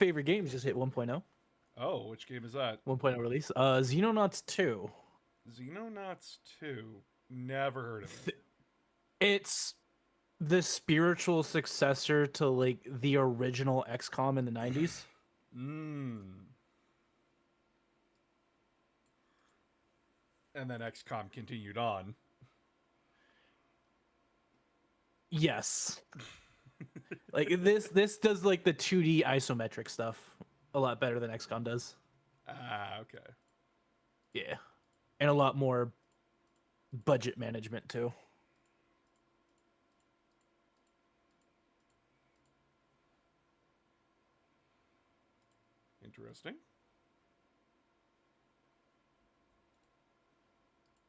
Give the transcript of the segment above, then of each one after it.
favorite games just hit 1.0. Oh, which game is that? 1.0 release. Xenonauts 2. Xenonauts 2. Never heard of it. It's the spiritual successor to like the original XCOM in the 90s. Mmm. And then XCOM continued on. Yes. Like this does like the 2D isometric stuff a lot better than XCOM does. Ah, okay. Yeah. And a lot more budget management too. Interesting.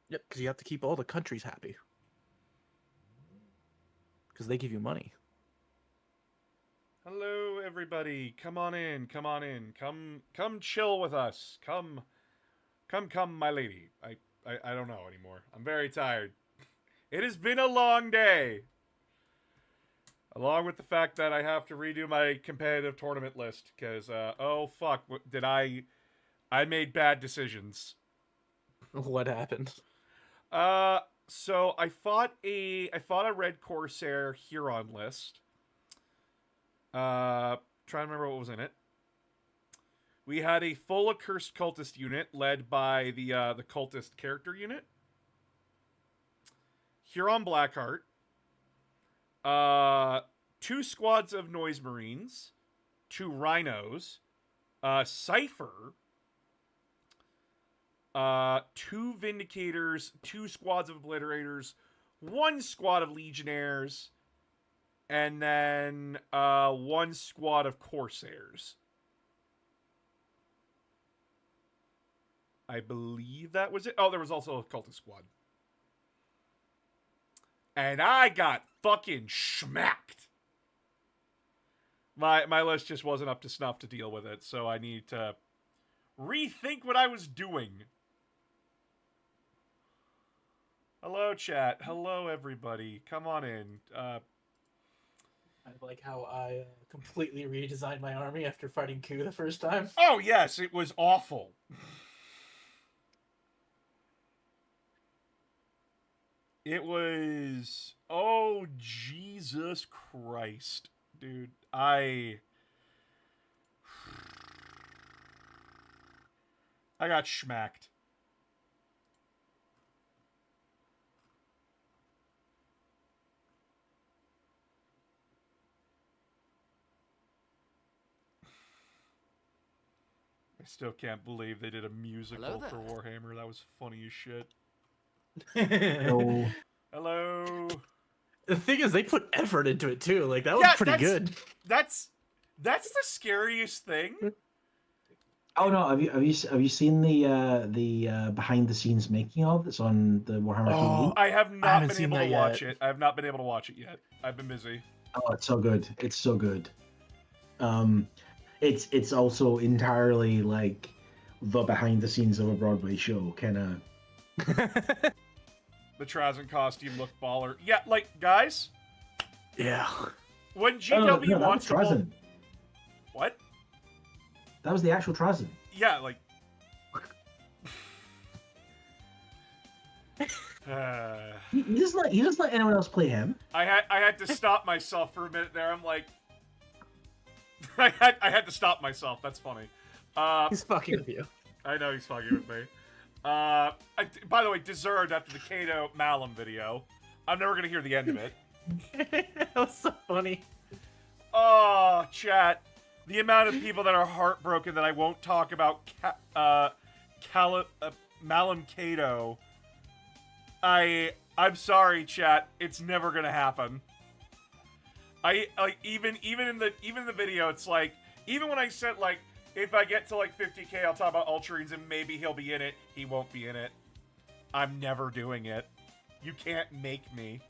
Yep, because you have to keep all the countries happy. Because they give you money. Hello, everybody. Come on in. Come on in. Come chill with us. Come, my lady. I don't know anymore. I'm very tired. It has been a long day. Along with the fact that I have to redo my competitive tournament list because, oh fuck, did I made bad decisions. What happened? So I fought a red Corsair Huron list. Trying to remember what was in it. We had a full accursed cultist unit led by the cultist character unit. Huron Blackheart. 2 squads of Noise Marines. 2 Rhinos. Cypher. 2 Vindicators. 2 squads of Obliterators. 1 squad of Legionnaires. And then 1 squad of Corsairs. I believe that was it. Oh, there was also a cultist squad. And I got fucking schmacked. My list just wasn't up to snuff to deal with it, so I need to rethink what I was doing. Hello, chat. Hello, everybody. Come on in. I like how I completely redesigned my army after fighting Ku the first time. Oh, yes, it was awful. It was... Oh, Jesus Christ. Dude, I got schmacked. I still can't believe they did a musical for Warhammer. That was funny as shit. Hello. Hello. The thing is, they put effort into it too. Like that was pretty good. That's the scariest thing. Oh no! Have you seen the behind the scenes making of that's on the Warhammer TV? I have not been able to watch it. I have not been able to watch it yet. I've been busy. Oh, it's so good! It's so good. It's also entirely like the behind the scenes of a Broadway show, kind of. The Trazen costume looked baller. Yeah, like guys. Yeah. When GW wants to pull... What? That was the actual Trazen. Yeah, like. He doesn't let anyone else play him. I had to stop myself for a minute there. I'm like, I had to stop myself. That's funny. He's fucking with you. I know he's fucking with me. By the way, deserved after the Caedo Malum video. I'm never gonna hear the end of it. That was so funny. Oh, chat. The amount of people that are heartbroken that I won't talk about Malum Caedo. I'm sorry, chat. It's never gonna happen. Even in the video, it's like, even when I said like, if I get to like 50k, I'll talk about Ultramarines and maybe he'll be in it. He won't be in it. I'm never doing it. You can't make me.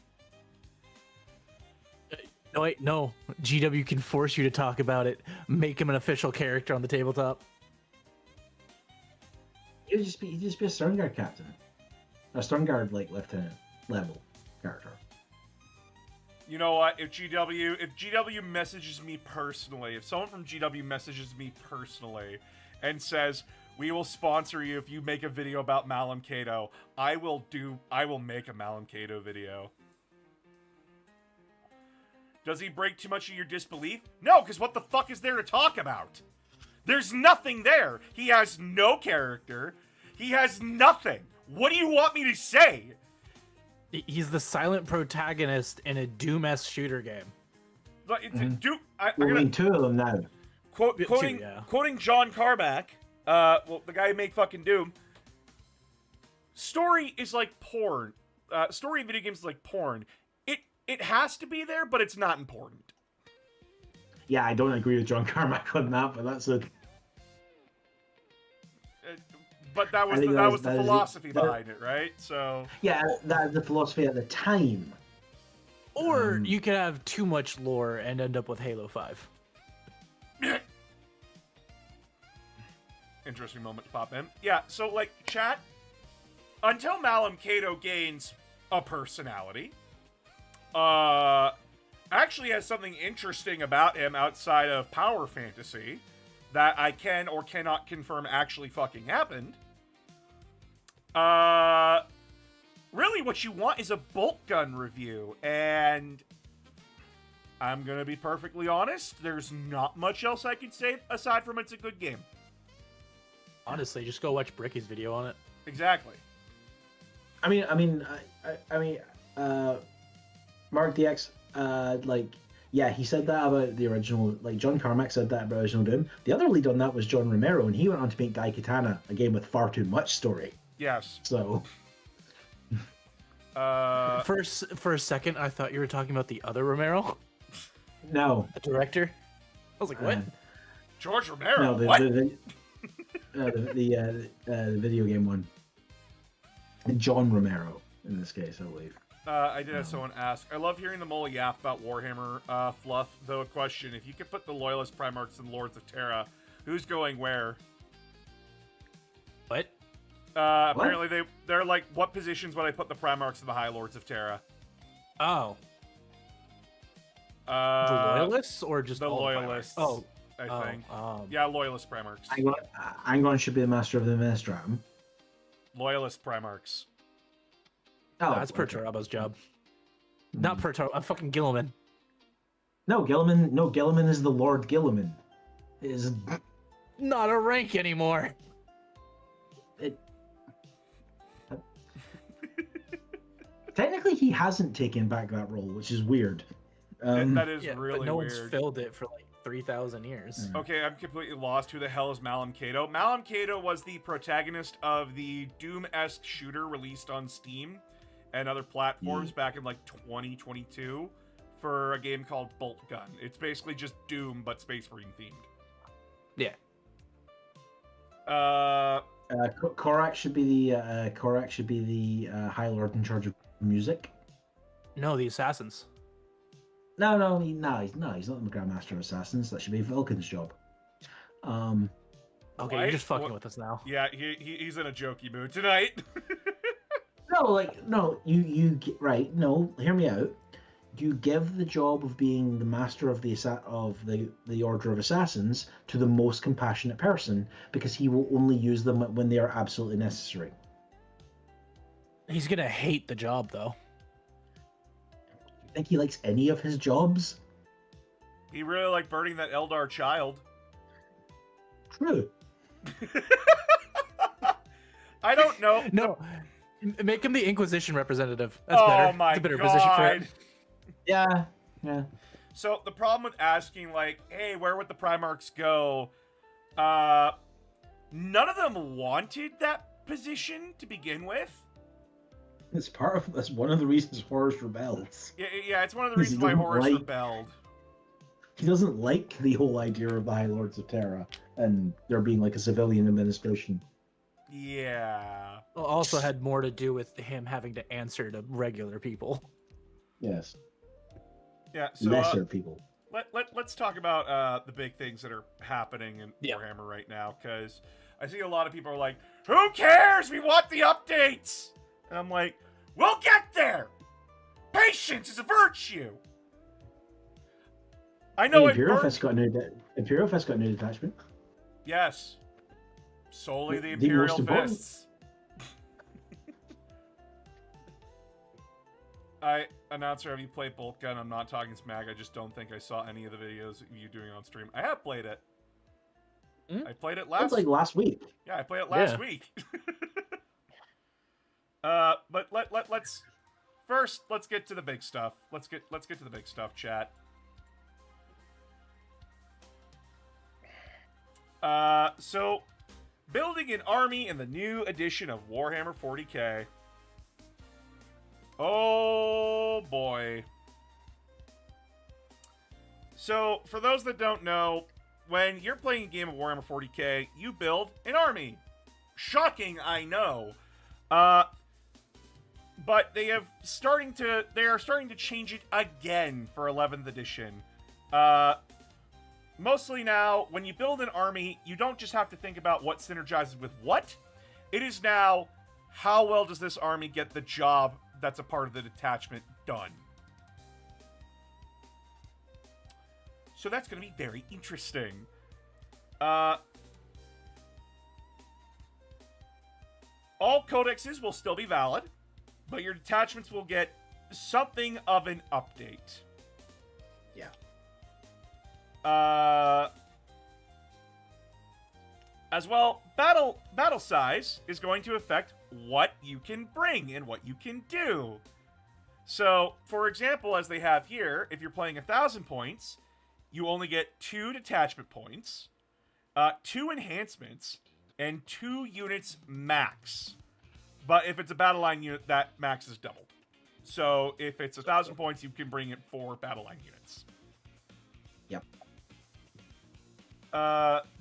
No, wait, no. GW can force you to talk about it. Make him an official character on the tabletop. He'd just be a Sternguard captain. A Sternguard like lieutenant level character. You know what? If GW messages me personally, if someone from GW messages me personally and says, "We will sponsor you if you make a video about Malum Caedo," I will make a Malum Caedo video. Does he break too much of your disbelief? No, because what the fuck is there to talk about? There's nothing there. He has no character. He has nothing. What do you want me to say? He's the silent protagonist in a Doom-esque shooter game. Two of them now. Quoting John Carmack, the guy who made fucking Doom. Story is like porn. Story in video games is like porn. It has to be there, but it's not important. Yeah, I don't agree with John Carmack on that, but that's a. But that was the philosophy behind it, right? So yeah, that's the philosophy at the time. Or you could have too much lore and end up with Halo 5. Interesting moment to pop in. Yeah, so like chat, until Malum Caedo gains a personality, actually has something interesting about him outside of power fantasy that I can or cannot confirm actually fucking happened. Really what you want is a bolt gun review, and I'm gonna be perfectly honest, there's not much else I can say aside from it's a good game. Honestly, just go watch Bricky's video on it. Exactly. I mean, Mark DX, yeah, he said that about the original, like, John Carmack said that about original Doom. The other lead on that was John Romero, and he went on to make Daikatana, a game with far too much story. Yes. So... For a second, I thought you were talking about the other Romero. No. The director? I was like, what? George Romero? No, what? The video game one. John Romero, in this case, I believe. I did have someone ask. I love hearing the Mole yap about Warhammer fluff, though a question. If you could put the Loyalist Primarchs and Lords of Terra, who's going where? What? Apparently they're like, what positions would I put the Primarchs and the High Lords of Terra? Oh. The Loyalists or just the all Loyalists? Oh. I think. Yeah, Loyalist Primarchs. Angon should be the Master of the Ministram. Loyalist Primarchs. Oh, that's Perturabo's job. Not Perturabo. Fucking Gilliman. No, Gilliman is the Lord Gilliman. It is not a rank anymore. Technically, he hasn't taken back that role, which is weird. That is yeah, really but no weird. one's filled it for like 3,000 years. Okay, I'm completely lost. Who the hell is Malum Caedo? Malum Caedo was the protagonist of the Doom-esque shooter released on Steam and other platforms back in like 2022 for a game called Bolt Gun. It's basically just Doom, but Space Marine themed. Yeah. Korak should be the High Lord in charge of music. No, the Assassins. No, he's not the Grand Master of Assassins. That should be Vulcan's job. Okay, What? you're just fucking with us now. Yeah, he's in a jokey mood tonight. Right. No, hear me out. You give the job of being the master of the Order of Assassins to the most compassionate person, because he will only use them when they are absolutely necessary. He's gonna hate the job, though. You think he likes any of his jobs? He really liked burning that Eldar child. True. I don't know. No, make him the Inquisition representative. That's oh better. My it's a better God. position for him. Yeah. So the problem with asking, like, hey, where would the Primarchs go? None of them wanted that position to begin with. That's one of the reasons Horus rebelled. Yeah, it's one of the reasons why Horus rebelled. He doesn't like the whole idea of the High Lords of Terra and there being like a civilian administration. Yeah. Also had more to do with him having to answer to regular people. Yes. Yeah. So lesser people. Let's talk about the big things that are happening in Warhammer right now, because I see a lot of people are like, "Who cares? We want the updates." And I'm like, "We'll get there. Patience is a virtue." I know it Imperial burnt. Fist got a new Imperial Fist got a new detachment. Yes. Solely the The Imperial most important. Fists. Announcer, have you played Bolt Gun? I'm not talking smack. I just don't think I saw any of the videos of you doing it on stream. I have played it. I played it That's like last week. Yeah, I played it last Yeah. week. But let's first let's get to the big stuff. Let's get to the big stuff, chat. So building an army in the new edition of Warhammer 40K. Oh boy. So, for those that don't know, when you're playing a game of Warhammer 40K, you build an army. Shocking, I know. But they are starting to change it again for 11th edition. Mostly now, when you build an army, you don't just have to think about what synergizes with what. It is now, how well does this army get the job that's a part of the detachment done? So that's going to be very interesting. All codexes will still be valid, but your detachments will get something of an update. Yeah. As well, battle size is going to affect what you can bring and what you can do. So, for example, as they have here, if you're playing 1,000 points, you only get 2 detachment points, 2 enhancements, and 2 units max. But if it's a battle line unit, that max is doubled. So if it's 1,000 points, you can bring in 4 battle line units. Yep.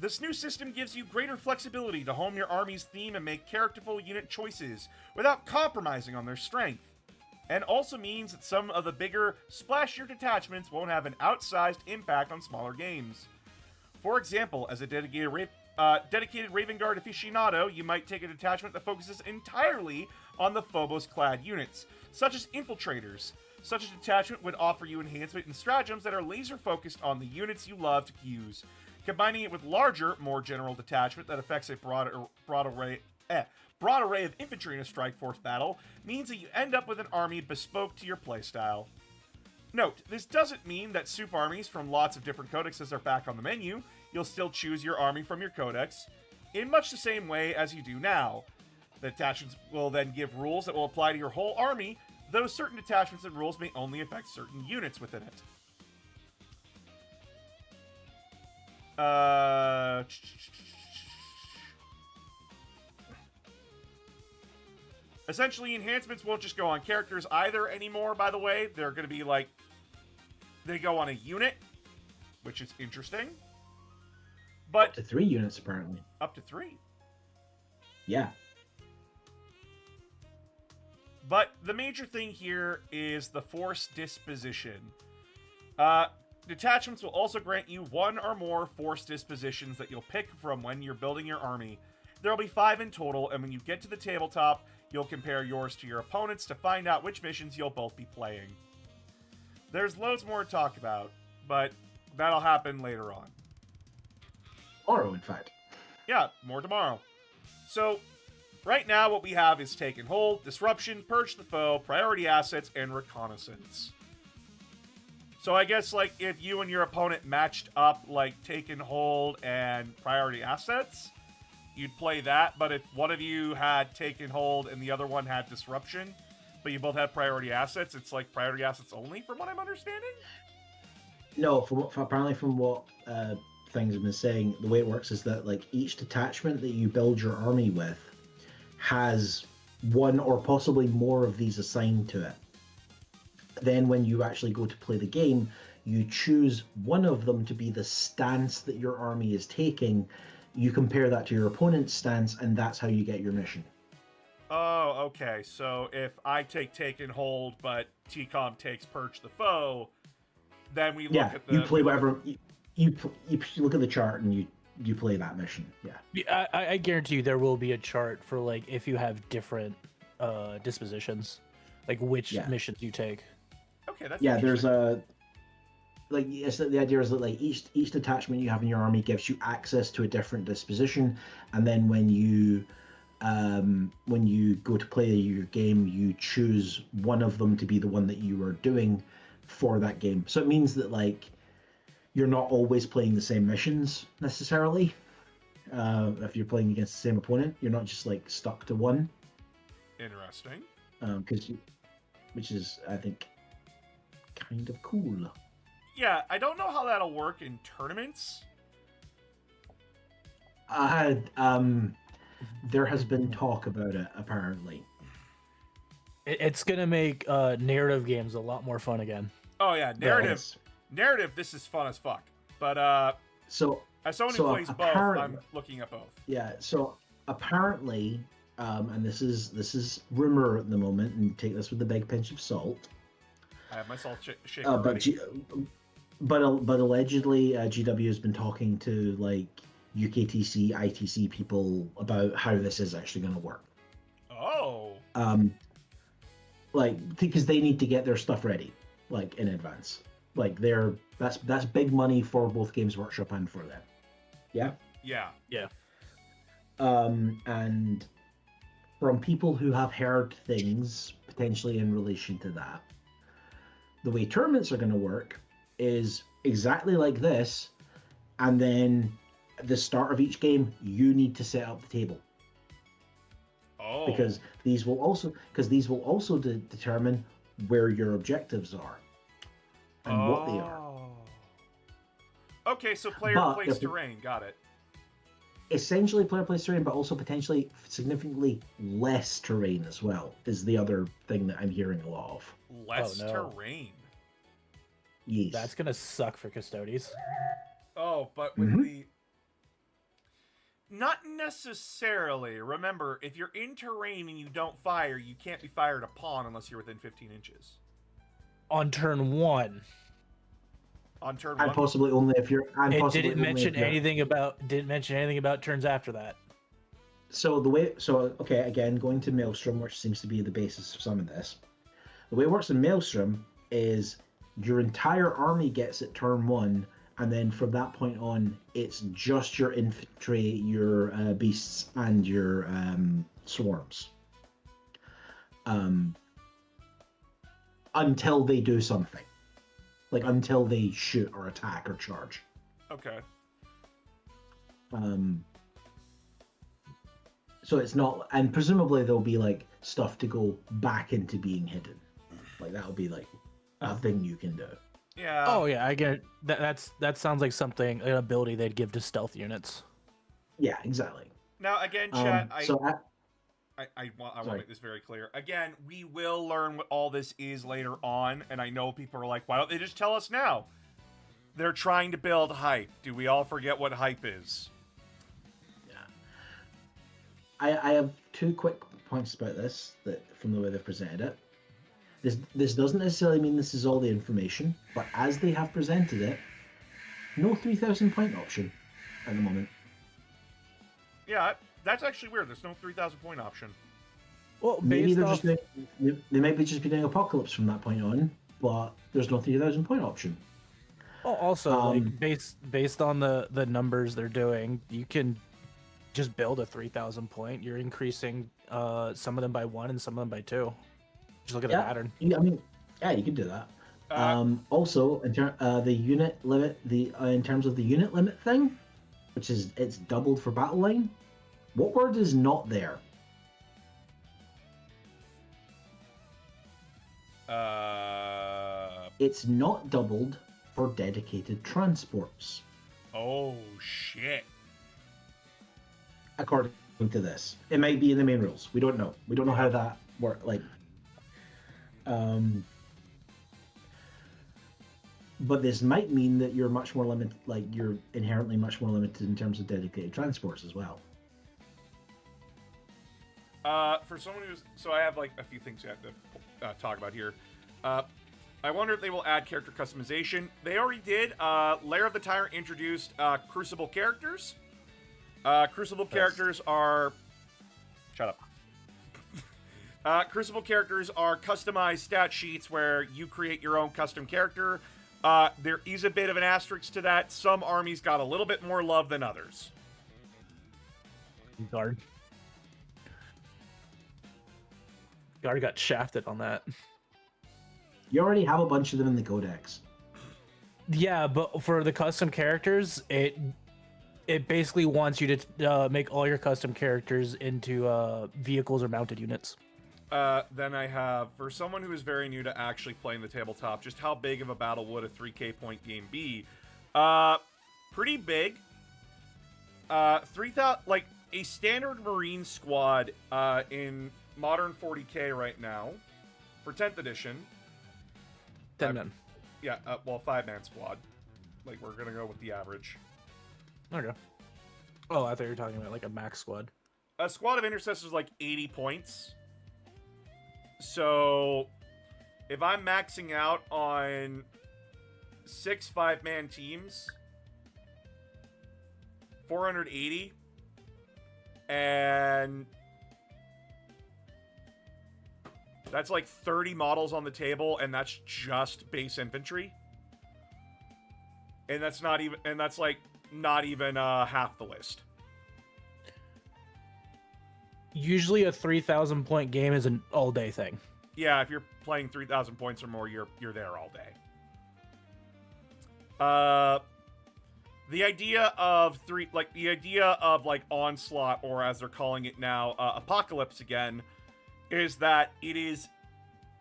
This new system gives you greater flexibility to home your army's theme and make characterful unit choices without compromising on their strength. And also means that some of the bigger, splashier detachments won't have an outsized impact on smaller games. For example, as a dedicated Raven Guard aficionado, you might take a detachment that focuses entirely on the Phobos-clad units, such as infiltrators. Such a detachment would offer you enhancement and stratagems that are laser-focused on the units you love to use. Combining it with larger, more general detachment that affects a broad array of infantry in a strike force battle means that you end up with an army bespoke to your playstyle. Note, this doesn't mean that soup armies from lots of different codexes are back on the menu. You'll still choose your army from your codex, in much the same way as you do now. The detachments will then give rules that will apply to your whole army, though certain detachments and rules may only affect certain units within it. Essentially, enhancements won't just go on characters either anymore, by the way. They're going to be like, they go on a unit, which is interesting. But Up to 3 units, apparently. Up to 3? Yeah. But the major thing here is the force disposition. Detachments will also grant you 1 or more force dispositions that you'll pick from when you're building your army. There will be 5 in total, and when you get to the tabletop, you'll compare yours to your opponents to find out which missions you'll both be playing. There's loads more to talk about, but that'll happen later on. Tomorrow, in fact. Yeah, more tomorrow. So, right now what we have is Take and Hold, Disruption, Purge the Foe, Priority Assets, and Reconnaissance. So I guess, like, if you and your opponent matched up, like, Take and Hold and Priority Assets, you'd play that, but if one of you had Take and Hold and the other one had Disruption, but you both had Priority Assets, it's like Priority Assets only, from what I'm understanding? No, apparently from what things have been saying, the way it works is that, like, each detachment that you build your army with has 1 or possibly more of these assigned to it. Then when you actually go to play the game, you choose one of them to be the stance that your army is taking. You compare that to your opponent's stance, and that's how you get your mission. Oh, okay. So if I take and Hold, but TCOM takes Purge the Foe, then we look at the... you play whatever... You look at the chart, and you play that mission. Yeah. I guarantee you there will be a chart for, like, if you have different dispositions, like which missions you take. Okay, that's there's like it's the idea is that like each detachment you have in your army gives you access to a different disposition, and then when you go to play your game, you choose one of them to be the one that you are doing for that game. So it means that like you're not always playing the same missions necessarily. If you're playing against the same opponent, you're not just like stuck to one. Interesting. Which is, I think, kind of cool. Yeah, I don't know how that'll work in tournaments. There has been talk about it, apparently. It's gonna make narrative games a lot more fun again. Oh yeah, narrative. Yes. Narrative. This is fun as fuck. But So as someone who plays both, I'm looking at both. yeah. So apparently, and this is rumor at the moment, and take this with a big pinch of salt. I have my salt shaker ready. But allegedly, GW has been talking to like UKTC, ITC people about how this is actually going to work. Oh. Like because they need to get their stuff ready, like in advance. Like that's big money for both Games Workshop and for them. Yeah. Yeah. Yeah. And from people who have heard things potentially in relation to that, the way tournaments are going to work is exactly like this, and then at the start of each game, you need to set up the table. Oh. Because these will also determine where your objectives are and what they are. Okay, so player But plays terrain. Got it. Essentially, player plays terrain, but also potentially significantly less terrain as well is the other thing that I'm hearing a lot of. Less Oh, no. terrain. Yes. That's gonna suck for Custodes. Oh, but with the... Not necessarily. Remember, if you're in terrain and you don't fire, you can't be fired upon unless you're within 15 inches. On turn 1. On turn And one? possibly only if you're. And It possibly didn't only mention if you're- anything about turns after that. So okay, again, going to Maelstrom, which seems to be the basis of some of this. The way it works in Maelstrom is your entire army gets it turn 1, and then from that point on, it's just your infantry, your beasts, and your swarms. Until they do something. Like, until they shoot or attack or charge. Okay. So it's not, and presumably there'll be like stuff to go back into being hidden. Like that'll be like a thing you can do. Yeah. Oh yeah, I get it. That sounds like something, an ability they'd give to stealth units. Yeah, exactly. Now, again, chat, I want to Sorry. make this very clear. Again, we will learn what all this is later on, and I know people are like, why don't they just tell us now? They're trying to build hype. Do we all forget what hype is? I have two quick points about this that from the way they've presented it. This doesn't necessarily mean this is all the information, but as they have presented it, no 3,000 point option at the moment. Yeah, that's actually weird. There's no 3,000 point option. Well, Maybe based they're off, they might be just be doing Apocalypse from that point on, but there's no 3,000 point option. also like based on the numbers they're doing, you can just build a 3,000 point. You're increasing some of them by 1 and some of them by 2. Just look at the pattern. I mean, yeah, you could do that. Also, the unit limit, in terms of the unit limit thing, which is it's doubled for battle line. What word is not there? It's not doubled for dedicated transports. Oh, shit. According to this, it might be in the main rules. We don't know. We don't know how that works. Like, but this might mean that you're much more limited. Like, you're inherently much more limited in terms of dedicated transports as well. For someone who's... So I have, like, a few things I have to talk about here. I wonder if they will add character customization. They already did. Lair of the Tyrant introduced Crucible characters. Crucible characters are... Shut up. Crucible characters are customized stat sheets where you create your own custom character. There is a bit of an asterisk to that. Some armies got a little bit more love than others. Guard got shafted on that. You already have a bunch of them in the codex. Yeah, but for the custom characters, it basically wants you to make all your custom characters into vehicles or mounted units. Then I have, for someone who is very new to actually playing the tabletop, just how big of a battle would a 3K point game be? Pretty big. 3,000, like a standard Marine squad in modern 40K right now for 10th edition. 10 men. Yeah, well, 5-man squad. Like, we're gonna go with the average. Okay. Oh, I thought you were talking about like a max squad. A squad of intercessors is like 80 points. So, if I'm maxing out on 6 5-man teams, 480, and that's like 30 models on the table, and that's just base infantry. And that's not even, and that's like not even half the list. Usually a 3,000 point game is an all day thing. Yeah, if you're playing 3,000 points or more, you're there all day. The idea of onslaught, or as they're calling it now, apocalypse again, is that it is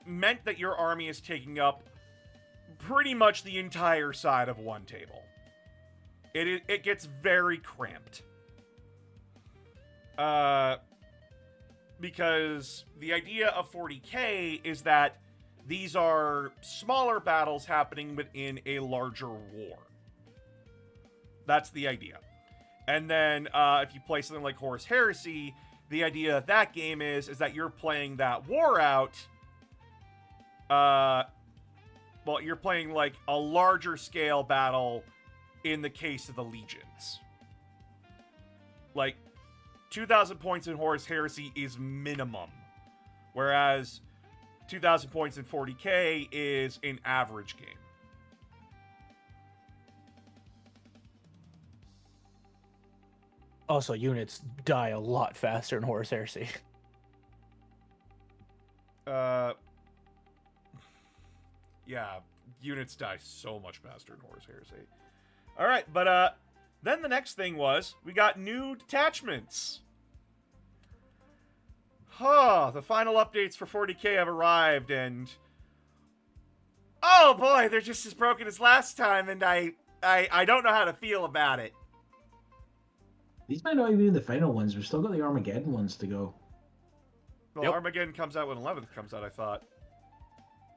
meant that your army is taking up pretty much the entire side of one table. It gets very cramped. Because the idea of 40K is that these are smaller battles happening within a larger war. That's the idea. And then if you play something like Horus Heresy, the idea of that game is that you're playing that war out. Well, you're playing like a larger scale battle in the case of the legions. Like, 2,000 points in Horus Heresy is minimum, whereas 2,000 points in 40K is an average game. Also, units die a lot faster in Horus Heresy. Yeah, units die so much faster in Horus Heresy. All right, but then the next thing was we got new detachments. The final updates for 40K have arrived, and oh boy, they're just as broken as last time, and I don't know how to feel about it. These might not even be the final ones. We've still got the Armageddon ones to go. Well, Yep. Armageddon comes out when 11th comes out, I thought.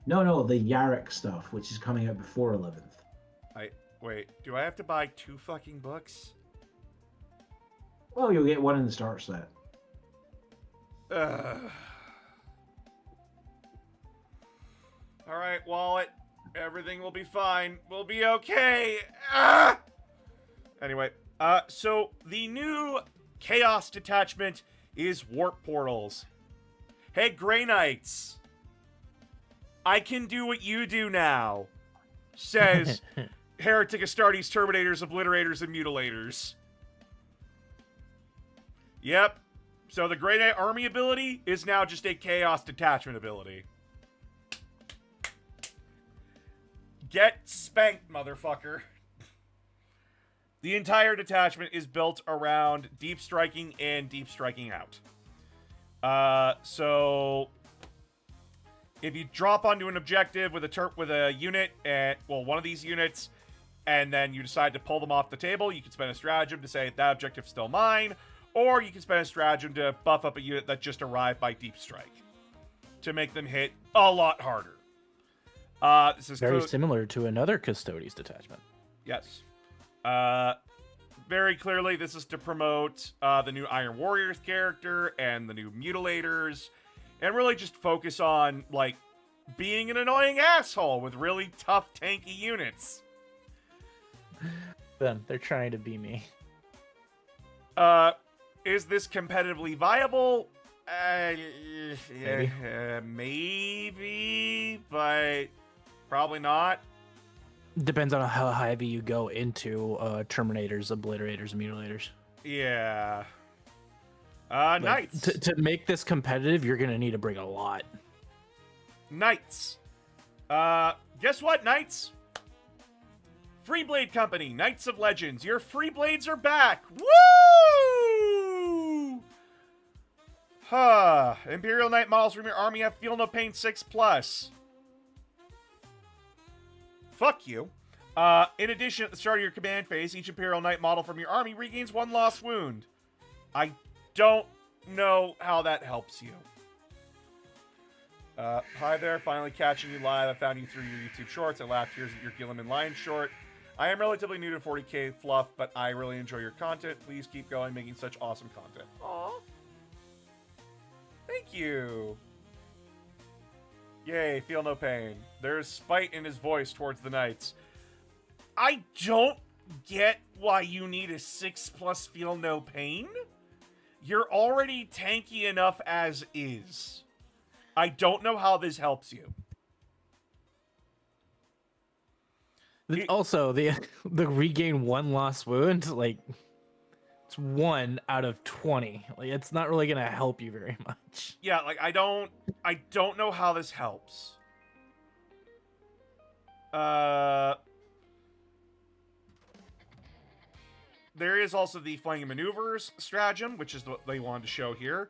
No, the Yarrick stuff, which is coming out before 11th. Wait, do I have to buy 2 fucking books? Well, you'll get one in the start set. Alright, Wallet. Everything will be fine. We'll be okay. Anyway, so the new Chaos detachment is Warp Portals. Hey, Grey Knights. I can do what you do now, says Heretic Astartes, Terminators, Obliterators, and Mutilators. Yep. So the Grey Knight army ability is now just a Chaos detachment ability. Get spanked, motherfucker. The entire detachment is built around deep striking and deep striking out. So if you drop onto an objective with a unit, and one of these units, and then you decide to pull them off the table, you can spend a stratagem to say that objective's still mine, or you can spend a stratagem to buff up a unit that just arrived by deep strike to make them hit a lot harder. This is Very similar to another Custodes detachment. Yes. Very clearly, this is to promote the new Iron Warriors character and the new Mutilators, and really just focus on, like, being an annoying asshole with really tough, tanky units. Then they're trying to be me. Is this competitively viable? Maybe. Maybe, but probably not. Depends on how heavy you go into Terminators, Obliterators, Mutilators. Yeah. Like, Knights. To make this competitive, you're gonna need to bring a lot. Knights. Guess what, Knights? Free Blade Company, Knights of Legends. Your free blades are back. Woo! Huh. Imperial Knight models from your army have Feel No Pain 6+. Fuck you. In addition, at the start of your command phase, each Imperial Knight model from your army regains 1 lost wound. I don't know how that helps you. Hi there, finally catching you live. I found you through your YouTube shorts. I laughed tears at your Gilliman Lion short. I am relatively new to 40k fluff, but I really enjoy your content. Please keep going, making such awesome content. Aww. Thank you. Yay, feel no pain. There's spite in his voice towards the knights. I don't get why you need a 6+ feel no pain. You're already tanky enough as is. I don't know how this helps you. Also, the regain 1 lost wound, like, it's 1 out of 20. Like, it's not really gonna help you very much. Yeah, like, I don't know how this helps. There is also the flanking maneuvers stratagem, which is what they wanted to show here.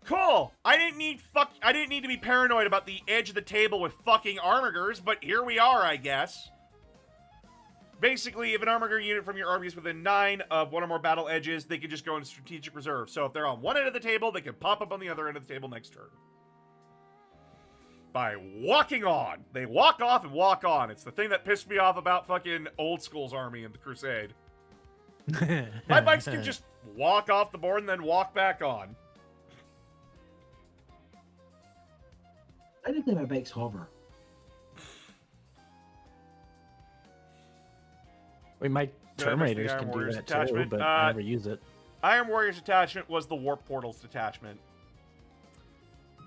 Cool! I didn't need to be paranoid about the edge of the table with fucking armigers, but here we are, I guess. Basically, if an armiger unit from your army is within 9 of 1 or more battle edges, they can just go into strategic reserve. So if they're on one end of the table, they can pop up on the other end of the table next turn. By walking on. They walk off and walk on. It's the thing that pissed me off about fucking Old School's army in the Crusade. My bikes can just walk off the board and then walk back on. I didn't think my bikes hover. Wait, my Terminators Iron can do Warriors that too, detachment. but I never use it. Iron Warriors detachment was the Warp Portals detachment.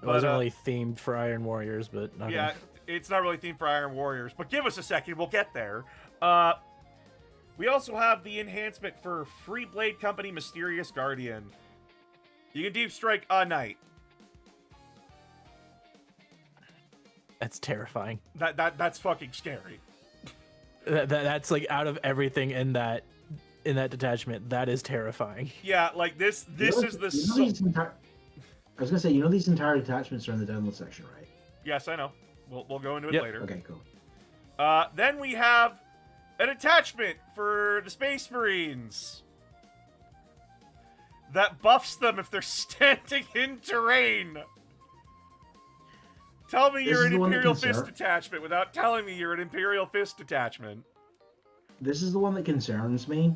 It wasn't really themed for Iron Warriors, but... Okay. Yeah, it's not really themed for Iron Warriors, but give us a second, we'll get there. We also have the enhancement for Free Blade Company Mysterious Guardian. You can deep strike a knight. That's terrifying. That's fucking scary. That's like out of everything in that detachment. That is terrifying. Yeah, like this is the. I was gonna say, these entire detachments are in the download section, right? Yes, I know. We'll go into it later. Okay, cool. Then we have an attachment for the Space Marines that buffs them if they're standing in terrain. Tell me you're an Imperial Fist detachment without telling me you're an Imperial Fist detachment. This is the one that concerns me.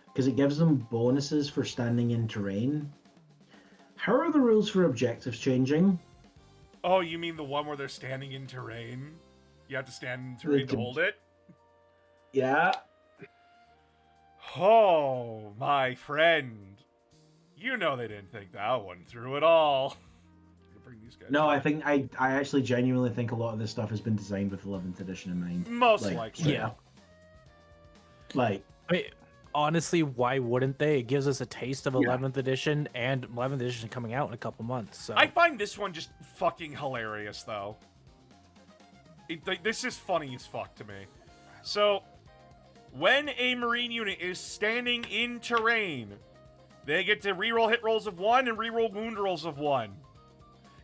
Because it gives them bonuses for standing in terrain. How are the rules for objectives changing? Oh, you mean the one where they're standing in terrain? You have to stand in terrain to hold it? Yeah. Oh, my friend. You know they didn't think that one through at all. Bring these guys no, back. I actually genuinely think a lot of this stuff has been designed with 11th edition in mind. Most likely. Yeah. Like, I mean, honestly, why wouldn't they? It gives us a taste of 11th edition, and 11th edition coming out in a couple months. So I find this one just fucking hilarious, though. This is funny as fuck to me. So, when a Marine unit is standing in terrain, they get to reroll hit rolls of 1 and reroll wound rolls of 1.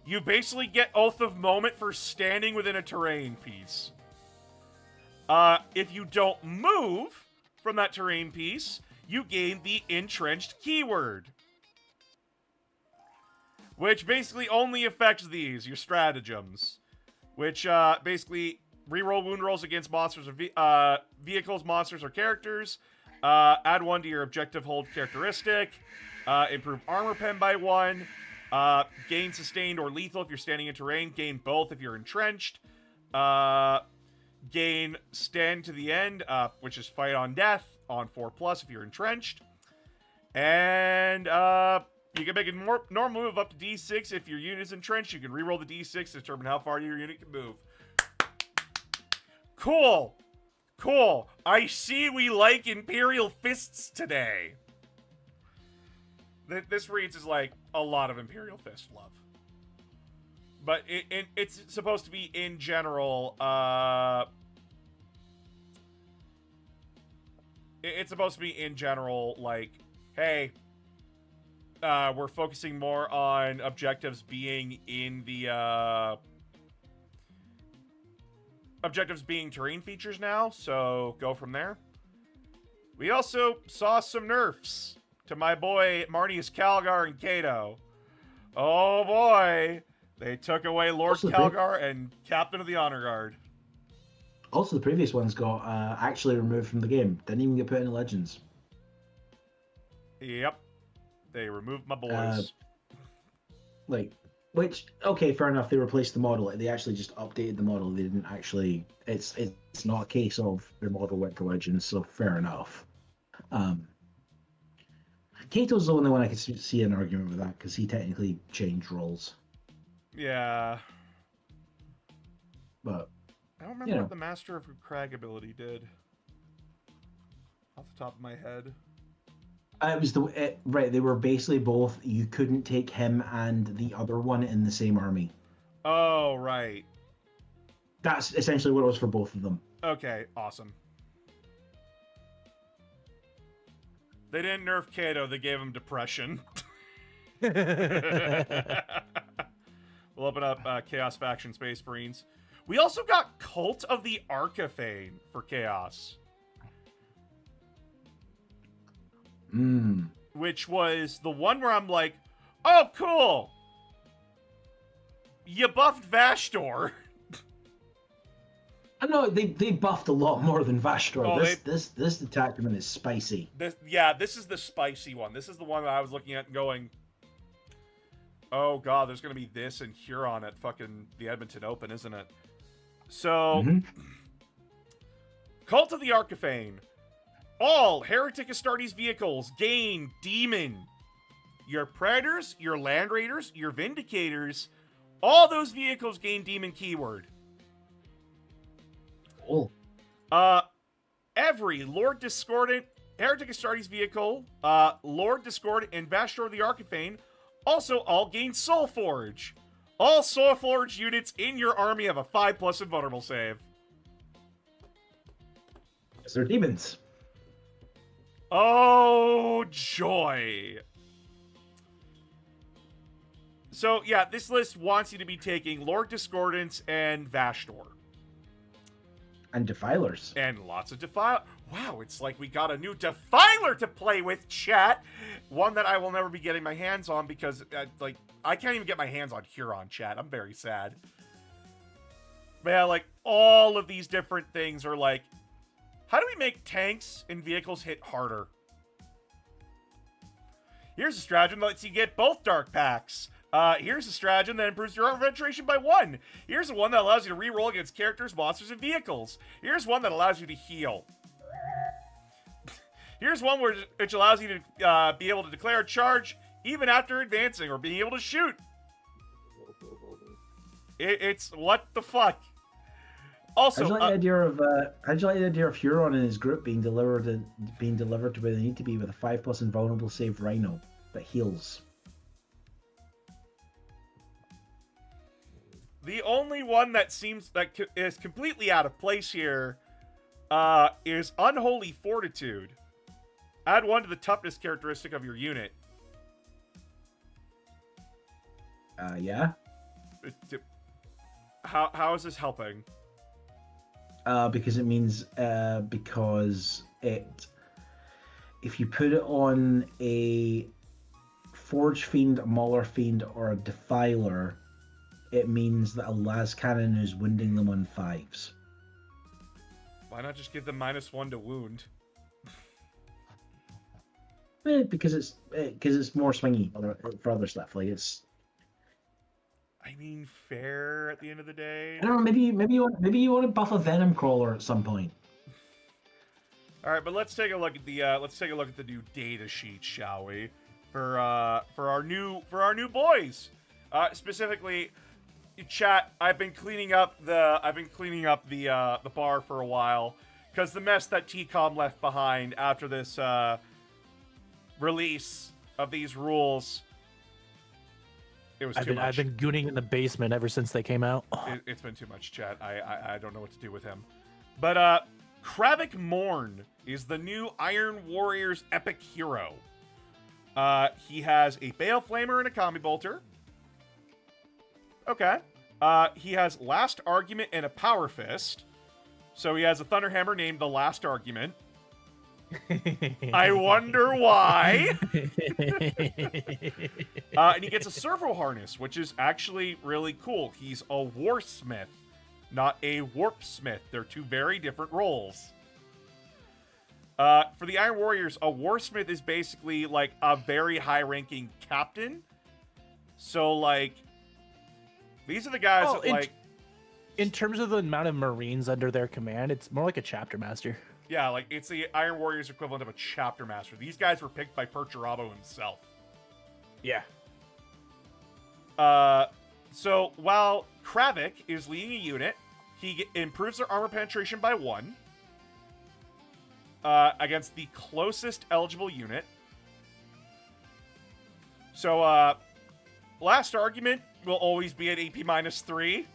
You basically get Oath of Moment for standing within a terrain piece. If you don't move from that terrain piece, you gain the Entrenched keyword. Which basically only affects these, your stratagems. Which, basically, reroll wound rolls against monsters or vehicles, monsters, or characters. Add 1 to your objective hold characteristic. Improve armor pen by 1. Gain sustained or lethal if you're standing in terrain. Gain both if you're entrenched. Gain stand to the end, which is fight on death on 4+ if you're entrenched. And you can make a normal move up to D6 if your unit is entrenched. You can reroll the D6 to determine how far your unit can move. Cool. Cool. I see we like Imperial Fists today. This reads as like a lot of Imperial Fist love. But it's supposed to be in general, it's supposed to be in general, like, hey, we're focusing more on objectives being in the, objectives being terrain features now, so go from there. We also saw some nerfs to my boy Marnius Calgar and Caedo. Oh boy, they took away Lord Also, Calgar and Captain of the Honor Guard. Also, the previous ones got actually removed from the game. Didn't even get put in Legends. Yep. They removed my boys. Which, okay, fair enough. They replaced the model. They actually just updated the model. They didn't actually. It's not a case of the model went to Legends, so fair enough. Kato's the only one I could see an argument with that because he technically changed roles. Yeah. But I don't remember what the Master of Crag ability did. Off the top of my head. It was right. They were basically both. You couldn't take him and the other one in the same army. Oh, right. That's essentially what it was for both of them. Okay, awesome. They didn't nerf Caedo, they gave him depression. We'll open up Chaos Faction Space Marines. We also got Cult of the Archifane for Chaos. Which was the one where I'm like, oh, cool! You buffed Vashdor. I know they buffed a lot more than Vashdor. Oh, this detachment is spicy. This is the spicy one. This is the one that I was looking at and going, oh god, there's gonna be this and Huron at fucking the Edmonton Open, isn't it? So, Cult of the Archifane. All Heretic Astartes vehicles gain Demon. Your Predators, your Land Raiders, your Vindicators, all those vehicles gain Demon keyword. Oh. Every Lord Discordant, Heretic Astartes vehicle, Lord Discordant, and Vashdor the Archifane also all gain Soul Forge. All Soul Forge units in your army have a 5+ invulnerable save. Because they're demons. Oh, joy. So, yeah, this list wants you to be taking Lord Discordants and Vashdor. And Defilers. And lots of Defiler. Wow, it's like we got a new Defiler to play with, chat. One that I will never be getting my hands on because, I can't even get my hands on Huron, chat. I'm very sad. But yeah, like, all of these different things are like, how do we make tanks and vehicles hit harder? Here's a stratagem that lets you get both dark packs. Here's a stratagem that improves your armor penetration by 1. Here's the one that allows you to reroll against characters, monsters, and vehicles. Here's one that allows you to heal. Here's one which allows you to be able to declare a charge even after advancing or being able to shoot. It's what the fuck. Also, how'd you like the idea of Huron and his group being delivered to where they need to be with a 5+ invulnerable save Rhino that heals? The only one that seems that is completely out of place here is Unholy Fortitude. Add 1 to the toughness characteristic of your unit. Yeah. How is this helping? Because it means if you put it on a Forge Fiend, a Mauler Fiend, or a Defiler, it means that a las cannon is wounding them on 5s. Why not just give them -1 to wound? Because it's more swingy for other stuff. Like it's. I mean, fair at the end of the day. I don't know. Maybe you want to buff a Venom Crawler at some point. All right, but let's take a look at the new data sheet, shall we? For our new boys, specifically. Chat, I've been cleaning up the bar for a while because the mess that TCOM left behind after this release of these rules, it was too much. I've been gooning in the basement ever since they came out. It's been too much, chat. I don't know what to do with him. But Kravik Morn is the new Iron Warriors epic hero. He has a Bale Flamer and a Combi Bolter. Okay. He has Last Argument and a Power Fist. So he has a Thunderhammer named the Last Argument. I wonder why. And he gets a Servo Harness, which is actually really cool. He's a Warsmith, not a Warpsmith. They're two very different roles. For the Iron Warriors, a Warsmith is basically like a very high-ranking captain. So, like, these are the guys that, like... In terms of the amount of Marines under their command, it's more like a chapter master. Yeah, like, it's the Iron Warriors equivalent of a chapter master. These guys were picked by Perturabo himself. Yeah. So, while Kravik is leading a unit, he improves their armor penetration by 1 against the closest eligible unit. So, Last Argument will always be at AP -3.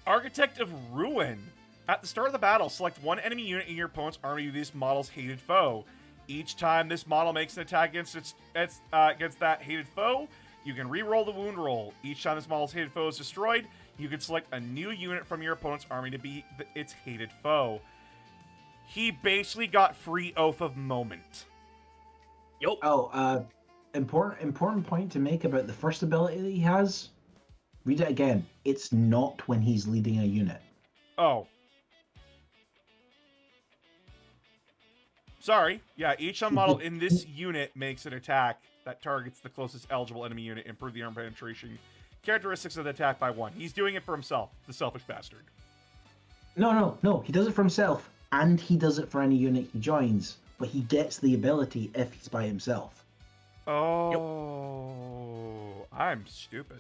Architect of Ruin. At the start of the battle, select one enemy unit in your opponent's army with this model's hated foe. Each time this model makes an attack against that hated foe, you can re-roll the wound roll. Each time this model's hated foe is destroyed, you can select a new unit from your opponent's army to be its hated foe. He basically got free Oath of Moment. Yup. Oh, important point to make about the first ability that he has. Read it again. It's not when he's leading a unit. Oh. Sorry. Yeah, each model in this unit makes an attack that targets the closest eligible enemy unit. Improve the armor penetration characteristics of the attack by 1. He's doing it for himself, the selfish bastard. No. He does it for himself, and he does it for any unit he joins. But he gets the ability if he's by himself. Oh, yep. I'm stupid.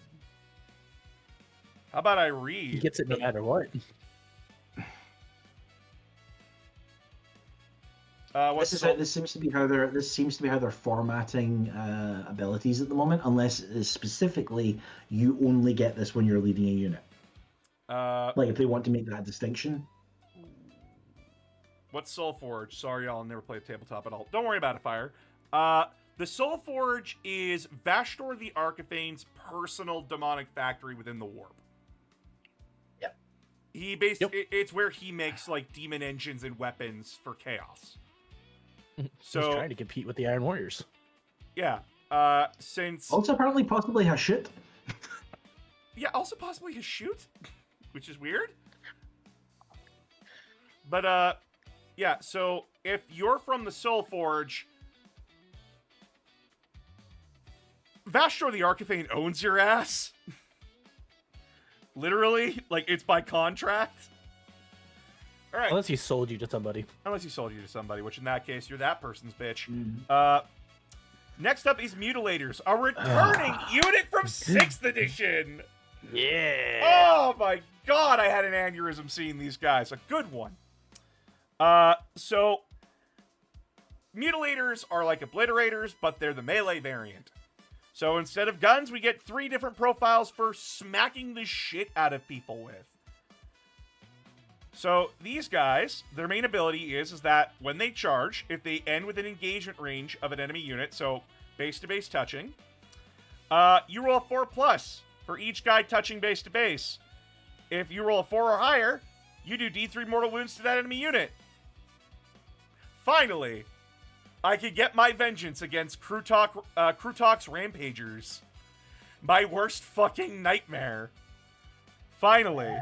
How about I read? He gets it no matter what. This seems to be how they're formatting abilities at the moment. Unless specifically you only get this when you're leading a unit. Like if they want to make that distinction. What's Soulforge? Sorry, y'all never played tabletop at all. Don't worry about it, Fire. The Soulforge is Vashtor the Archathane's personal demonic factory within the Warp. Yep. He basically it's where he makes like demon engines and weapons for chaos. So he's trying to compete with the Iron Warriors. Yeah. Since also apparently possibly has shit. Yeah, also possibly his shoot, which is weird. But yeah, so if you're from the Soulforge, Vashtor the Archathane owns your ass. Literally, like it's by contract. All right. Unless he sold you to somebody. Unless he sold you to somebody, which in that case, you're that person's bitch. Mm-hmm. Next up is Mutilators, a returning unit from 6th edition. Yeah. Oh my god, I had an aneurysm seeing these guys. A good one. So Mutilators are like Obliterators, but they're the melee variant. So instead of guns, we get 3 different profiles for smacking the shit out of people with. So these guys, their main ability is that when they charge, if they end with an engagement range of an enemy unit, so base-to-base touching, you roll a 4+ for each guy touching base-to-base. If you roll a 4 or higher, you do D3 mortal wounds to that enemy unit. Finally, I could get my vengeance against Krutok's Rampagers. My worst fucking nightmare. Finally.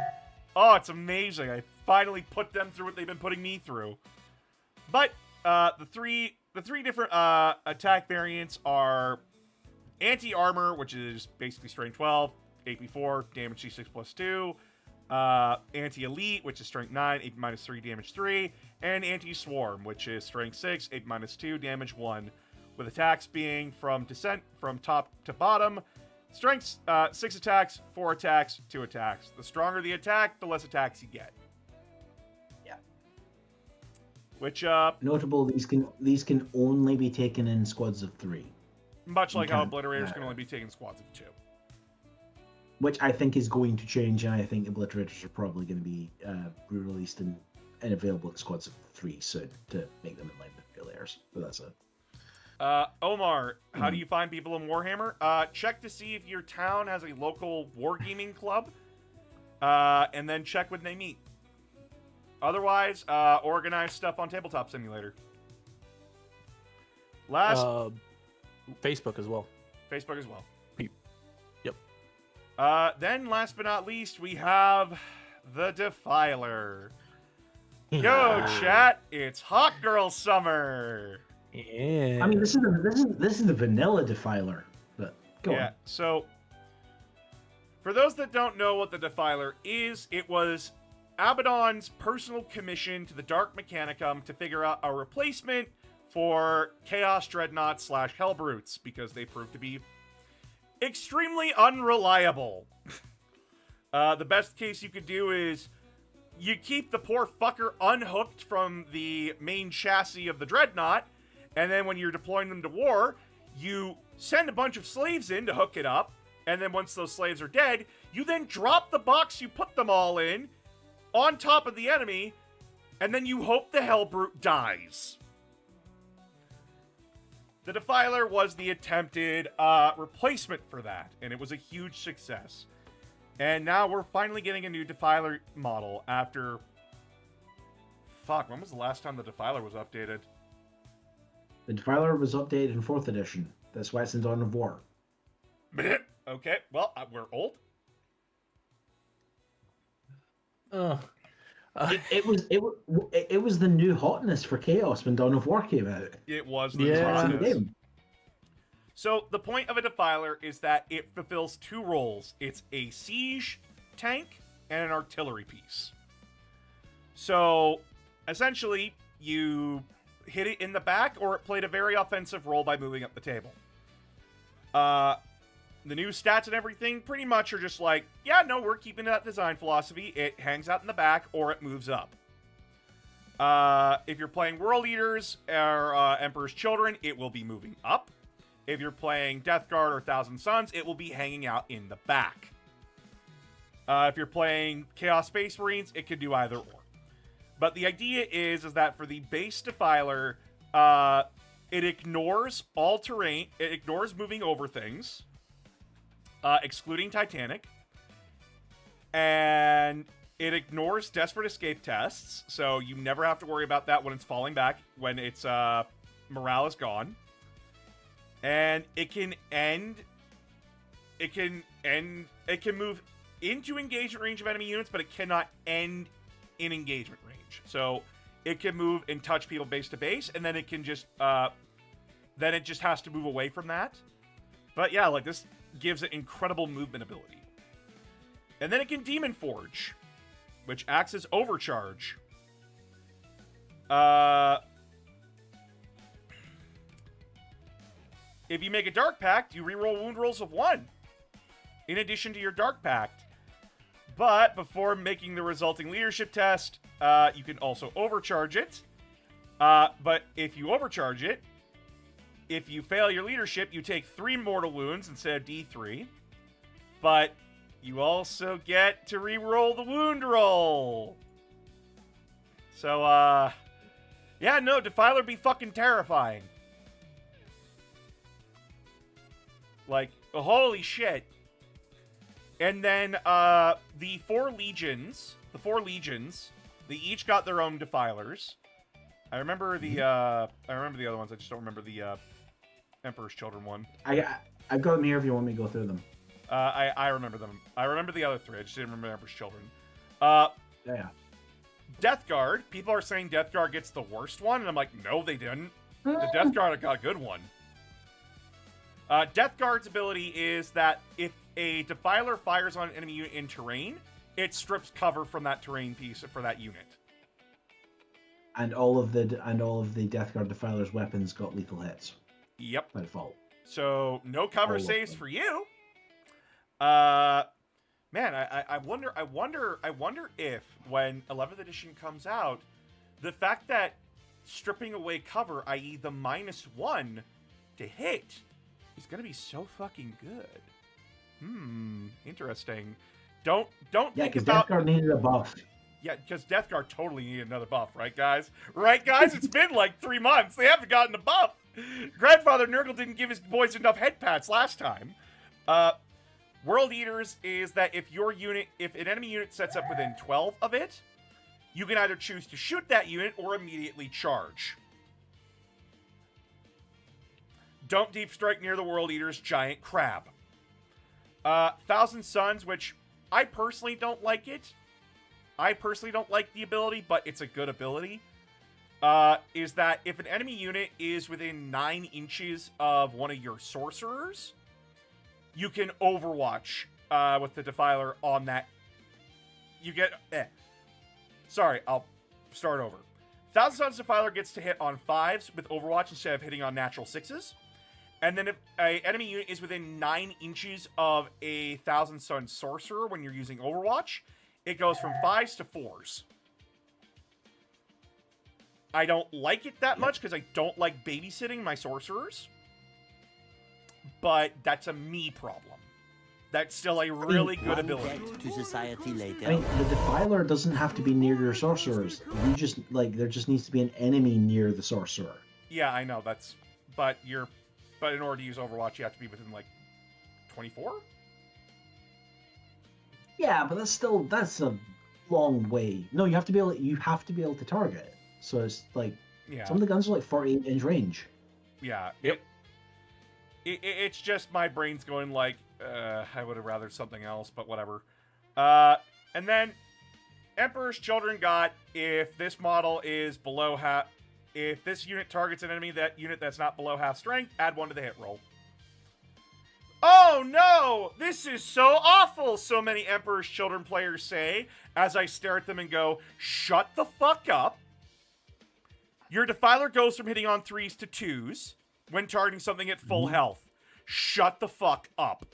Oh, it's amazing. I finally put them through what they've been putting me through. But the three different attack variants are anti-armor, which is basically strength 12, AP 4, damage C6 plus 2. Anti-elite, which is strength 9, AP minus 3, damage 3. And anti-swarm, which is strength 6, AP minus 2, damage 1. with attacks being from top to bottom. Strength, 6 attacks, 4 attacks, 2 attacks. The stronger the attack, the less attacks you get. Yeah. Which, notable, these can only be taken in squads of 3. Much like how Obliterators can only be taken in squads of 2. Which I think is going to change, and I think Obliterators are probably going to be released and available in squads of 3 soon to make them in line with Defiler's. But that's it. Omar, how do you find people in Warhammer? Check to see if your town has a local wargaming club, and then check when they meet. Otherwise, organize stuff on Tabletop Simulator. Facebook as well. Facebook as well. Yep. Then, last but not least, we have the Defiler. Yo, chat! It's Hot Girl Summer. Yeah. I mean, this is the vanilla Defiler, but go on. So for those that don't know what the Defiler is, it was Abaddon's personal commission to the Dark Mechanicum to figure out a replacement for Chaos Dreadnoughts / Hellbrutes, because they proved to be extremely unreliable. The best case you could do is you keep the poor fucker unhooked from the main chassis of the Dreadnought, and then when you're deploying them to war, you send a bunch of slaves in to hook it up, and then once those slaves are dead, you then drop the box you put them all in on top of the enemy, and then you hope the Hellbrute dies. The Defiler was the attempted replacement for that, and it was a huge success. And now we're finally getting a new Defiler model after... Fuck, when was the last time the Defiler was updated? The Defiler was updated in 4th edition. That's why it's in Dawn of War. Okay, well, we're old. It was the new hotness for Chaos when Dawn of War came out. It was the hotness. Game. So the point of a Defiler is that it fulfills 2 roles. It's a siege tank and an artillery piece. So essentially, you hit it in the back, or it played a very offensive role by moving up the table. The new stats and everything pretty much are just like, yeah, no, we're keeping that design philosophy. It hangs out in the back, or it moves up. If you're playing World Eaters or Emperor's Children, it will be moving up. If you're playing Death Guard or Thousand Suns, it will be hanging out in the back. If you're playing Chaos Space Marines, it can do either or. But the idea is that for the base Defiler, it ignores all terrain. It ignores moving over things, excluding Titanic. And it ignores Desperate Escape tests, so you never have to worry about that when it's falling back, when its morale is gone. And it can move into engagement range of enemy units, but it cannot end in engagement range. So it can move and touch people base to base, and then it can just then it just has to move away from that. But yeah, like, this gives it incredible movement ability. And then it can Demon Forge, which acts as overcharge. If you make a Dark Pact, you reroll wound rolls of 1, in addition to your Dark Pact. But before making the resulting leadership test, you can also overcharge it. But if you overcharge it, if you fail your leadership, you take 3 mortal wounds instead of D3. But you also get to reroll the wound roll. So, yeah, no, Defiler be fucking terrifying. Like, holy shit. And then, the four legions, they each got their own Defilers. I remember the other ones. I just don't remember the, Emperor's Children one. I've got them here if you want me to go through them. I remember them. I remember the other 3. I just didn't remember Emperor's Children. Yeah. Death Guard. People are saying Death Guard gets the worst one, and I'm like, no, they didn't. The Death Guard got a good one. Death Guard's ability is that if a Defiler fires on an enemy unit in terrain, it strips cover from that terrain piece for that unit. And all of the Death Guard Defiler's weapons got lethal hits. Yep. by default. So no cover All of saves them. for you. Man, I wonder if when 11th edition comes out, the fact that stripping away cover, i.e. the -1 to hit, is gonna be so fucking good. Interesting. Don't Yeah, think because about Death Guard needed a buff. yeah, because Death Guard totally needed another buff, right, guys? Right, guys? It's been like 3 months. They haven't gotten a buff. Grandfather Nurgle didn't give his boys enough head pats last time. World Eaters is that if an enemy unit sets up within 12 of it, you can either choose to shoot that unit or immediately charge. Don't deep strike near the World Eater's giant crab. Thousand Suns, which I personally don't like it. I personally don't like the ability, but it's a good ability. Is that if an enemy unit is within 9 inches of one of your sorcerers, you can Overwatch with the Defiler on that. You get... Sorry, I'll start over. Thousand Suns Defiler gets to hit on 5s with Overwatch instead of hitting on natural 6s. And then if an enemy unit is within 9 inches of a Thousand Sun Sorcerer when you're using Overwatch, it goes from 5s to 4s. I don't like it that much because I don't like babysitting my Sorcerers. But that's a me problem. That's still a really good ability. To society later. I mean, the Defiler doesn't have to be near your sorcerers. You just there just needs to be an enemy near the sorcerer. Yeah, I know that's, but in order to use Overwatch, you have to be within like 24. Yeah, but that's a long way. No, you have to be able to target. So it's like some of the guns are like 48-inch range. Yeah. Yep. It's just my brain's going like, I would have rather something else, but whatever. And then Emperor's Children got, if this model is below half, if this unit targets an enemy, that unit that's not below half strength, add 1 to the hit roll. Oh no! This is so awful, so many Emperor's Children players say, as I stare at them and go, shut the fuck up. Your Defiler goes from hitting on 3s to 2s when targeting something at full health. Shut the fuck up.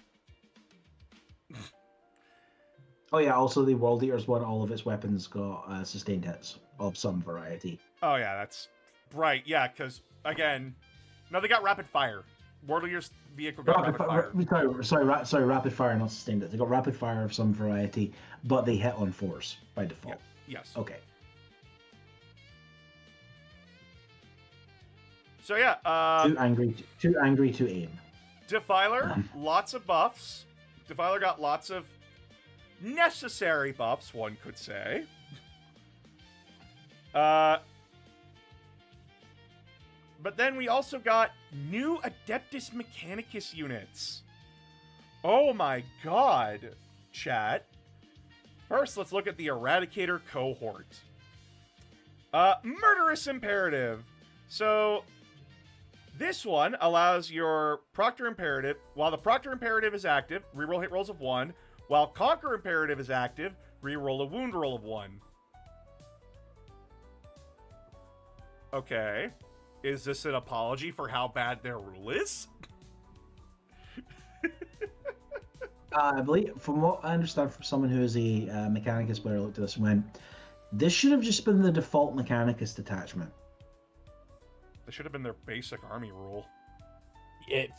Oh yeah, also the World Eaters one, all of its weapons got sustained hits of some variety. Oh yeah, that's right. Yeah, because again, no, they got rapid fire. World Eaters vehicle got rapid fire. Sorry, rapid fire, not sustained hits. They got rapid fire of some variety, but they hit on 4s by default. Yeah. Yes. Okay. So yeah, Too angry to aim. Defiler, lots of buffs. Defiler got lots of necessary buffs, one could say. But then we also got new Adeptus Mechanicus units. Oh my god, chat. First, let's look at the Eradicator cohort. Murderous Imperative. So, this one allows your Proctor Imperative, while the Proctor Imperative is active, reroll hit rolls of 1. While Conquer Imperative is active, reroll a wound roll of 1. Okay. Is this an apology for how bad their rule is? I believe, from what I understand from someone who is a Mechanicus player, looked at this and went, this should have just been the default Mechanicus detachment. This should have been their basic army rule. Their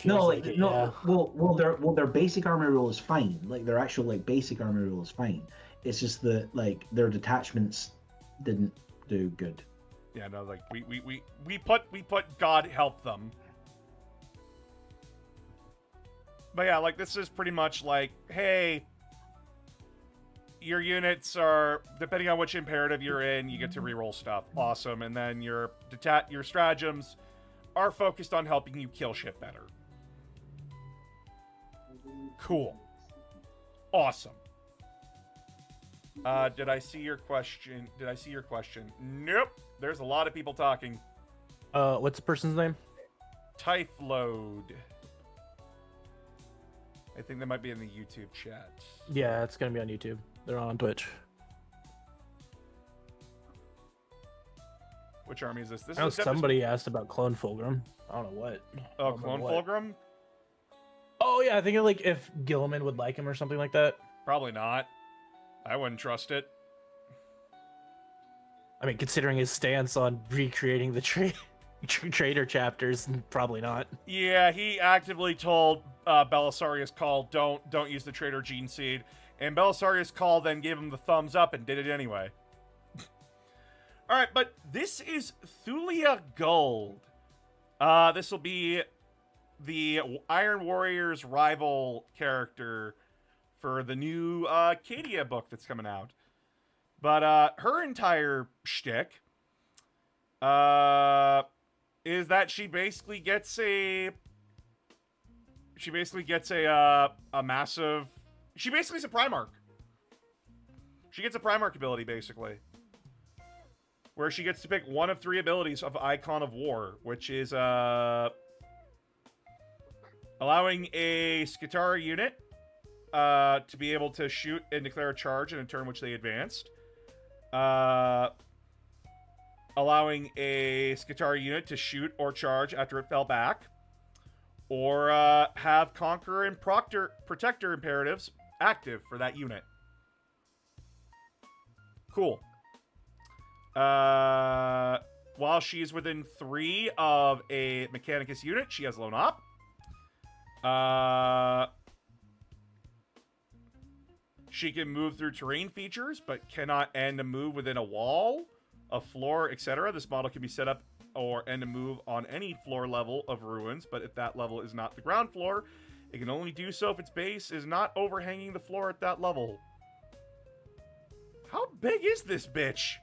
basic army rule is fine. Like their actual basic army rule is fine. It's just that their detachments didn't do good. Yeah, no, like we put God help them. But yeah, like this is pretty much like, hey, your units are, depending on which imperative you're in, you get to reroll stuff. Awesome. And then your stratagems are focused on helping you kill shit better. Cool. Awesome. Did I see your question? Nope. There's a lot of people talking. What's the person's name? Typhload. I think that might be in the YouTube chat. Yeah, it's gonna be on YouTube. They're on Twitch. Which army is this? This I know is Adeptus... somebody asked about Clone Fulgrim. I don't know what. Oh, Clone Fulgrim? Oh yeah, I think like if Gilliman would like him or something like that. Probably not. I wouldn't trust it. I mean, considering his stance on recreating the traitor chapters, probably not. Yeah, he actively told Belisarius Cawl, don't use the traitor gene seed, and Belisarius Cawl then gave him the thumbs up and did it anyway. All right, but this is Thulia Gold. This will be the Iron Warrior's rival character for the new Cadia book that's coming out. But her entire shtick is that she basically gets a massive... She basically is a Primarch. She gets a Primarch ability, basically. Where she gets to pick one of 3 abilities of Icon of War, which is allowing a Skitarii unit to be able to shoot and declare a charge in a turn which they advanced. Allowing a Skitarii unit to shoot or charge after it fell back. Or have Conqueror and Protector imperatives active for that unit. Cool. While she's within 3 of a Mechanicus unit, she has Lone Op. She can move through terrain features, but cannot end a move within a wall, a floor, etc. This model can be set up or end a move on any floor level of ruins, but if that level is not the ground floor, it can only do so if its base is not overhanging the floor at that level. How big is this bitch?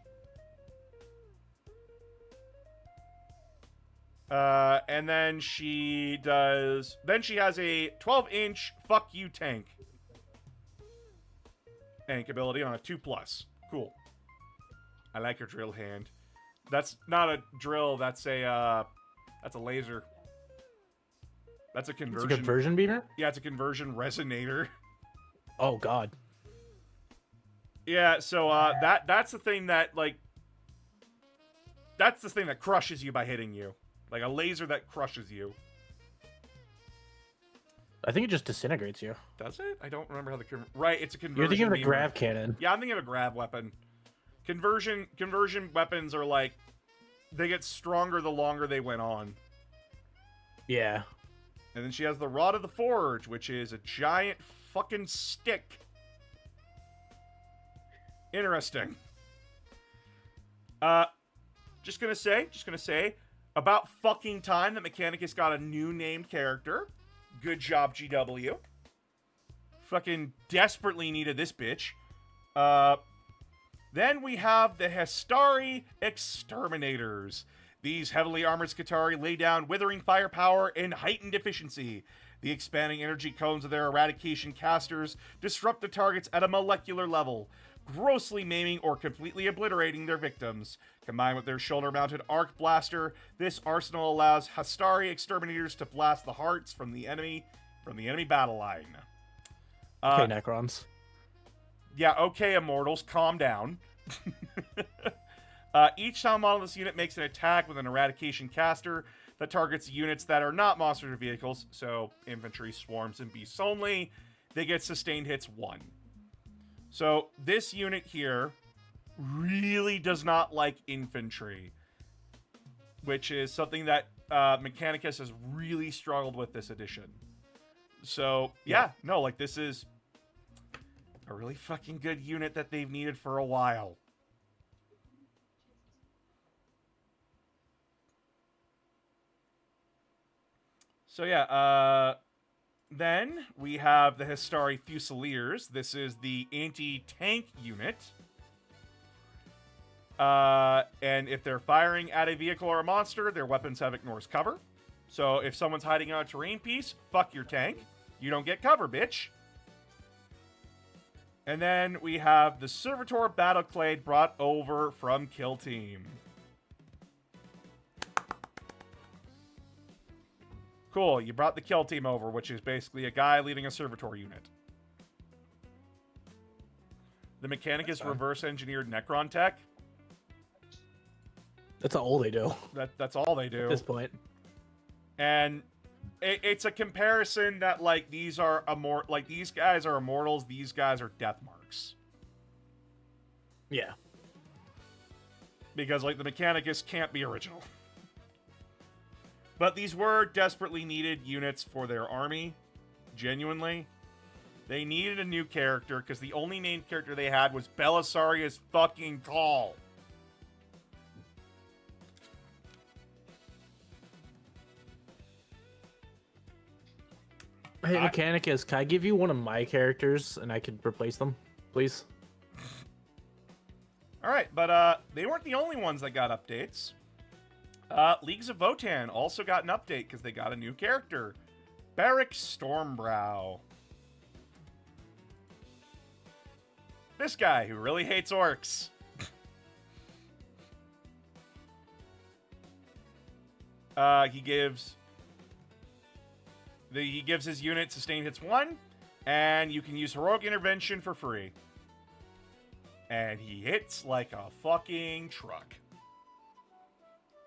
And then she does... Then she has a 12-inch fuck you tank ability on a 2+. Cool. I like her drill hand. That's not a drill, that's a laser. That's a conversion... It's a conversion beater? Yeah, it's a conversion resonator. Oh, God. Yeah, so, that's the thing that, like... That's the thing that crushes you by hitting you. Like a laser that crushes you. I think it just disintegrates you. Does it? I don't remember how the... Right, it's a conversion... You're thinking of the beamer. grav cannon. Yeah, I'm thinking of a grav weapon. Conversion weapons are like... They get stronger the longer they went on. Yeah. And then she has the Rod of the Forge, which is a giant fucking stick. Interesting. Just gonna say, about fucking time that Mechanicus got a new named character. Good job, GW. Fucking desperately needed this bitch. Then we have the Hestari Exterminators. These heavily armored Skitarii lay down withering firepower and heightened efficiency. The expanding energy cones of their eradication casters disrupt the targets at a molecular level, grossly maiming or completely obliterating their victims. Combined with their shoulder-mounted arc blaster, this arsenal allows Hestari Exterminators to blast the hearts from the enemy battle line. Okay, Necrons. Yeah, okay, Immortals, calm down. Each sound model of this unit makes an attack with an eradication caster that targets units that are not monsters or vehicles, so infantry, swarms, and beasts only. They get sustained hits 1. So this unit here really does not like infantry, which is something that Mechanicus has really struggled with this edition. So yeah, no, like this is a really fucking good unit that they've needed for a while. So yeah, then we have the Hestari Fusiliers. This is the anti-tank unit. And if they're firing at a vehicle or a monster, their weapons have ignores cover. So if someone's hiding on a terrain piece, fuck your tank. You don't get cover, bitch. And then we have the Servitor Battleclade brought over from Kill Team. Cool, you brought the Kill Team over, which is basically a guy leading a Servitor unit. The Mechanicus reverse-engineered Necron tech. That's all they do That's all they do at this point. And it's a comparison that like these guys are immortals, these guys are death marks. Yeah. Because like the Mechanicus can't be original. But these were desperately needed units for their army. Genuinely. They needed a new character because the only main character they had was Belisarius fucking Call. Hey, Mechanicus, can I give you one of my characters and I could replace them, please? Alright, but they weren't the only ones that got updates. Leagues of Votann also got an update because they got a new character. Barrack Stormbrow. This guy who really hates orcs. He gives his unit sustained hits 1, and you can use Heroic Intervention for free. And he hits like a fucking truck.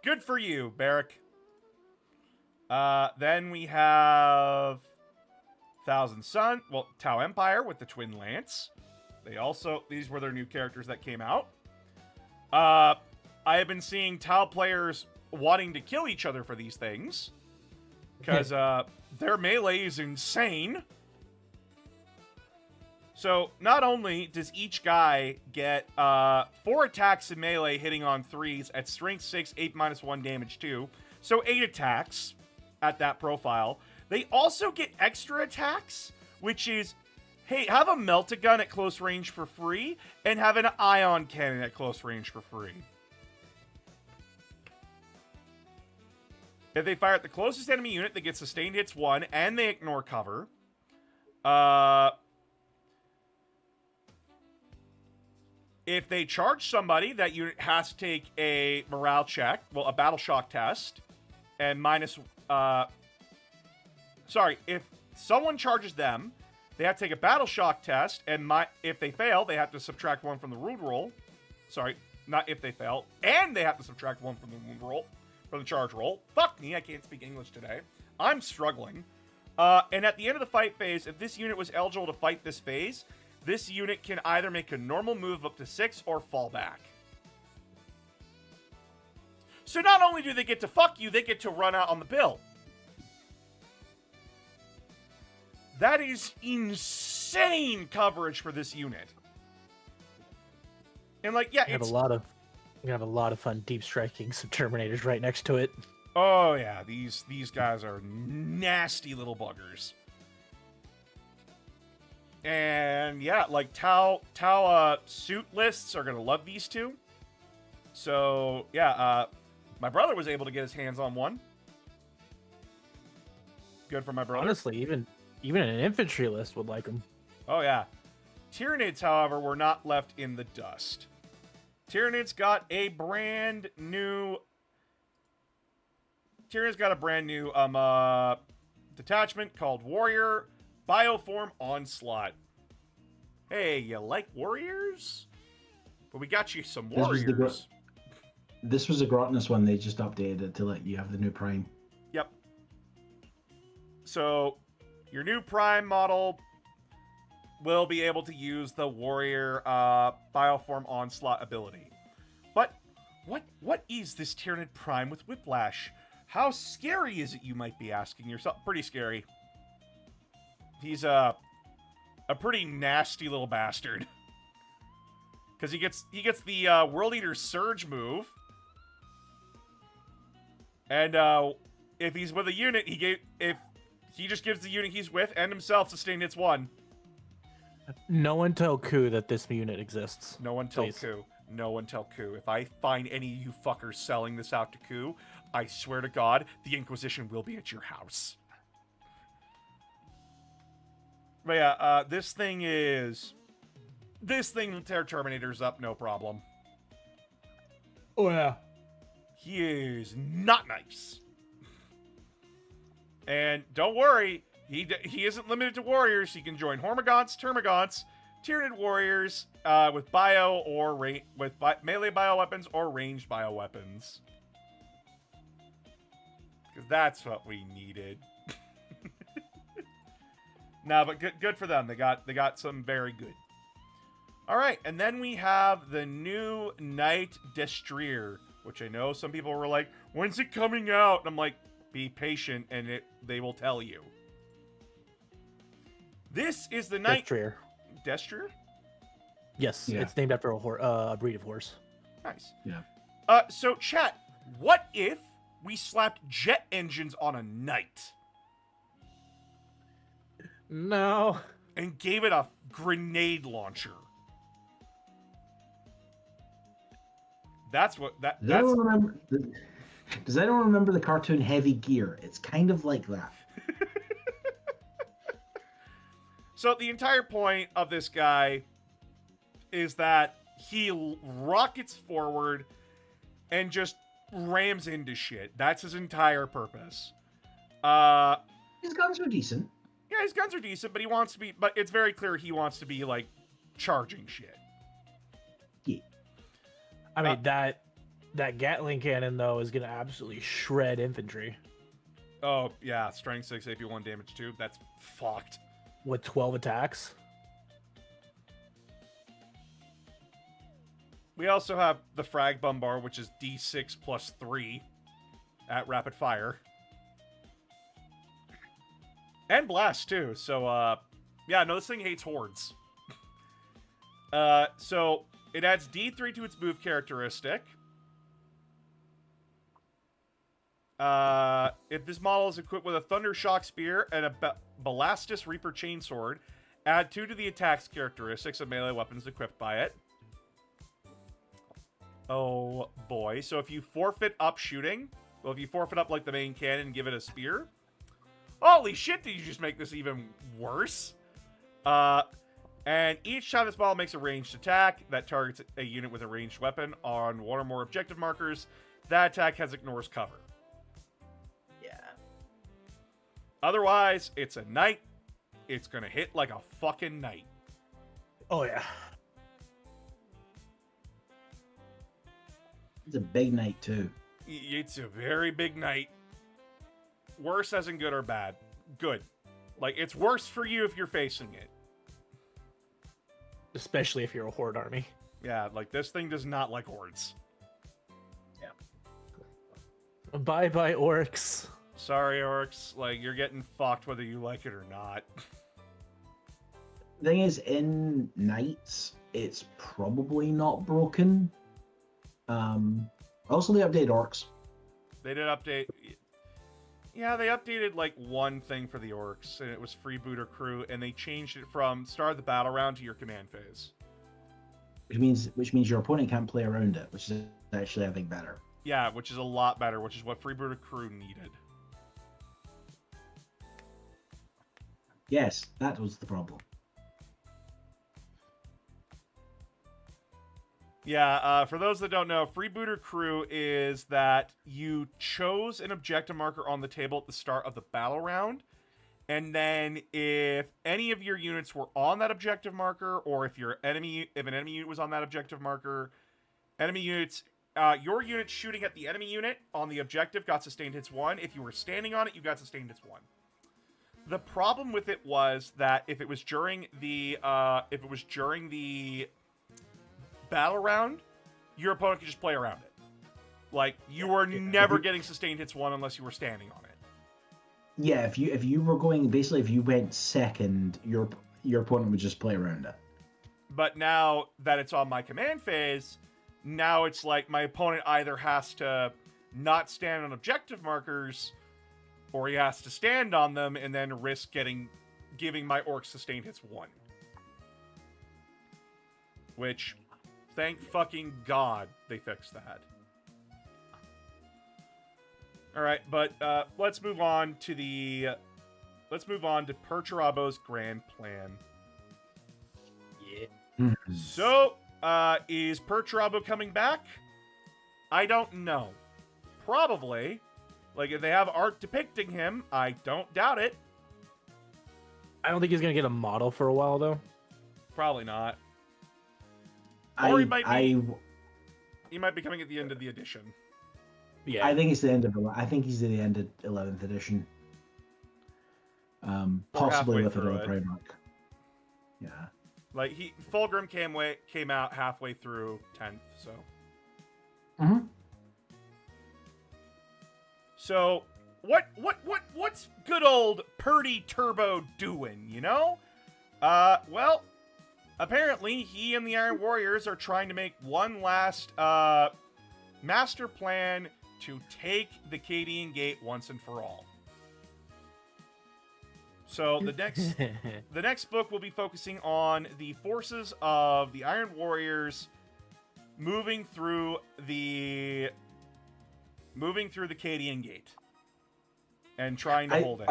Good for you, Barrack. Then we have Thousand Sun, Tau Empire with the Twin Lance. These were their new characters that came out. I have been seeing Tau players wanting to kill each other for these things. Because their melee is insane. So, not only does each guy get 4 attacks in melee hitting on 3s at strength 6, 8-1 damage 2. So 8 attacks at that profile. They also get extra attacks, which is, hey, have a melt-a-gun at close range for free, and have an ion cannon at close range for free. If they fire at the closest enemy unit, they get sustained hits 1, and they ignore cover. If they charge somebody, that unit has to take a morale check, a battle shock test, and if someone charges them, they have to take a battle shock test, and if they fail, they have to subtract 1 from the wound roll. Sorry, not if they fail, and they have to subtract 1 from the wound roll, from the charge roll. Fuck me, I can't speak English today. I'm struggling. And at the end of the fight phase, if this unit was eligible to fight this phase, this unit can either make a normal move up to 6 or fall back. So not only do they get to fuck you, they get to run out on the bill. That is insane coverage for this unit. And like, yeah, you have a lot of fun deep striking some Terminators right next to it. Oh yeah, these guys are nasty little buggers. And yeah, like Tau suit lists are gonna love these two. So yeah, my brother was able to get his hands on one. Good for my brother. Honestly, even an infantry list would like them. Oh yeah. Tyranids, however, were not left in the dust. Tyranids got a brand new detachment called Warrior Bioform Onslaught. Hey, you like warriors? But we got you some warriors. This was a Grotnus one. They just updated it to let you have the new Prime. Yep. So, your new Prime model will be able to use the Warrior Bioform Onslaught ability. But what is this Tyranid Prime with Whiplash? How scary is it, you might be asking yourself? Pretty scary. He's a pretty nasty little bastard. Because he gets the World Eater Surge move. And if he's with a unit, if he just gives the unit he's with and himself sustained hits 1. No one tell Ku that this unit exists. No one tell Ku. No one tell Ku. If I find any of you fuckers selling this out to Ku, I swear to God, the Inquisition will be at your house. But yeah, this thing will tear Terminators up, no problem. Oh yeah. He is not nice. And don't worry, he isn't limited to warriors. He can join Hormagaunts, Termagaunts, Tyranid warriors with bio or melee bioweapons or ranged bioweapons. Because that's what we needed. No, but good for them. They got some very good. All right, and then we have the new Knight Destrier, which I know some people were like, "When's it coming out?" And I'm like, "Be patient, and they will tell you." This is the Knight Destrier. Destrier? Yes, Yeah. it's named after a breed of horse. Nice. Yeah. So chat, what if we slapped jet engines on a Knight No. and gave it a grenade launcher? That's what that. Does anyone remember the cartoon Heavy Gear? It's kind of like that. So the entire point of this guy is that he rockets forward and just rams into shit. That's his entire purpose. His guns are decent. Yeah, his guns are decent, but he wants to be. But it's very clear he wants to be like charging shit. Yeah. I mean that Gatling cannon though is gonna absolutely shred infantry Oh yeah, strength 6, AP 1, damage 2. That's fucked. with 12 attacks. We also have the frag bombard, which is D6 plus 3 at rapid fire. And blast, too. So, yeah, no, this thing hates hordes. So, it adds D3 to its move characteristic. If this model is equipped with a Thunder Shock Spear and a Ballastus Reaper Chainsword, add 2 to the attack's characteristics of melee weapons equipped by it. Oh boy. So if you forfeit up shooting, well, if you forfeit up like the main cannon and give it a spear, holy shit, did you just make this even worse? And each time this model makes a ranged attack that targets a unit with a ranged weapon on one or more objective markers, that attack ignores cover. Yeah. Otherwise, it's a knight. It's gonna hit like a fucking knight. Oh yeah. It's a big knight too. It's a very big knight. Worse as in good or bad. Good. Like, it's worse for you if you're facing it. Especially if you're a horde army. Yeah, like, this thing does not like hordes. Bye bye orcs. Sorry, orcs. Like, you're getting fucked whether you like it or not. Thing is, in knights, it's probably not broken. Also, they updated orcs. They did update... Yeah, they updated, like, one thing for the orcs, and it was freebooter crew, and they changed it from start of the battle round to your command phase. Which means your opponent can't play around it, which is actually, I think, better. Yeah, which is a lot better, which is what freebooter crew needed. Yes, that was the problem. Yeah, for those that don't know, freebooter crew is that you chose an objective marker on the table at the start of the battle round, and then if any of your units were on that objective marker, or if an enemy unit was on that objective marker, enemy units, your unit shooting at the enemy unit on the objective got sustained hits 1. If you were standing on it, you got sustained hits 1. The problem with it was that if it was during the battle round, your opponent could just play around it. Like, you were never getting sustained hits 1 unless you were standing on it. Yeah, if you were going, basically, if you went second, your opponent would just play around it. But now that it's on my command phase, now it's like my opponent either has to not stand on objective markers, or he has to stand on them and then risk giving my orcs sustained hits 1. Which, thank fucking God they fixed that. Alright, but let's move on to Perturabo's grand plan. Yeah. So, is Perturabo coming back? I don't know. Probably. Like, if they have art depicting him, I don't doubt it. I don't think he's gonna get a model for a while though. Probably not. I, Or he might I, be. He might be coming at the end of the edition. Yeah. I think it's the end of. I think he's at the end of 11th edition. Possibly halfway with through another it. Primarch. Yeah. Like Fulgrim came out halfway through 10th, so. Mm-hmm. So what's good old Perturabo doing, you know? Well, apparently he and the Iron Warriors are trying to make one last master plan to take the Cadian Gate once and for all. So the next book will be focusing on the forces of the Iron Warriors moving through the Cadian Gate and trying to hold it.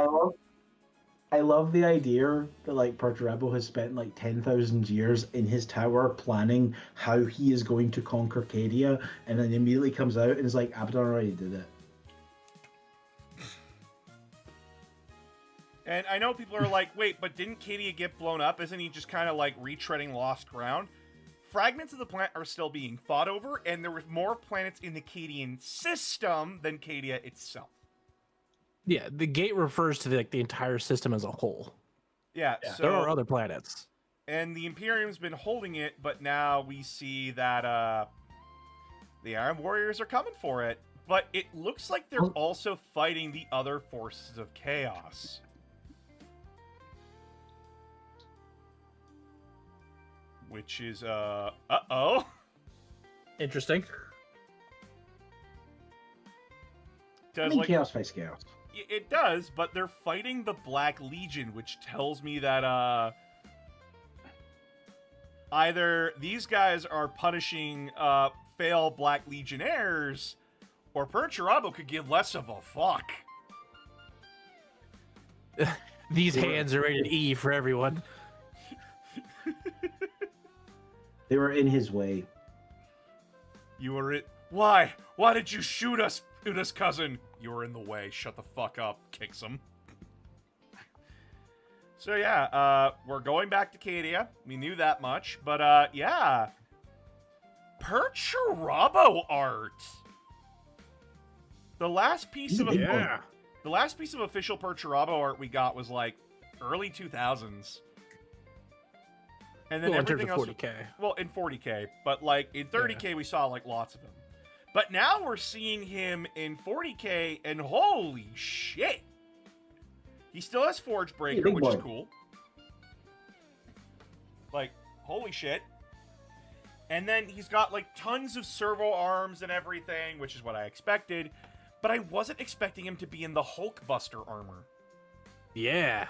I love the idea that like Perturabo has spent like 10,000 years in his tower planning how he is going to conquer Cadia, and then immediately comes out and is like, Abaddon already did it. And I know people are like, wait, but didn't Cadia get blown up? Isn't he just kind of like retreading lost ground? Fragments of the planet are still being fought over, and there was more planets in the Cadian system than Cadia itself. Yeah, the gate refers to the entire system as a whole. Yeah, so there are other planets. And the Imperium's been holding it, but now we see that the Iron Warriors are coming for it. But it looks like they're also fighting the other forces of chaos. Which is, uh-oh. Interesting. I mean, Chaos fights Chaos. It does, but they're fighting the Black Legion, which tells me that, either these guys are punishing, failed Black Legionnaires, or Perturabo could give less of a fuck. These hands are rated E for everyone. They were in his way. You were it. Why? Why did you shoot us, cousin? You were in the way. Shut the fuck up. Kicks him. So yeah, we're going back to Cadia. We knew that much, but yeah. Perturabo art. The last piece of official Perturabo art we got was like early 2000s. And then everything else, 40K. Well, in 40K, but like in 30K we saw like lots of him. But now we're seeing him in 40K, and holy shit, he still has Forge Breaker, which is cool. Like, holy shit. And then he's got like tons of servo arms and everything, which is what I expected. But I wasn't expecting him to be in the Hulkbuster armor. Yeah.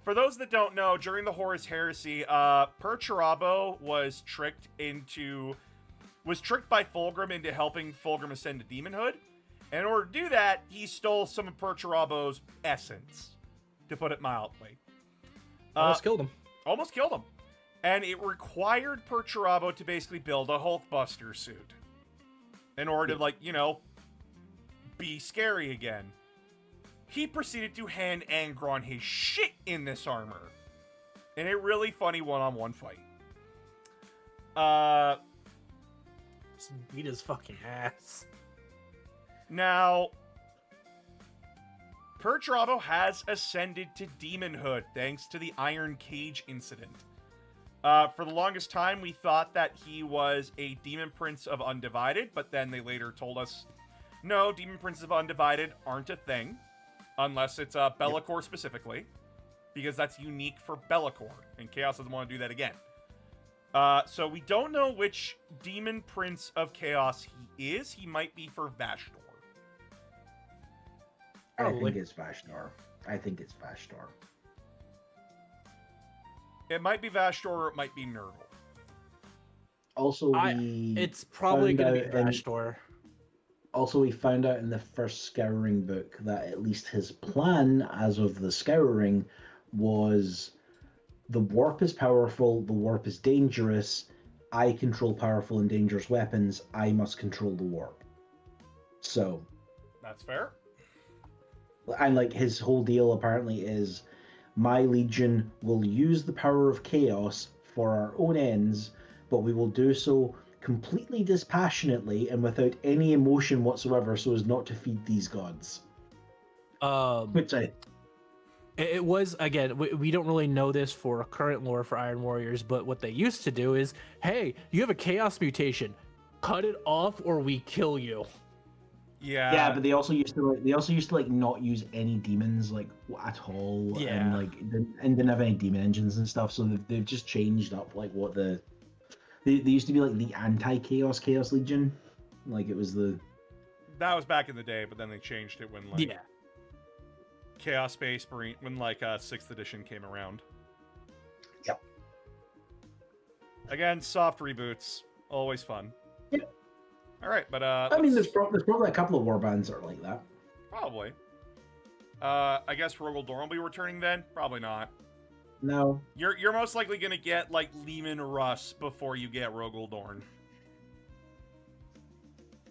For those that don't know, during the Horus Heresy, Perturabo was tricked by Fulgrim into helping Fulgrim ascend to demonhood. And in order to do that, he stole some of Perturabo's essence, to put it mildly. Almost killed him. Almost killed him. And it required Perturabo to basically build a Hulkbuster suit in order to, like, you know, be scary again. He proceeded to hand Angron his shit in this armor. In a really funny one-on-one fight. Just beat his fucking ass. Now, Perturabo has ascended to demonhood thanks to the Iron Cage incident. For the longest time, we thought that he was a Demon Prince of Undivided, but then they later told us, no, Demon Princes of Undivided aren't a thing. Unless it's Be'lakor specifically, because that's unique for Be'lakor, and Chaos doesn't want to do that again. So we don't know which Demon Prince of Chaos he is. He might be for Vashtor. I think it's Vashtor. It might be Vashtor, or it might be Nurgle. Also, it's probably going to be Vashtor. Also, we found out in the first Scouring book that at least his plan, as of the Scouring, was the warp is powerful, the warp is dangerous, I control powerful and dangerous weapons, I must control the warp. So... That's fair. And, like, his whole deal, apparently, is my legion will use the power of chaos for our own ends, but we will do so completely dispassionately and without any emotion whatsoever, so as not to feed these gods. Which it was, again, we don't really know this for current lore for Iron Warriors, but what they used to do is, hey, you have a chaos mutation, cut it off or we kill you. Yeah, but they also used to not use any demons at all, Yeah. and didn't have any demon engines and stuff. So they've just changed up what they used to be the anti-chaos Legion, it was the. That was back in the day, but then they changed it when Chaos Space Marine, when 6th edition came around. Yep. Again, soft reboots, always fun. Yep. All right, but I mean, there's probably a couple of warbands that are like that. Probably. I guess Rogel Dorn will be returning then. Probably not. No. You're most likely gonna get Lehman Russ before you get Rogel Dorn.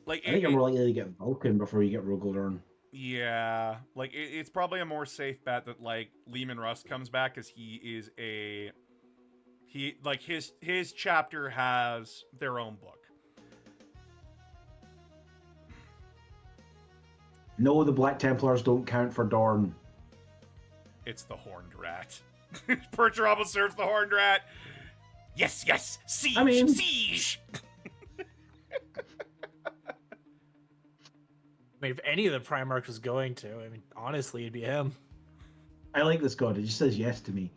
I think I'm more likely to get Vulcan before you get Rogel Dorn. Yeah, it's probably a more safe bet that Lehman Russ comes back, because his chapter has their own book. No, the Black Templars don't count for Dorn. It's the Horned Rat. Perturabo serves the Horned Rat. Yes, yes, siege, siege. I mean, if any of the Primarchs was going to, I mean, honestly, it'd be him. I like this god. It just says yes to me.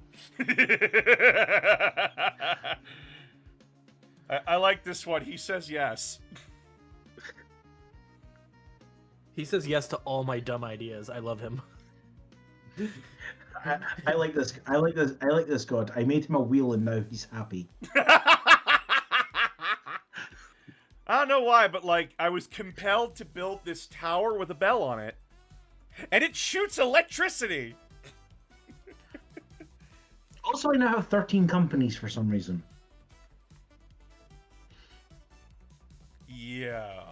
I like this one. He says yes. He says yes to all my dumb ideas. I love him. I like this. I like this god. I made him a wheel and now he's happy. I don't know why, but I was compelled to build this tower with a bell on it. And it shoots electricity! Also, I now have 13 companies for some reason. Yeah.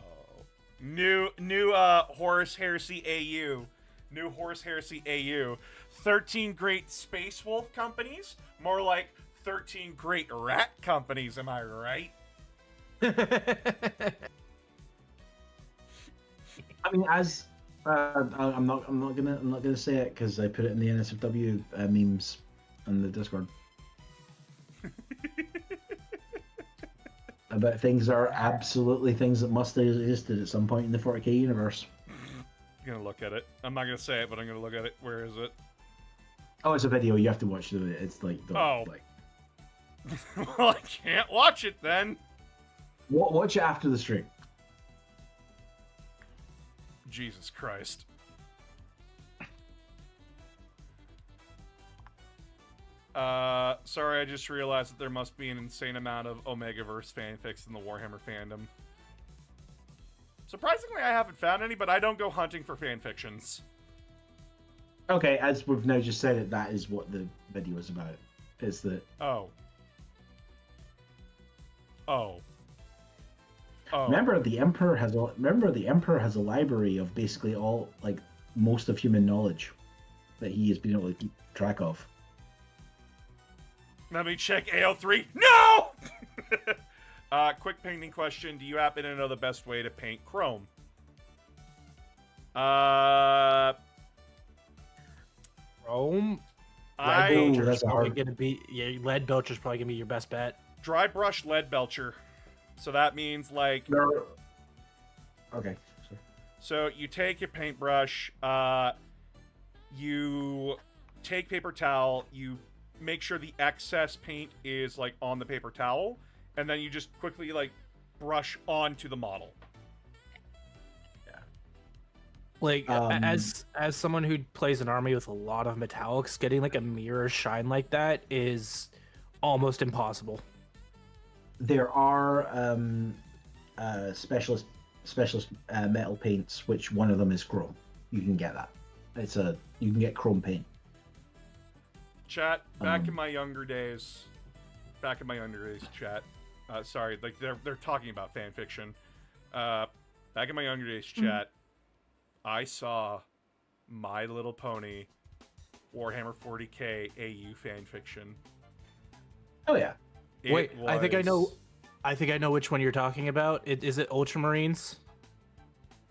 New Horus Heresy AU. New Horus Heresy AU. 13 great Space Wolf companies? More like 13 great rat companies, am I right? I mean, as I'm not gonna say it because I put it in the NSFW memes on the Discord. About things that are absolutely things that must have existed at some point in the 40k universe. I'm gonna look at it. I'm not gonna say it, but I'm gonna look at it. Where is it? Oh, it's a video. You have to watch it. It's well, I can't watch it then. Watch it after the stream. Jesus Christ. Sorry, I just realized that there must be an insane amount of Omegaverse fanfics in the Warhammer fandom. Surprisingly, I haven't found any, but I don't go hunting for fanfictions. Okay, as we've now just said it, that is what the video is about. Is that... Oh. Remember, the Emperor has a library of basically all, most of human knowledge that he has been able to keep track of. Let me check AO3. No! Quick painting question. Do you happen to know the best way to paint chrome? Chrome? Lead Belcher's probably gonna be your best bet. Dry brush lead belcher. So that means Okay. So you take your paintbrush, you take paper towel, you make sure the excess paint is on the paper towel, and then you just quickly brush onto the model. As someone who plays an army with a lot of metallics, getting a mirror shine like that is almost impossible. There are specialist metal paints, which one of them is chrome. You can get that. You can get chrome paint. Chat, back in my younger days, chat. Sorry, they're talking about fan fiction. Back in my younger days, chat, I saw My Little Pony Warhammer 40k AU fan fiction. Oh yeah. Wait, I think I know. I think I know which one you're talking about. Is it Ultramarines?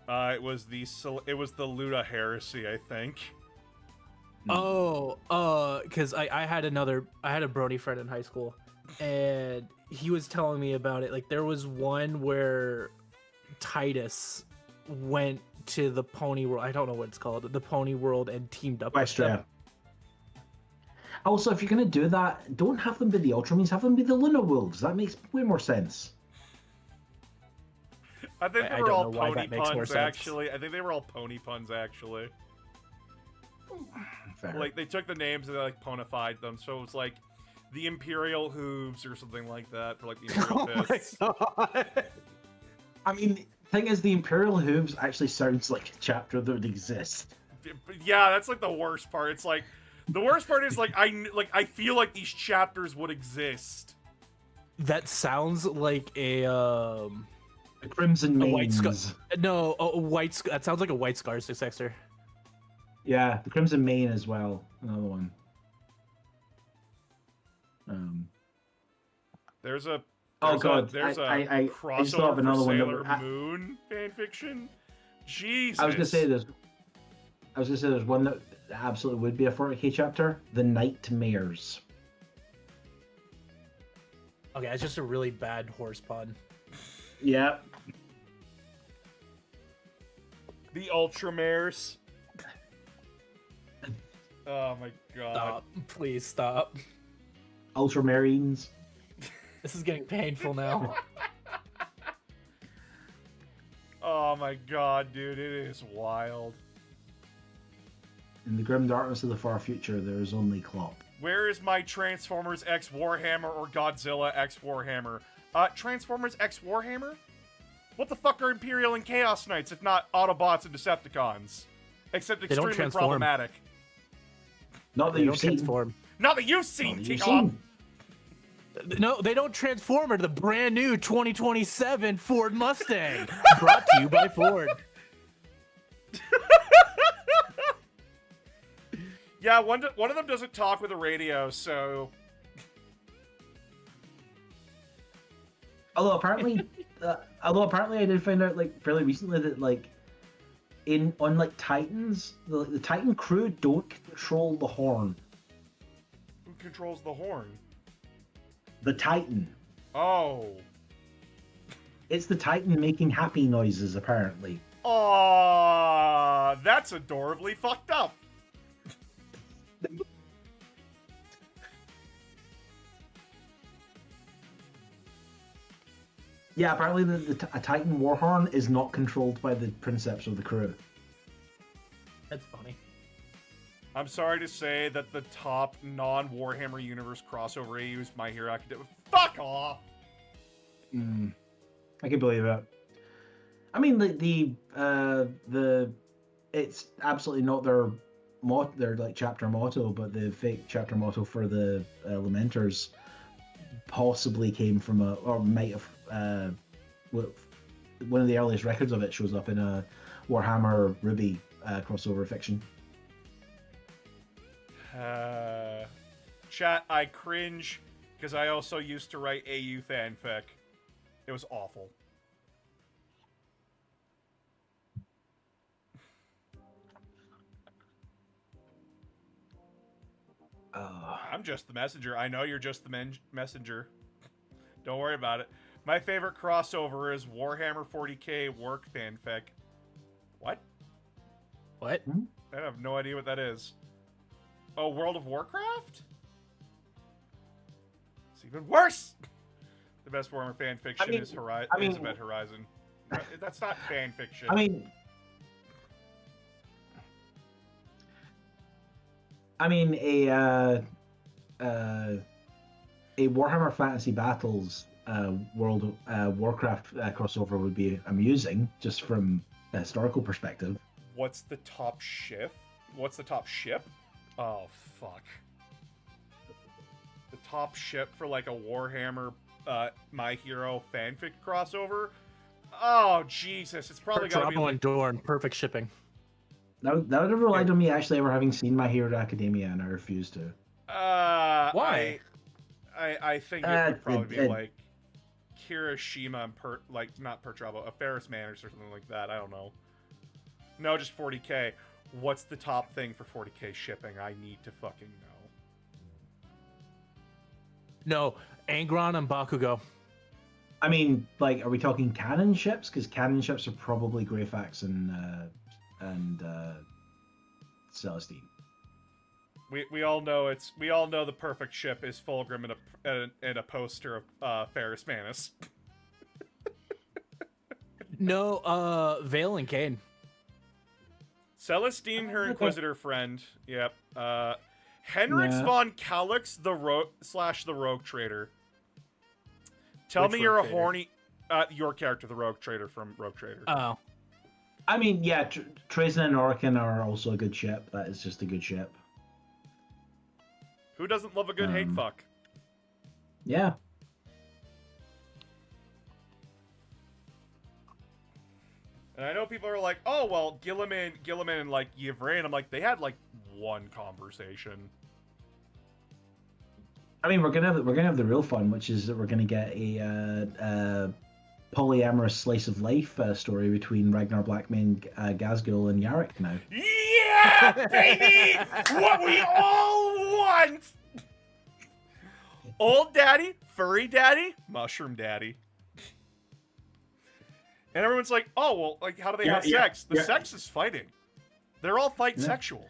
It was the Luda Heresy, I think. Oh, because I had a Brony friend in high school, and he was telling me about it. Like, there was one where Titus went to the Pony World. I don't know what it's called, the Pony World, and teamed up with them. Also, if you're gonna do that, don't have them be the Ultramarines. Have them be the Luna Wolves. That makes way more sense. I think they were all pony puns, actually. I think they were all pony puns, actually. Fair. Like, they took the names and they, like, ponified them, so it was like the Imperial Hooves or something like that for, like, the Imperial Fists. I mean, thing is, the Imperial Hooves actually sounds like a chapter that would exist. Yeah, that's, like, the worst part. It's like, the worst part is, I feel like these chapters would exist. That sounds like a Crimson Manes. That sounds like a White Scar successor. Yeah, the Crimson Mane as well. Another one. There's a I crossover just thought of another for one Sailor Moon fanfiction. Jesus. I was gonna say there's one that absolutely would be a 40k chapter. The Nightmares. Okay, it's just a really bad horse pun. Yeah. The Ultramares. Oh my god. Stop. Please stop. Ultramarines. This is getting painful now. Oh my god, dude, it is wild. In the grim darkness of the far future, there is only Klopp. Where is my Transformers X Warhammer or Godzilla X Warhammer? Transformers X Warhammer? What the fuck are Imperial and Chaos Knights if not Autobots and Decepticons? Except extremely problematic. Not that you've seen. Not that you've seen, T-Hawk! No, they don't transform into the brand new 2027 Ford Mustang. Brought to you by Ford. Yeah, one of them doesn't talk with a radio, so... Although apparently I did find out, like, fairly recently that, like, on like Titans, the Titan crew don't control the horn. Who controls the horn? The Titan. Oh. It's the Titan making happy noises, apparently. Aww, that's adorably fucked up. Yeah, apparently a Titan Warhorn is not controlled by the Princeps of the crew. That's funny. I'm sorry to say that the top non-Warhammer universe crossover AU is My Hero Academia. Fuck off! I can believe it. I mean, the it's absolutely not their like chapter motto, but the fake chapter motto for the Lamenters possibly came from or might have one of the earliest records of it shows up in a Warhammer Ruby crossover fiction. Chat, I cringe because I also used to write AU fanfic. It was awful. I'm just the messenger. I know you're just the messenger. Don't worry about it. My favorite crossover is Warhammer 40k work fanfic. What? What? I have no idea what that is. Oh, World of Warcraft? It's even worse! The best Warhammer fanfiction is Event Horizon. That's not fanfiction. A Warhammer Fantasy Battles World of Warcraft crossover would be amusing, just from a historical perspective. What's the top ship? What's the top ship? Oh, fuck. The top ship for, like, a Warhammer My Hero fanfic crossover? Oh, Jesus. It's probably got to be... Perturabo and Dorn, perfect shipping. That would have relied on me actually ever having seen My Hero Academia, and I refused to. Why? I think it would probably be like Kirishima and not Perturabo, a Ferris Manors or something like that. I don't know. No, just 40k. What's the top thing for 40k shipping? I need to fucking know. No, Angron and Bakugo. I mean, like, are we talking cannon ships? Because cannon ships are probably Greyfax and Celestine. We all know the perfect ship is Fulgrim and a poster of Ferris Manus. No, Vale and Kane. Celestine, her Inquisitor friend. Yep. Henrix von Calix, the Rogue Trader. Tell me you're a horny... your character, the Rogue Trader from Rogue Trader. Oh. I mean, yeah, Trazen and Orican are also a good ship. That is just a good ship. Who doesn't love a good hate fuck? Yeah. And I know people are like, oh, well, Gilliman and, like, Yvrain, I'm like, they had, like, one conversation. I mean, we're gonna have the real fun, which is that we're gonna get a polyamorous slice of life story between Ragnar Blackmane, Gazgul, and Yarrick now. Yeah, baby! What we all want! Old daddy, furry daddy, mushroom daddy. And everyone's like, oh, well, like, how do they have sex? The sex is fighting. They're all fight sexual.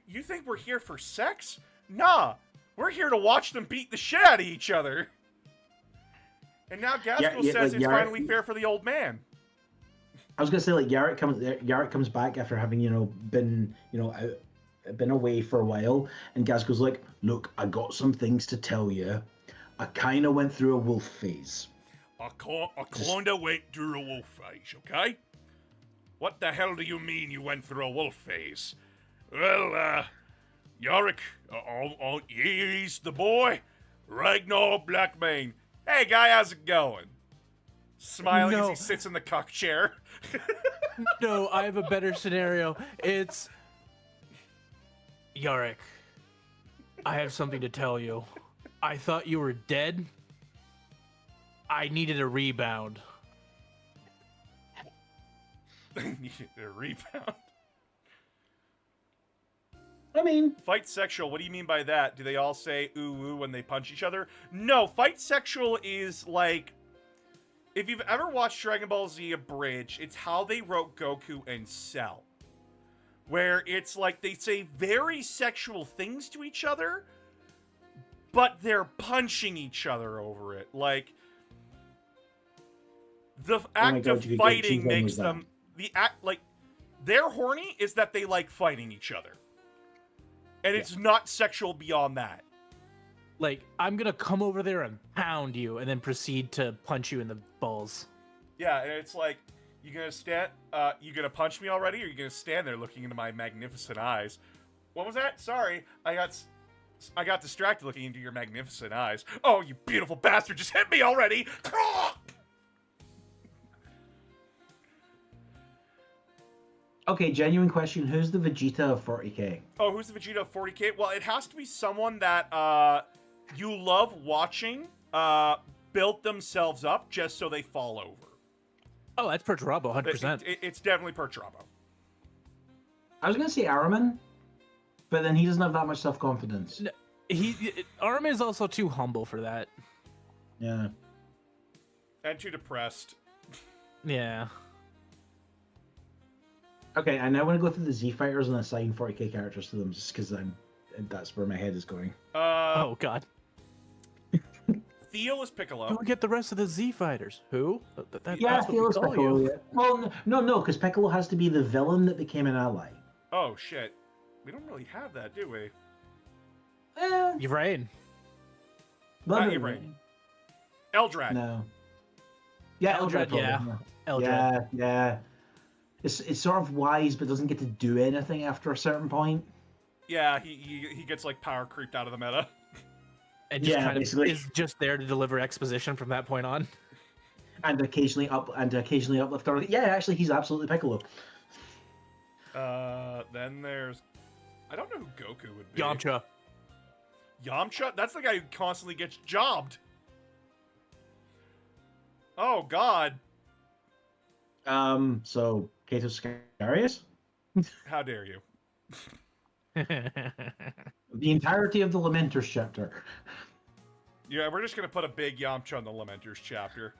You think we're here for sex? Nah, we're here to watch them beat the shit out of each other. And now Gaskell says it's finally fair for the old man. I was gonna say, like, Yarrick comes back after having, been away for a while, and Gaskell's like, look, I got some things to tell you. I kind of went through a wolf phase. I kind of went through a wolf phase, okay? What the hell do you mean you went through a wolf phase? Well, Yorick, he's the boy, Ragnar Blackmane. Hey, guy, how's it going? Smiling as he sits in the cuck chair. No, I have a better scenario. It's... Yorick, I have something to tell you. I thought you were dead. I needed a rebound. Needed a rebound? I mean... Fight sexual, what do you mean by that? Do they all say ooh ooh when they punch each other? No, fight sexual is like... If you've ever watched Dragon Ball Z Abridged, it's how they wrote Goku and Cell. Where it's like they say very sexual things to each other, but they're punching each other over it. Like, the act of fighting makes them... The act, like, their horny is that they like fighting each other. And it's not sexual beyond that. Like, I'm gonna come over there and pound you, and then proceed to punch you in the balls. Yeah, and it's like, you gonna punch me already, or you gonna stand there looking into my magnificent eyes? What was that? Sorry, I got distracted looking into your magnificent eyes. Oh, you beautiful bastard, just hit me already! Okay, genuine question. Who's the Vegeta of 40k? Oh, who's the Vegeta of 40k? Well, it has to be someone that you love watching build themselves up just so they fall over. Oh, that's Perturabo, 100%. It's definitely Perturabo. I was going to say Araman, but then he doesn't have that much self-confidence. No, Araman is also too humble for that. Yeah. And too depressed. Yeah. Okay, I now want to go through the Z Fighters and assign 40k characters to them, just because that's where my head is going. Oh, God. Theo is Piccolo. Don't get the rest of the Z Fighters. Who? Yeah, Theo is Piccolo. Yeah. Well, no, because Piccolo has to be the villain that became an ally. Oh, shit. We don't really have that, do we? Yvrain. Not Yvrain. Eldrad. No. Yeah, Eldrad. Yeah. Eldrad. Yeah. It's sort of wise, but doesn't get to do anything after a certain point. Yeah, he gets like power creeped out of the meta. And just kind of is just there to deliver exposition from that point on. And occasionally uplift or yeah, actually he's absolutely Piccolo. Then there's I don't know who Goku would be. Yamcha. Yamcha? That's the guy who constantly gets jobbed. Oh, God. So Kato Scarius? How dare you? The entirety of the Lamenters chapter. Yeah, we're just going to put a big Yamcha in the Lamenters chapter.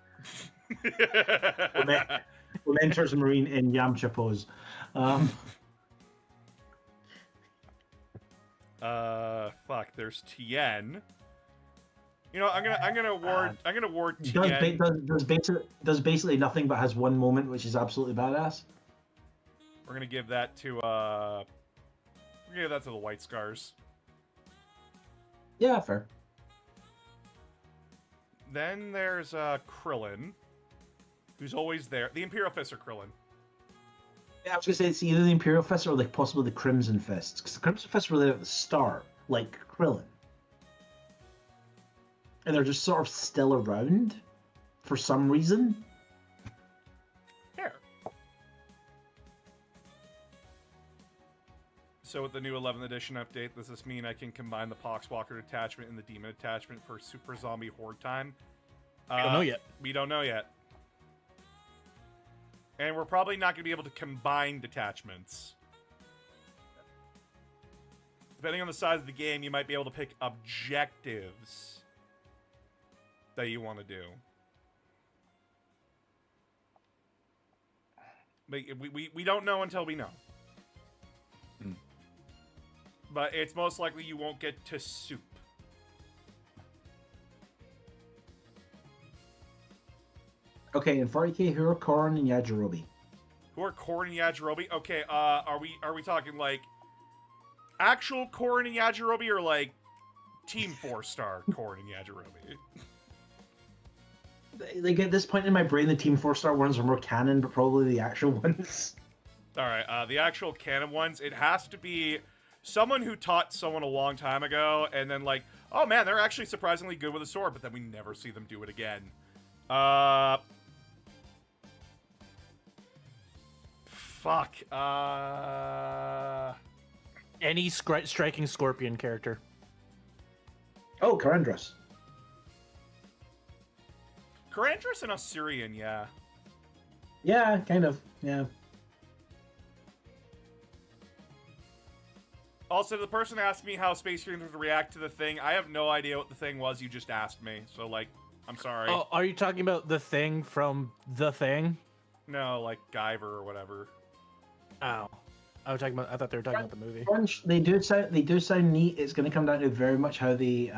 Lamenters Marine in Yamcha pose. Fuck, there's Tien. You know, I'm gonna award Tien. Does basically nothing but has one moment which is absolutely badass. We're gonna give that to we're gonna give that to the White Scars. Yeah, fair. Then there's Krillin, who's always there. The Imperial Fists are Krillin. Yeah, I was gonna say it's either the Imperial Fists or like possibly the Crimson Fists, because the Crimson Fists were there at the start, like Krillin, and they're just sort of still around for some reason. Here. So with the new 11th edition update, does this mean I can combine the Poxwalker detachment and the Demon detachment for Super Zombie Horde time? We don't know yet. We don't know yet. And we're probably not going to be able to combine detachments. Depending on the size of the game, you might be able to pick objectives that you want to do. But we don't know until we know. But it's most likely you won't get to soup. Okay, in 40k, who are Korn and Yajirobe? Who are Korn and Yajirobe? Okay, are we talking like actual Korn and Yajirobe or like Team 4-star Korn and Yajirobe? Like at this point in my brain, the Team 4-star ones are more canon, but probably the actual ones. All right, the actual canon ones, it has to be someone who taught someone a long time ago, and then like, oh man, they're actually surprisingly good with a sword, but then we never see them do it again. Fuck. Any striking Scorpion character. Oh, Karandras. Karandras and Osirian, yeah. Yeah, kind of. Yeah. Also, the person asked me how Space Marines would react to the thing. I have no idea what the thing was. You just asked me. So, like, I'm sorry. Oh, are you talking about the thing from The Thing? No, like Guyver or whatever. Oh. I thought they were talking about the movie. They do sound neat. It's going to come down to very much how they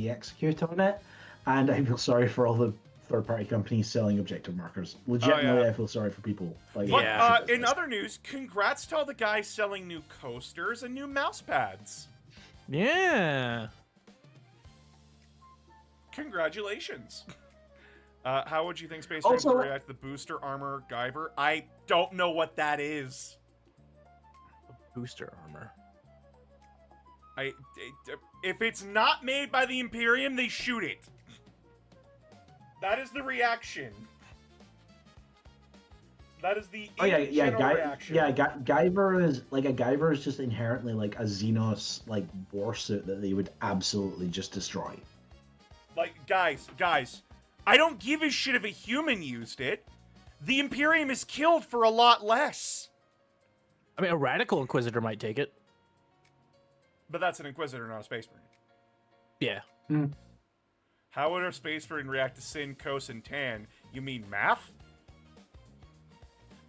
execute on it, and I feel sorry for all the third-party companies selling objective markers. Legitimately, I feel sorry for people. Like, but in other news, congrats to all the guys selling new coasters and new mouse pads. Yeah. Congratulations. How would you think Space Marines would react to the booster armor Guyver? I don't know what that is. Booster armor. If it's not made by the Imperium, they shoot it. That is the reaction. That is the reaction. Guyver is just inherently like a Xenos like warsuit that they would absolutely just destroy. Like guys, I don't give a shit if a human used it. The Imperium is killed for a lot less. I mean, a Radical Inquisitor might take it. But that's an Inquisitor, not a Space Marine. Yeah. Mm. How would a Space Marine react to Sin, Kos, and Tan? You mean math?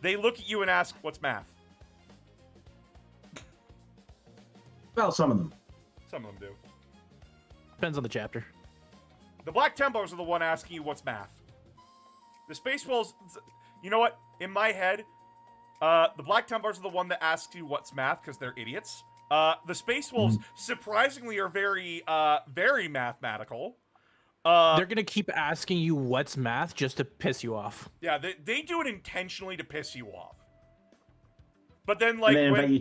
They look at you and ask, what's math? Well, some of them. Some of them do. Depends on the chapter. The Black Templars are the one asking you what's math. The Space Wolves... You know what? In my head, the Black Templars are the one that asks you what's math because they're idiots. The Space Wolves, surprisingly, are very, very mathematical. They're gonna keep asking you what's math just to piss you off. Yeah, they do it intentionally to piss you off. But then, like, and then invite you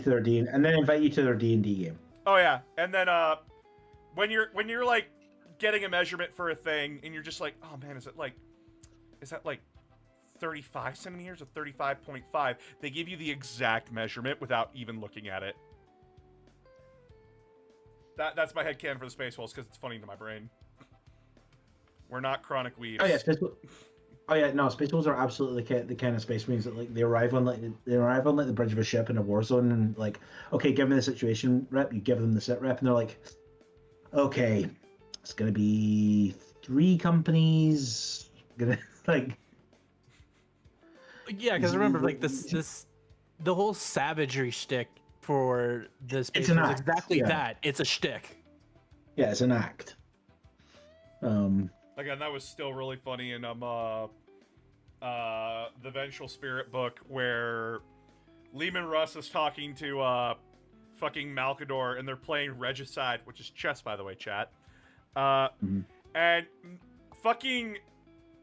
to their D&D game. Oh yeah, and then when you're like getting a measurement for a thing, and you're just like, oh man, is that like 35 centimeters or 35.5? They give you the exact measurement without even looking at it. That's my headcanon for the Space Wolves because it's funny to my brain. We're not chronic weebs. Oh yeah, no, Space Wolves are absolutely the kind of Space Marines that like they arrive on like the bridge of a ship in a war zone and like, okay, give me the situation rep. You give them the sit rep, and they're like, okay, it's gonna be 3 companies. Gonna like. Yeah, because remember, like the whole savagery shtick for the Space an Wolves act, exactly yeah. that. It's a shtick. Yeah, it's an act. Again, that was still really funny in the Vengeful Spirit book where Lehman Russ is talking to fucking Malcador and they're playing Regicide, which is chess, by the way, chat. And fucking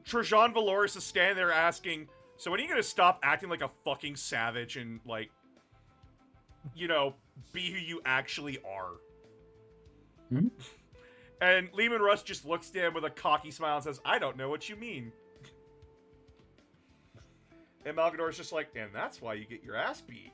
Trajan Valoris is standing there asking, so when are you gonna stop acting like a fucking savage and like, you know, be who you actually are? And Lehman Russ just looks at him with a cocky smile and says, I don't know what you mean. And Malgador's just like, and that's why you get your ass beat.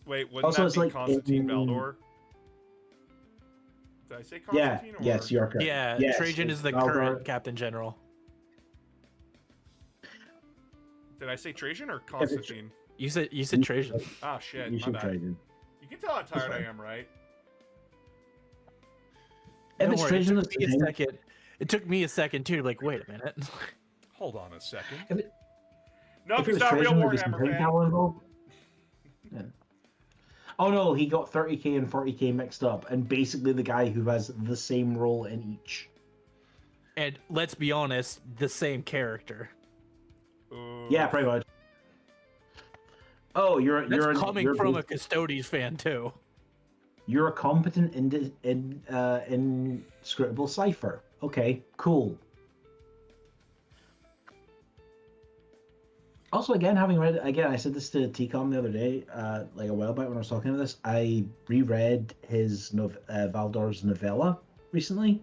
Wait, wouldn't Also, that it's be like Constantine Valdor? Did I say Yeah, Constantine? Or... yes, you're correct. Yeah, yes, Trajan is the Valdor. current Captain General. Did I say Trajan or Constantine? You said Trajan. Ah, shit. You My should bad. Trajan. You can tell how tired I fine. am, right? If Don't it's worry, Trajan, it took me a second. It took me a second too. Like, wait a minute. Hold on a second. If Nope, it he's was not a real Trajan, there'd be some Warhammer time fan. travel involved. Yeah. Oh no, he got 30k and 40k mixed up, and basically the guy who has the same role in each. And let's be honest, the same character. Ooh. Yeah, pretty much. Oh, you're Coming from a Custodes fan too. You're a competent inscrutable cipher. Okay, cool. Also, again, having read I said this to TCOM the other day, like a while back when I was talking about this. I reread his Valdor's novella recently,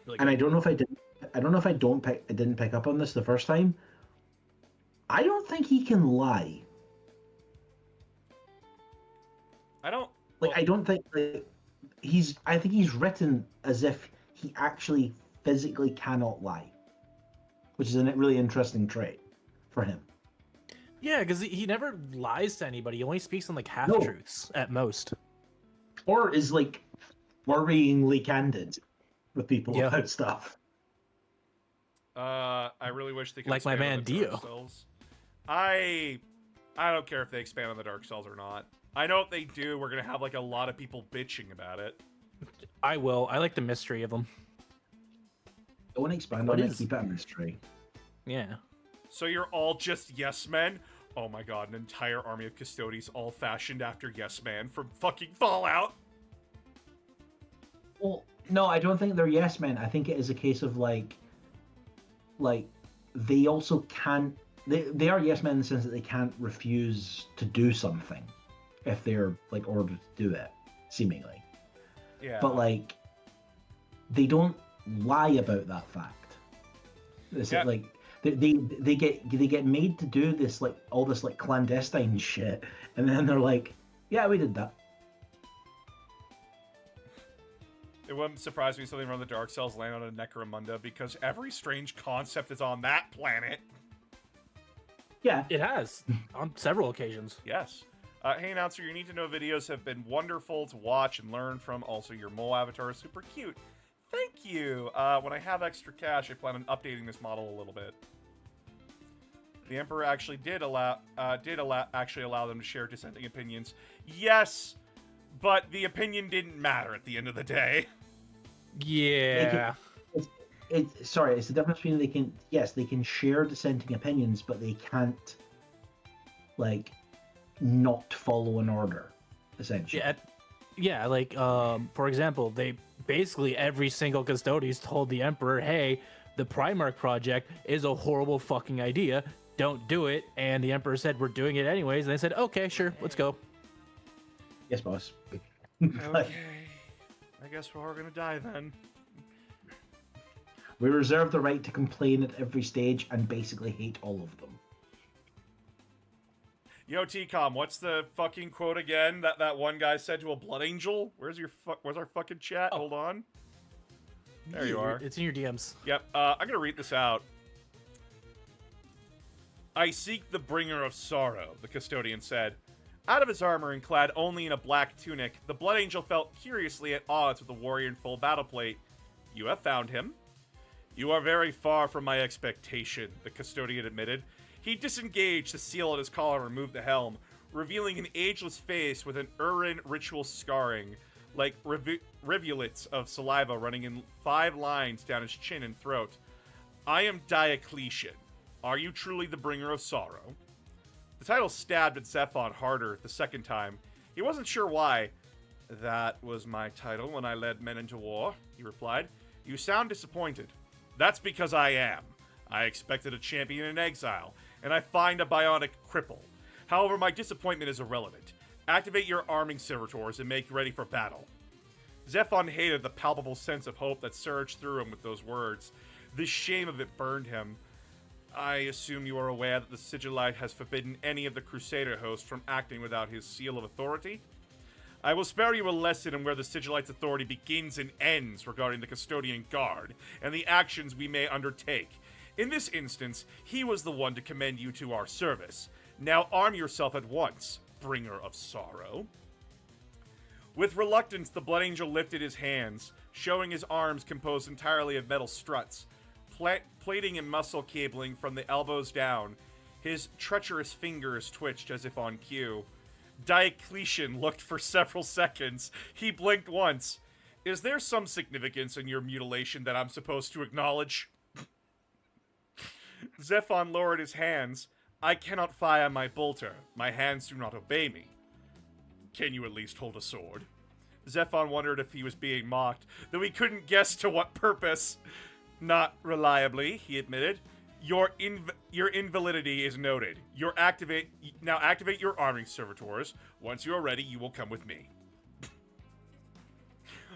Really and good. I don't know if I did. I don't know if I didn't pick up on this the first time. I don't think he can lie. I don't... Like, I don't think like, I think he's written as if he actually physically cannot lie, which is a really interesting trait for him. Yeah, because he never lies to anybody. He only speaks in like half truths at most. Or is like worryingly candid with people about stuff. I really wish they could Like my expand on man the Dio. Dark Cells. I don't care if they expand on the Dark Cells or not. I know if they do, we're gonna have like a lot of people bitching about it. I will. I like the mystery of them. Don't expand What on it. is- Keep it a mystery. Yeah. So you're all just yes men? Oh my god, an entire army of Custodes all fashioned after yes man from fucking Fallout. Well, no, I don't think they're yes men. I think it is a case of like they also can't. They are yes men in the sense that they can't refuse to do something if they're like ordered to do it, seemingly. Yeah. But like, they don't lie about that fact. It's like they get made to do this like all this like clandestine shit, and then they're like, yeah, we did that. It wouldn't surprise me if something around the Dark Cells land on a Necromunda because every strange concept is on that planet. Yeah, It has on several occasions. Yes. Hey, announcer, your Need to Know videos have been wonderful to watch and learn from. Also, your mole avatar is super cute. Thank you. When I have extra cash, I plan on updating this model a little bit. The Emperor actually did allow them to share dissenting opinions. Yes, but the opinion didn't matter at the end of the day. Yeah. it's the difference between they can share dissenting opinions, but they can't like not follow an order, essentially. Yeah, like for example, they basically every single Custodes told the Emperor, hey, the Primarch project is a horrible fucking idea. Don't do it. And the Emperor said, we're doing it anyways. And they said, okay, sure, let's go. Yes, boss. Okay. I guess we're all gonna die then. We reserve the right to complain at every stage and basically hate all of them. Yo, T-Com, what's the fucking quote again that one guy said to a blood angel? Where's our fucking chat? Hold on. There you are. It's in your DMs. Yep, I'm gonna read this out. I seek the bringer of sorrow, the custodian said. Out of his armor and clad only in a black tunic, the blood angel felt curiously at odds with the warrior in full battle plate. You have found him. You are very far from my expectation, the custodian admitted. He disengaged the seal at his collar and removed the helm, revealing an ageless face with an Urin ritual scarring, like rivulets of saliva running in 5 lines down his chin and throat. I am Diocletian. Are you truly the bringer of sorrow? The title stabbed at Zephon harder the second time. He wasn't sure why. That was my title when I led men into war, he replied. You sound disappointed. That's because I am. I expected a champion in exile, and I find a bionic cripple. However, my disappointment is irrelevant. Activate your arming servitors and make ready for battle. Zephon hated the palpable sense of hope that surged through him with those words. The shame of it burned him. I assume you are aware that the Sigillite has forbidden any of the Crusader hosts from acting without his seal of authority? I will spare you a lesson in where the Sigillite's authority begins and ends regarding the Custodian Guard, and the actions we may undertake. In this instance, he was the one to commend you to our service. Now arm yourself at once, bringer of sorrow. With reluctance, the Blood Angel lifted his hands, showing his arms composed entirely of metal struts, plating and muscle cabling from the elbows down. His treacherous fingers twitched as if on cue. Diocletian looked for several seconds. He blinked once. Is there some significance in your mutilation that I'm supposed to acknowledge? Zephon lowered his hands. I cannot fire my bolter. My hands do not obey me. Can you at least hold a sword? Zephon wondered if he was being mocked, though he couldn't guess to what purpose. Not reliably, he admitted. Your invalidity is noted. Now activate your arming servitors. Once you are ready, you will come with me.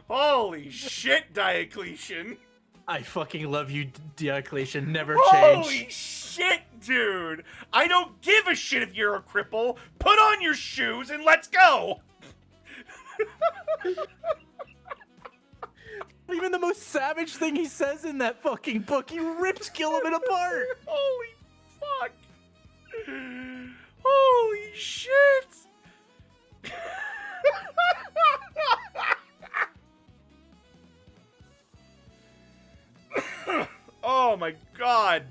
Holy shit, Diocletian! I fucking love you, Diocletian. Never change. Holy shit, dude! I don't give a shit if you're a cripple. Put on your shoes and let's go! Even the most savage thing he says in that fucking book, he rips Gilliman apart. Holy fuck! Holy shit! Oh my god!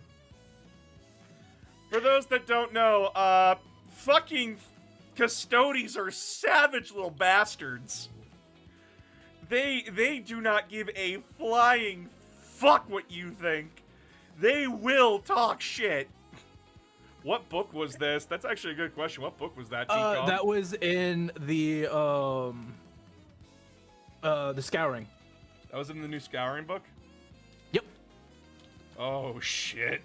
For those that don't know, fucking Custodes are savage little bastards. They do not give a flying fuck what you think. They will talk shit. What book was this? That's actually a good question. What book was that, T-Com? That was in the Scouring. That was in the new Scouring book? Yep. Oh, shit.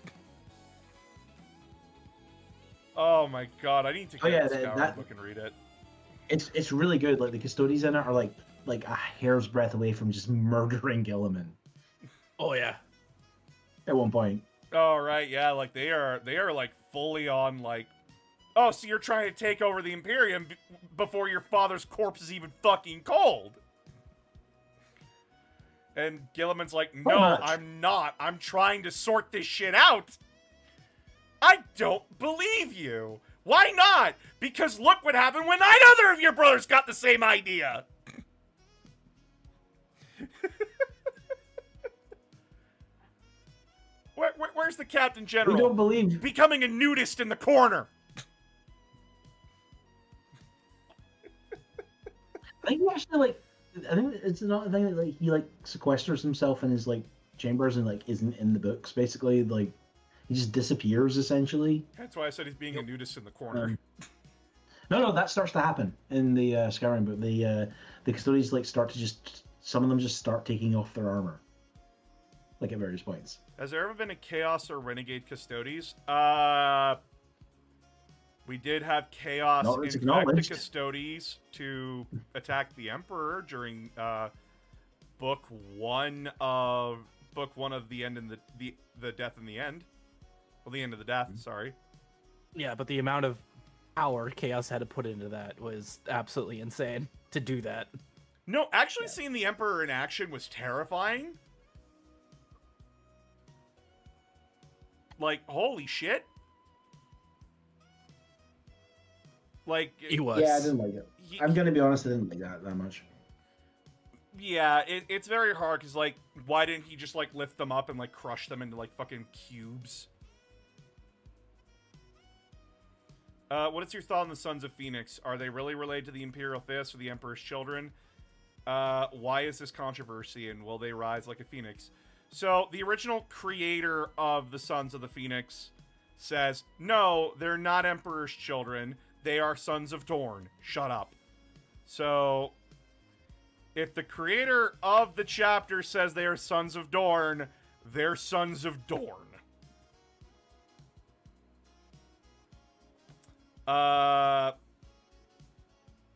Oh my god, I need to get the Scouring book and read it. It's really good. Like, the Custodians in it are like a hair's breadth away from just murdering Gilliman. Oh yeah. At one point. Oh right, yeah, like they are like fully on like, oh, so you're trying to take over the Imperium before your father's corpse is even fucking cold. And Gilliman's like, no, I'm not. I'm trying to sort this shit out. I don't believe you. Why not? Because look what happened when neither of your brothers got the same idea. Where's the Captain General? We don't believe. Becoming a nudist in the corner. I think he actually, like, I think it's another thing that, like, he, like, sequesters himself in his, like, chambers and, like, isn't in the books, basically. Like, he just disappears, essentially. That's why I said he's being a nudist in the corner. No, that starts to happen in the Scouring book. The Custodians, like, start to just, some of them just start taking off their armor. Like, at various points. Has there ever been a Chaos or Renegade Custodes? We did have Chaos infect the Custodes to attack the Emperor during book 1 of book one of the end and the death in the end. Well, the end of the death. Sorry. Yeah, but the amount of power Chaos had to put into that was absolutely insane to do that. No, actually seeing the Emperor in action was terrifying. Like, holy shit. Like, He was. Yeah, I didn't like it. I'm gonna be honest, I didn't like that much. Yeah, it's very hard, because, like, why didn't he just, like, lift them up and, like, crush them into, like, fucking cubes? What is your thought on the Sons of Phoenix? Are they really related to the Imperial Fist or the Emperor's children? Why is this controversy, and will they rise like a phoenix? So, the original creator of the Sons of the Phoenix says, no, they're not Emperor's children. They are Sons of Dorn. Shut up. So, if the creator of the chapter says they are Sons of Dorn, they're Sons of Dorn.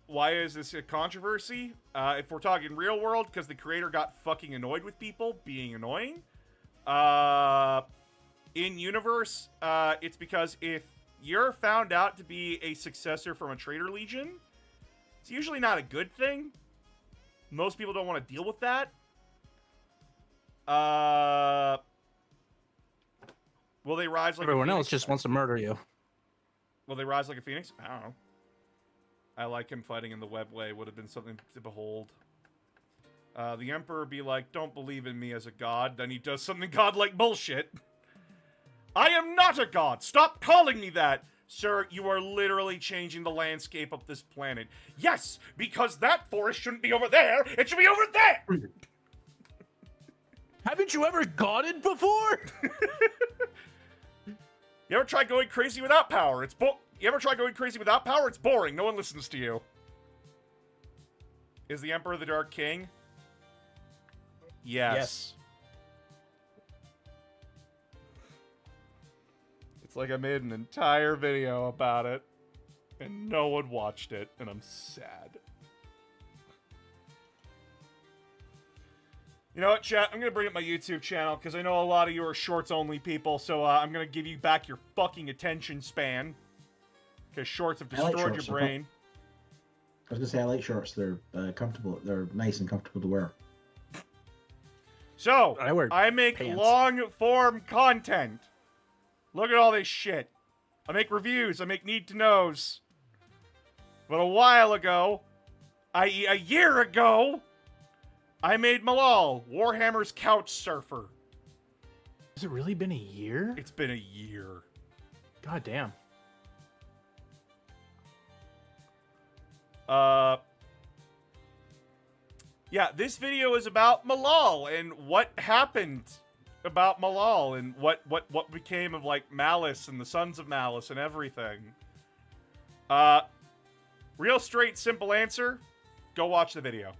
Why is this a controversy? If we're talking real world, because the creator got fucking annoyed with people being annoying. In universe, it's because if you're found out to be a successor from a traitor legion, it's usually not a good thing. Most people don't want to deal with that. Will they rise like Everyone a else phoenix? just wants to murder you. Will they rise like a phoenix? I don't know. I like him fighting in the webway. Would have been something to behold. The Emperor be like, don't believe in me as a god. Then he does something godlike bullshit. I am not a god. Stop calling me that. Sir, you are literally changing the landscape of this planet. Yes, because that forest shouldn't be over there. It should be over there. Haven't you ever godded before? You ever try going crazy without power? You ever try going crazy without power? It's boring. No one listens to you. Is the Emperor the Dark King? Yes. It's like I made an entire video about it, and no one watched it, and I'm sad. You know what, chat? I'm going to bring up my YouTube channel, because I know a lot of you are shorts-only people, so I'm going to give you back your fucking attention span. Because shorts have destroyed your brain. I was going to say, I like shorts. They're comfortable. They're nice and comfortable to wear. So, I make pants. long-form content. Look at all this shit. I make reviews. I make need-to-knows. But a while ago, i.e. a year ago, I made Malal, Warhammer's couch surfer. Has it really been a year? It's been a year. God damn. Yeah, this video is about Malal and what happened about Malal and what became of, like, Malice and the Sons of Malice and everything. Real straight, simple answer. Go watch the video.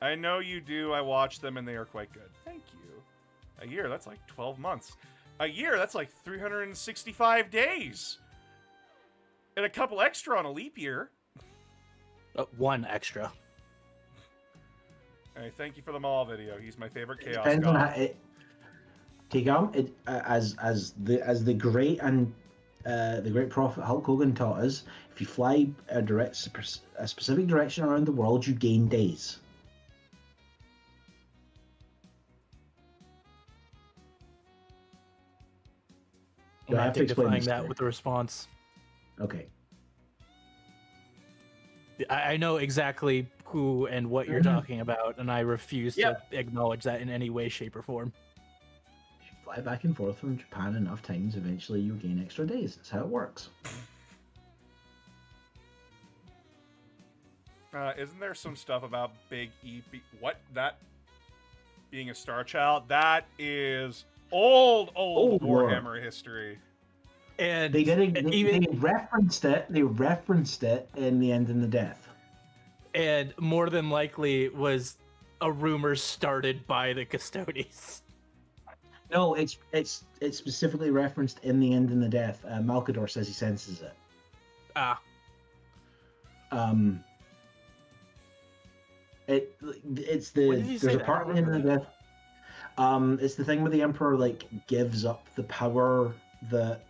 I know you do. I watch them and they are quite good. Thank you. A year, that's like 12 months. A year, that's like 365 days. And a couple extra on a leap year. One extra. Hey, thank you for the Maul video. He's my favorite Chaos Depends on God. how it. As the great and the great prophet Hulk Hogan taught us, if you fly a specific direction around the world, you gain days. I'm I have to explain identifying this that to you? with the response. Okay. I know exactly who and what you're talking about, and I refuse to acknowledge that in any way, shape, or form. If you fly back and forth from Japan enough times, eventually you gain extra days. That's how it works. Isn't there some stuff about Big E? What? That being a Star Child? That is old Warhammer history. And They referenced it. They referenced it in the End and the Death. And more than likely was a rumor started by the Custodes. No, it's specifically referenced in the End and the Death. Malcador says he senses it. Ah. It's When did the he there's say a that? I part don't in the remember death. It's the thing where the Emperor like gives up the power that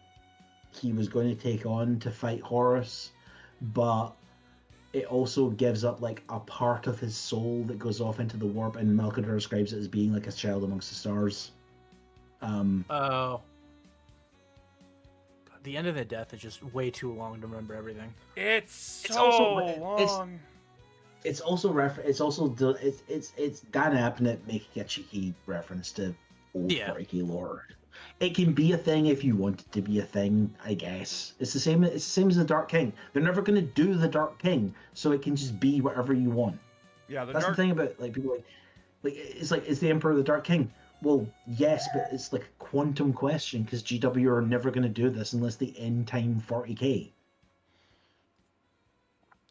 he was going to take on to fight Horus, but it also gives up like a part of his soul that goes off into the warp, and Malcador describes it as being like a child amongst the stars. Oh. The end of the death is just way too long to remember everything. It's so It's also long. it's also it's Dan Abnett making a cheeky reference to old Yeah. 40k lore. It can be a thing if you want it to be a thing, I guess. It's the same as the Dark King. They're never going to do the Dark King, so it can just be whatever you want. Yeah, That's the thing about like people like is the Emperor the Dark King? Well, yes, but it's like a quantum question because GW are never going to do this unless they end time 40k.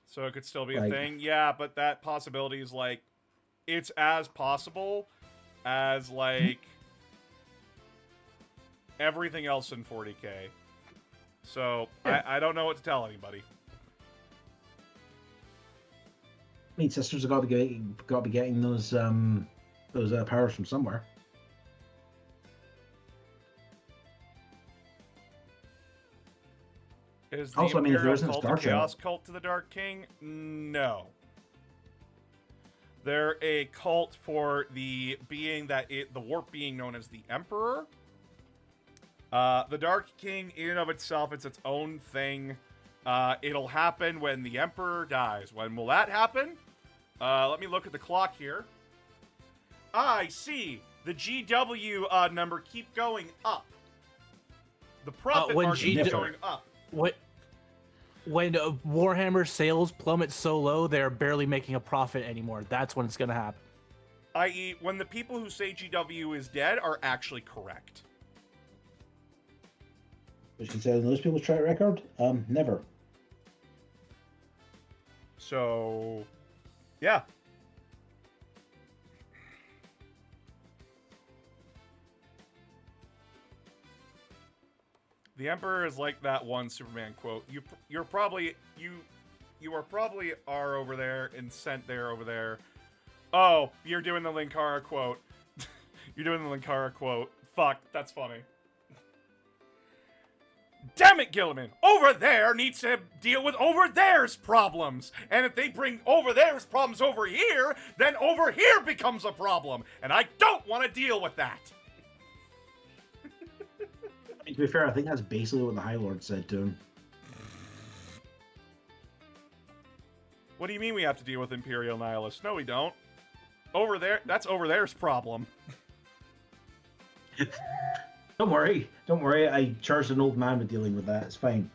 So it could still be a Like- thing. Yeah, but that possibility is like it's as possible as like everything else in 40k. So Yeah. I don't know what to tell anybody. I mean, sisters have got to be getting those powers from somewhere. Is the Also, I mean, if there Imperial isn't cult Star a Chaos Trek- cult to the Dark King? No. They're a cult for the being the warp being known as the Emperor. The Dark King, in and of itself, it's its own thing. It'll happen when the Emperor dies. When will that happen? Let me look at the clock here. I see the GW number keep going up. The profit when margin GW is going up. When Warhammer sales plummet so low, they're barely making a profit anymore. That's when it's going to happen. I.e., when the people who say GW is dead are actually correct. Which considering those people's track record, never. So, yeah. The Emperor is like that one Superman quote. You are probably over there and sent there over there. Oh, you're doing the Linkara quote. You're doing the Linkara quote. Fuck, that's funny. Damn it, Gilliman! Over there needs to deal with over there's problems. And if they bring over there's problems over here, then over here becomes a problem. And I don't want to deal with that. To be fair, I think that's basically what the High Lord said to him. What do you mean we have to deal with Imperial Nihilists? No, we don't. Over there, that's over there's problem. Don't worry. I charged an old man with dealing with that. It's fine.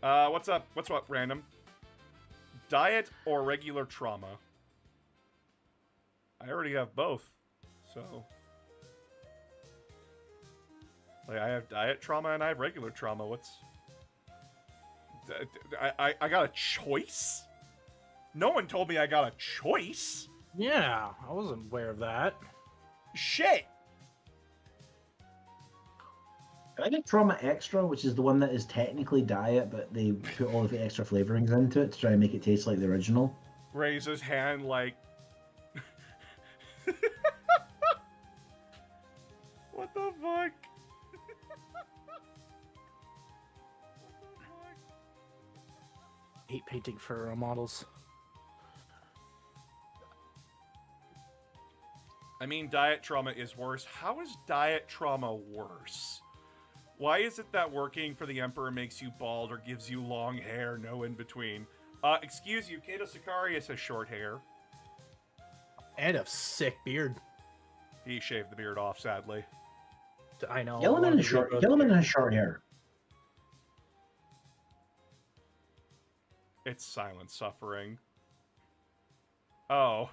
What's up? What's up, random? Diet or regular trauma? I already have both, so... Like, I have diet trauma and I have regular trauma. What's... I got a choice? No one told me I got a choice. Yeah, I wasn't aware of that. Shit! I get Trauma Extra, which is the one that is technically diet, but they put all of the extra flavorings into it to try and make it taste like the original. Raise his hand like... What the fuck? Hate painting for models. I mean, diet trauma is worse. How is diet trauma worse? Why is it that working for the Emperor makes you bald or gives you long hair, no in between? Excuse you, Caedo Sicarius has short hair. And a sick beard. He shaved the beard off, sadly. I know. Gilliman has short hair. It's silent suffering. Oh.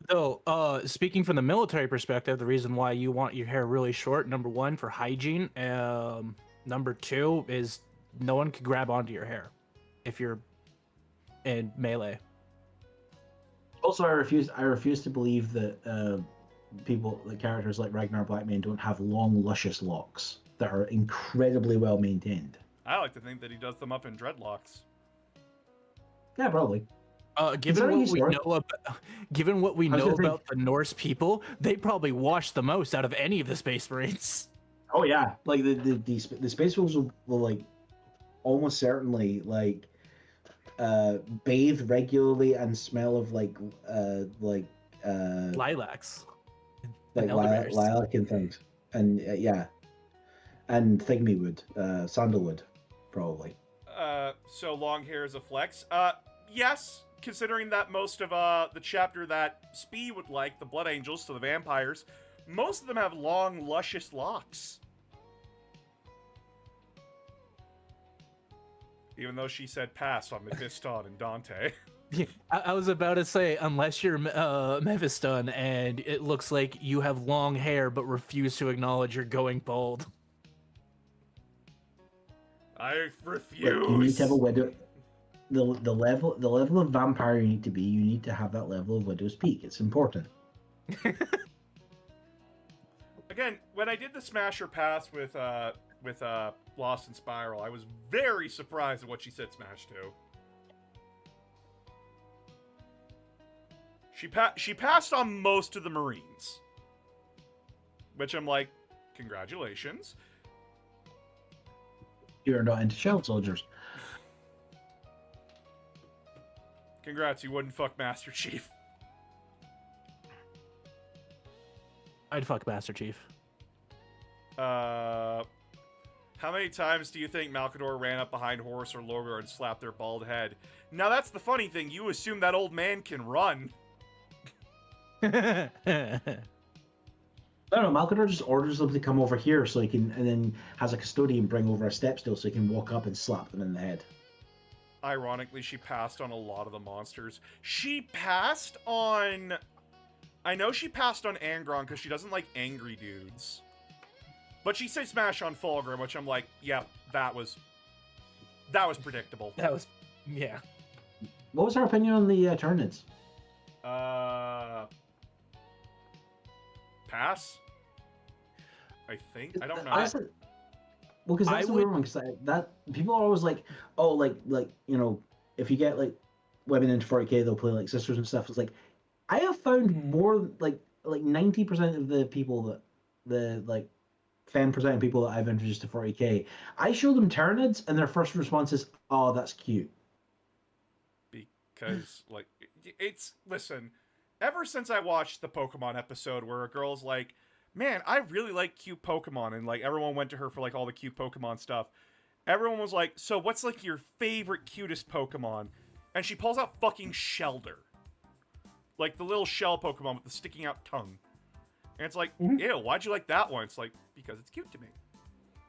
So, speaking from the military perspective, the reason why you want your hair really short, number one, for hygiene. Number two is no one can grab onto your hair if you're in melee. Also, I refuse to believe that characters like Ragnar Blackmane don't have long, luscious locks that are incredibly well maintained. I like to think that he does them up in dreadlocks. Yeah, probably. Given Considering what we historic- know about, given what we I was know gonna say- about the Norse people, they probably watch the most out of any of the Space Marines. Oh yeah, like the Space Wolves will like almost certainly like bathe regularly and smell of like Lilacs and like elderberries. lilac and things, and yeah, and thingy wood, sandalwood, probably. So long hair is a flex. Yes, considering that most of the chapter that Spee would like, the Blood Angels to the vampires, most of them have long, luscious locks. Even though she said pass on Mephiston and Dante. Yeah, I was about to say, unless you're Mephiston and it looks like you have long hair but refuse to acknowledge you're going bald. I refuse. Like, you need to have a widow. The level of vampire you need to be. You need to have that level of widow's peak. It's important. Again, when I did the Smasher pass with Lost in Spiral, I was very surprised at what she said smash to. She passed on most of the Marines, which I'm like, congratulations. You're not into shield soldiers. Congrats, you wouldn't fuck Master Chief. I'd fuck Master Chief. How many times do you think Malcador ran up behind Horus or Lorgar and slapped their bald head? Now that's the funny thing, you assume that old man can run. I don't know. Malcador just orders them to come over here so he can, and then has a custodian bring over a step stool so he can walk up and slap them in the head. Ironically, she passed on a lot of the monsters. She passed on... I know she passed on Angron because she doesn't like angry dudes. But she said smash on Fulgrim, which I'm like, yeah, that was predictable. That was, yeah. What was her opinion on the Turnids? Pass? I think? I don't know. Honestly, well, because that's the weird one. Because that people are always like, oh, like you know, if you get like women into 40k, they'll play like sisters and stuff. It's like I have found more like 90% of the people that the like 10% of people that I've introduced to 40k, I show them Tyranids and their first response is, "Oh, that's cute." Because like listen, ever since I watched the Pokemon episode where a girl's like, man, I really like cute Pokemon, and like everyone went to her for like all the cute Pokemon stuff. Everyone was like, so what's like your favorite cutest Pokemon? And she pulls out fucking Shelder. Like the little shell Pokemon with the sticking out tongue. And it's like, ew, why'd you like that one? It's like, because it's cute to me.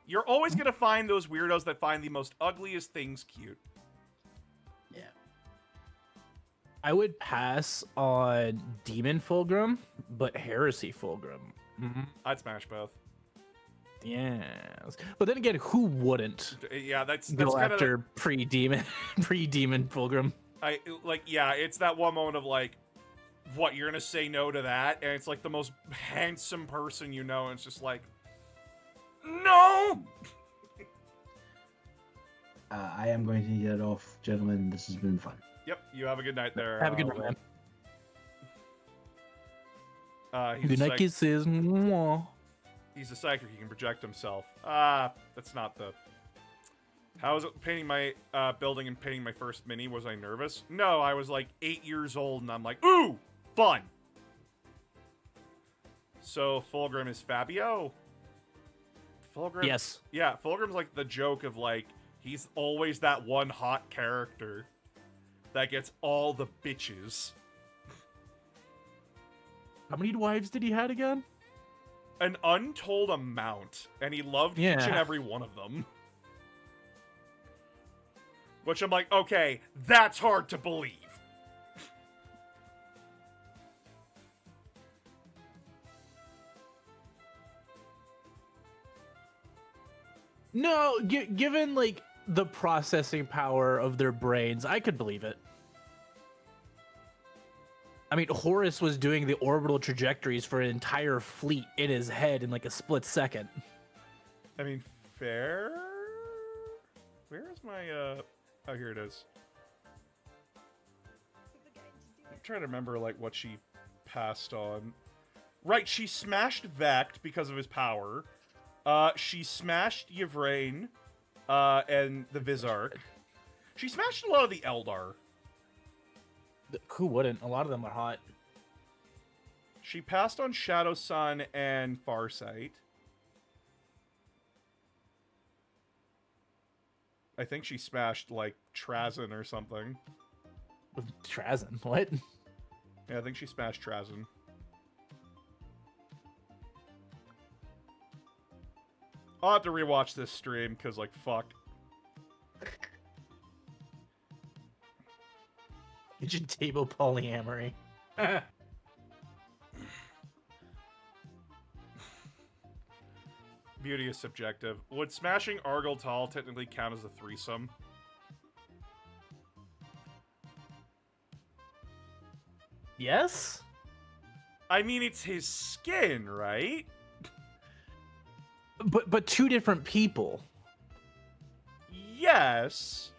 You're always gonna find those weirdos that find the most ugliest things cute. Yeah. I would pass on Demon Fulgrim, but Heresy Fulgrim. Mm-hmm. I'd smash both. Yes. But then again, who wouldn't Yeah, that's go kind after of pre-demon Fulgrim? yeah, it's that one moment of like, what, you're gonna say no to that? And it's like the most handsome person you know, and it's just like, no! I am going to get off, gentlemen. This has been fun. Yep, you have a good night there. Have a good night, man. Good night, kisses. Mwah. He's a psychic, he can project himself. That's not the... How was it painting my building and painting my first mini? Was I nervous? No, I was like 8 years old and I'm like, ooh, fun! So, Fulgrim is Fabio? Fulgrim? Yes. Yeah, Fulgrim's like the joke of like, he's always that one hot character that gets all the bitches. How many wives did he had again? An untold amount, and he loved each and every one of them. Which I'm like, okay, that's hard to believe. No, given like the processing power of their brains, I could believe it. I mean, Horus was doing the orbital trajectories for an entire fleet in his head in like a split second. I mean, fair? Where is my, oh, here it is. trying to remember, like, what she passed on. Right, she smashed Vect because of his power. She smashed Yvrain, and the Vizark. She smashed a lot of the Eldar. Who wouldn't? A lot of them are hot. She passed on Shadow Sun and Farsight. I think she smashed, like, Trazyn or something. Trazyn? What? Yeah, I think she smashed Trazyn. I'll have to rewatch this stream, because, like, fuck. You should table polyamory. Beauty is subjective. Would smashing Argyle Tall technically count as a threesome? Yes? I mean, it's his skin, right? But two different people. Yes.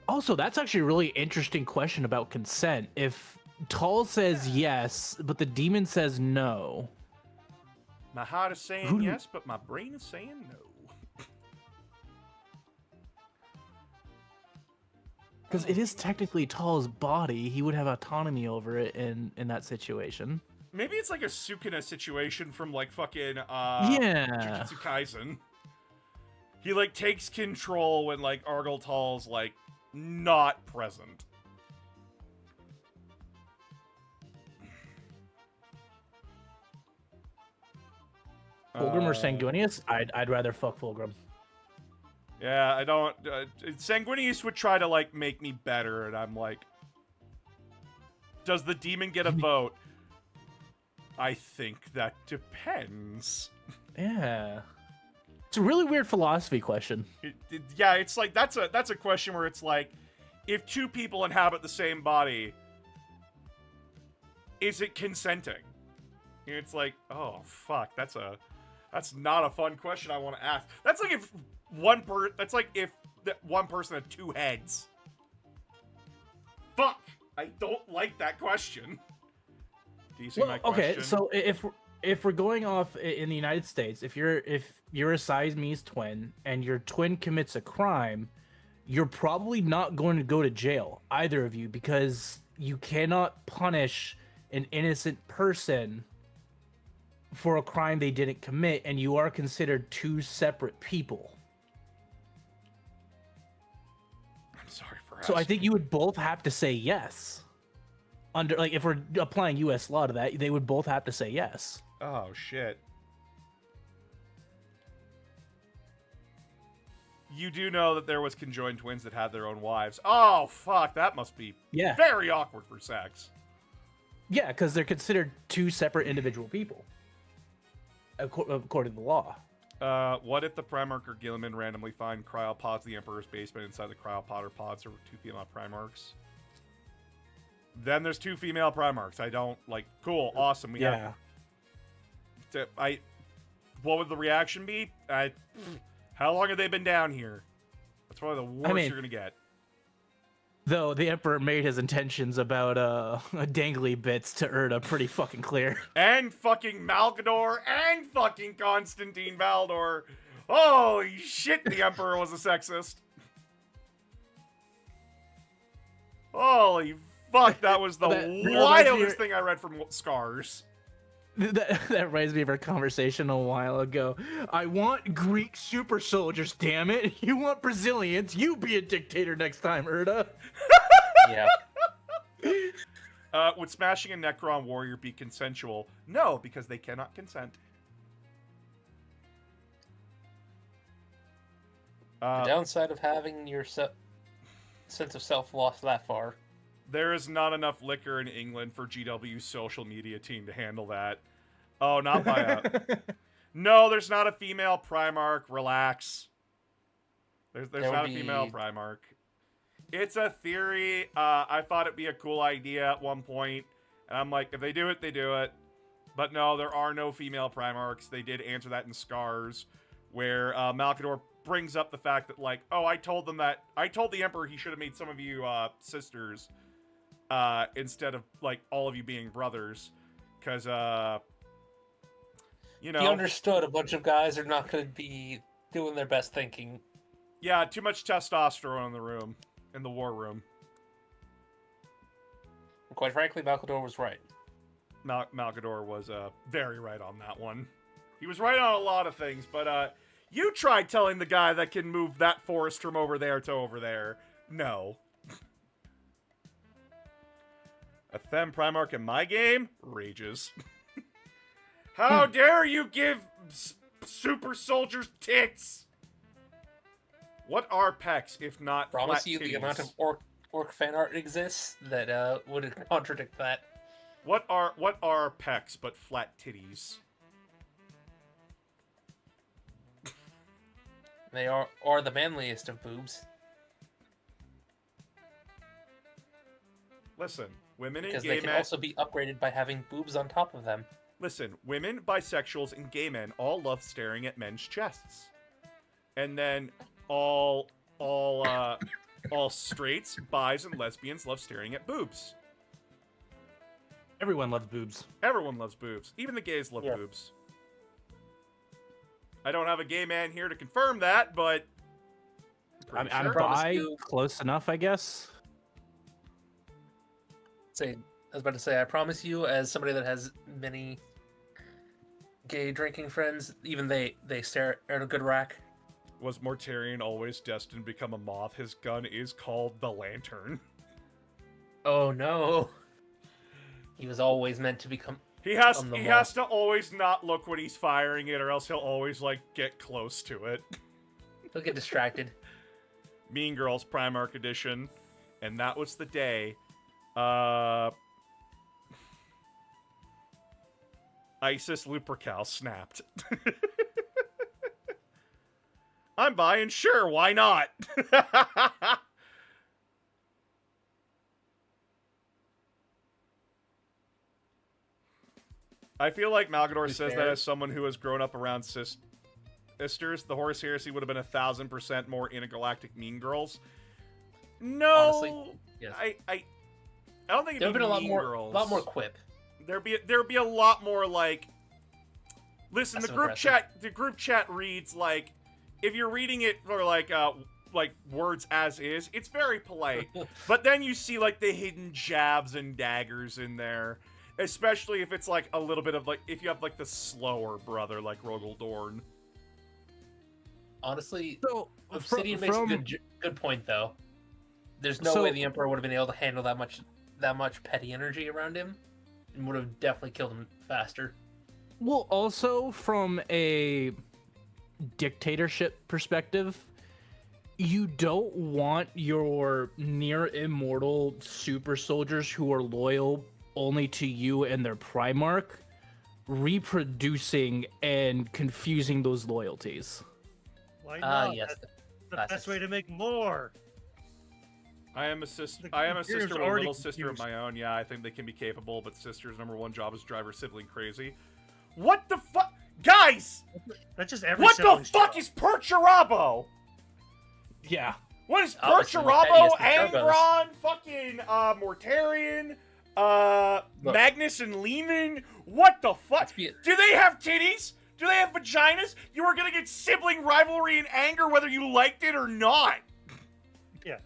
Also, that's actually a really interesting question about consent. If Tall says yes, but the demon says no. My heart is saying yes, but my brain is saying no. Because it is technically Tall's body. He would have autonomy over it in that situation. Maybe it's like a Sukuna situation from, like, fucking, Yeah. Jujutsu Kaisen. He, like, takes control when, like, Argyle Tall's, like, not present. Fulgrim or Sanguinius? I'd rather fuck Fulgrim. Yeah, I don't... Sanguinius would try to, like, make me better, and I'm like... Does the demon get a vote? I think that depends. Yeah. It's a really weird philosophy question. Yeah, it's like, that's a question where it's like, if two people inhabit the same body, is it consenting? And it's like, oh, fuck, that's not a fun question I want to ask. That's like if one person had two heads. Fuck! I don't like that question. Do you see my question? Okay, so if we're going off in the United States, if you're a Siamese twin and your twin commits a crime, you're probably not going to go to jail, either of you, because you cannot punish an innocent person for a crime they didn't commit, and you are considered two separate people. I'm sorry for So I asking. think you would both have to say yes. Under, like, if we're applying U.S. law to that, they would both have to say yes. Oh, shit. You do know that there was conjoined twins that had their own wives. Oh, fuck, that must be very awkward for sex. Yeah, because they're considered two separate individual people, according to the law. What if the Primarch or Gilliman randomly find cryopods in the Emperor's basement? Inside the cryopod or pods or two female Primarchs? Then there's two female Primarchs. I don't, like, cool, awesome. We have... What would the reaction be? How long have they been down here? That's probably the worst you're gonna get. Though the Emperor made his intentions about dangly bits to Erda pretty fucking clear. And fucking Malcador and fucking Constantine Valdor. Holy shit, the Emperor was a sexist. Holy fuck, that was the wildest thing I read from Scars. That reminds me of our conversation a while ago. I want Greek super soldiers, damn it. You want Brazilians? You be a dictator next time, Erda. Yeah. Would smashing a Necron warrior be consensual? No, because they cannot consent. The downside of having your sense of self lost that far. There is not enough liquor in England for GW's social media team to handle that. Oh, not by a... No, there's not a female Primarch. Relax. There's not a female Primarch. It's a theory. I thought it'd be a cool idea at one point. And I'm like, if they do it, they do it. But no, there are no female Primarchs. They did answer that in Scars, where Malcador brings up the fact that, like, oh, I told the Emperor he should have made some of you sisters. instead of like all of you being brothers, because you know. He understood a bunch of guys are not going to be doing their best thinking. Yeah, too much testosterone in the war room. And quite frankly, Malcador was right. Malcador was very right on that one. He was right on a lot of things, but you tried telling the guy that can move that forest from over there to over there. No. A Them Primarch in my game? Rages. How dare you give super soldiers tits? What are pecs if not Promise flat you titties? the amount of orc fan art exists that would contradict that. What are pecs but flat titties? They are the manliest of boobs. Listen, women and Because gay they can men. also be upgraded by having boobs on top of them. Listen, women, bisexuals, and gay men all love staring at men's chests. And then all straights, bis, and lesbians love staring at boobs. Everyone loves boobs. Everyone loves boobs. Even the gays love boobs. I don't have a gay man here to confirm that, but I'm sure. bi, close enough, I guess. I was about to say, I promise you, as somebody that has many gay drinking friends, even they stare at a good rack. Was Mortarion always destined to become a moth? His gun is called the Lantern. Oh no. He was always meant to become... He has to always not look when he's firing it, or else he'll always, like, get close to it. He'll get distracted. Mean Girls Primarch Edition. And that was the day... Isis Lupercal snapped. I'm buying, sure, why not? I feel like Malgador says that as someone who has grown up around sisters. The Horus Heresy would have been 1,000% more intergalactic Mean Girls. No, Honestly, yes. I don't think There it'd would be have been Mean a Girls. lot more quip. There'd be a lot more like. Listen, Passive the group chat reads like, if you're reading it for like words as is, it's very polite. But then you see like the hidden jabs and daggers in there, especially if it's like a little bit of like if you have like the slower brother like Rogel Dorn. Honestly, So, Obsidian makes a good point though. There's no way the Emperor would have been able to handle that much petty energy around him, and would have definitely killed him faster. Well, also from a dictatorship perspective, you don't want your near immortal super soldiers who are loyal only to you and their Primarch reproducing and confusing those loyalties. Why not? Yes. That's the best way to make more. I am a sister. The I am a computer's sister with a already little sister of confused. my own. Yeah, I think they can be capable, but sister's #1 job is drive her sibling crazy. What the fuck, guys? That's just every What the sibling's fuck job. is Perturabo? Yeah. What is Oh, it's the Perturabo, pettiest of Angron, fucking Mortarion, Magnus and Lehman? What the fuck? Do they have titties? Do they have vaginas? You are gonna get sibling rivalry and anger whether you liked it or not. Yeah.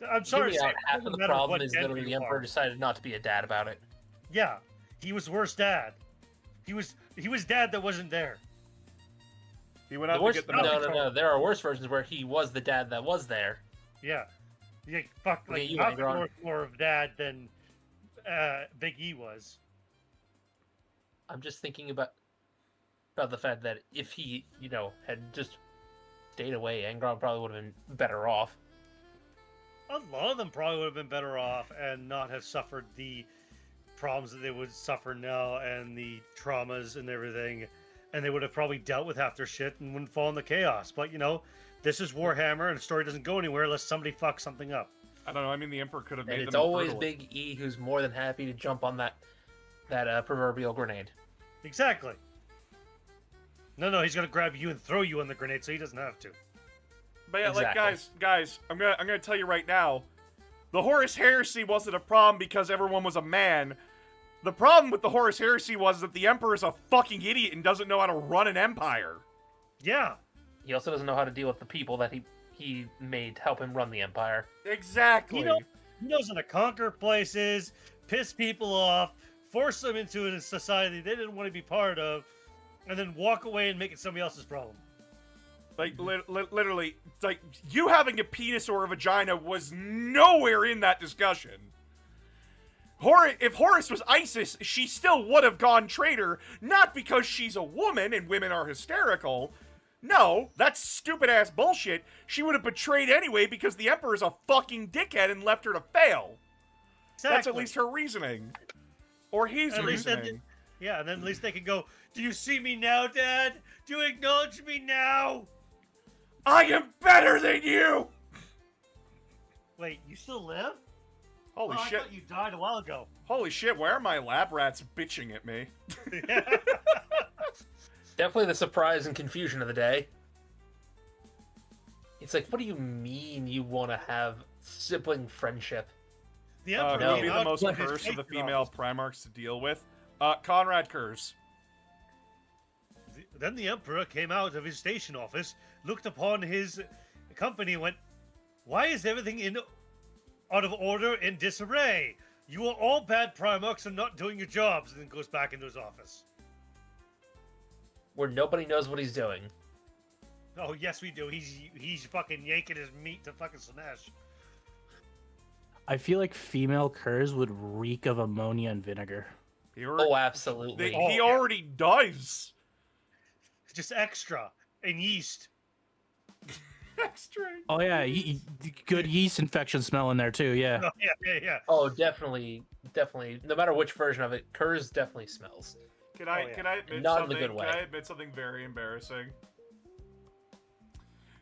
I'm sorry to say, it half doesn't of the matter problem what is gender literally the you Emperor are. decided not to be a dad about it. Yeah. He was the worst dad. He was dad that wasn't there. He went out The worst, to get the no, milk. no. There are worse versions where he was the dad that was there. Yeah. Yeah, fuck, Okay, like, you nothing Angron. more of dad than Big E was. I'm just thinking about the fact that if he, had just stayed away, Angron probably would have been better off. A lot of them probably would have been better off and not have suffered the problems that they would suffer now and the traumas and everything, and they would have probably dealt with half their shit and wouldn't fall into chaos. But this is Warhammer, and the story doesn't go anywhere unless somebody fucks something up. I don't know. I mean, the Emperor could have And made it's them always brutal. Big E who's more than happy to jump on that proverbial grenade. Exactly. No, he's gonna grab you and throw you on the grenade, so he doesn't have to. But yeah, Exactly. like guys, I'm gonna tell you right now, The Horus Heresy wasn't a problem because everyone was a man. The problem with the Horus Heresy was that the Emperor is a fucking idiot and doesn't know how to run an empire. Yeah. He also doesn't know how to deal with the people that he made to help him run the empire. Exactly. He knows how to conquer places, piss people off, force them into a society they didn't want to be part of, and then walk away and make it somebody else's problem. Like, literally, like, you having a penis or a vagina was nowhere in that discussion. If Horus was Isis, she still would have gone traitor, not because she's a woman and women are hysterical. No, that's stupid-ass bullshit. She would have betrayed anyway because the Emperor's a fucking dickhead and left her to fail. Exactly. That's at least her reasoning. Or his reasoning. Yeah, and then at least they can go, do you see me now, Dad? Do you acknowledge me now? I am better than you! Wait, you still live? Holy I shit. thought you died a while ago. Holy shit, why are my lab rats bitching at me? Definitely the surprise and confusion of the day. It's like, what do you mean you want to have sibling friendship? The Who Emperor would be the came most out with his cursed of the patron female office. Primarchs to deal with? Conrad Kurz. Then the Emperor came out of his station office, looked upon his company, and went, "Why is everything out of order and disarray? You are all bad Primarchs and not doing your jobs." And then goes back into his office. Where nobody knows what he's doing. Oh yes, we do. He's fucking yanking his meat to fucking smash. I feel like female curs would reek of ammonia and vinegar. Oh, absolutely. He already does. Just extra and yeast. Extra. Oh yeah, good yeast infection smell in there too. Yeah. Oh, yeah. Oh, definitely. No matter which version of it, Kurz definitely smells. Can I admit Not in something? the good way. Can I admit something very embarrassing?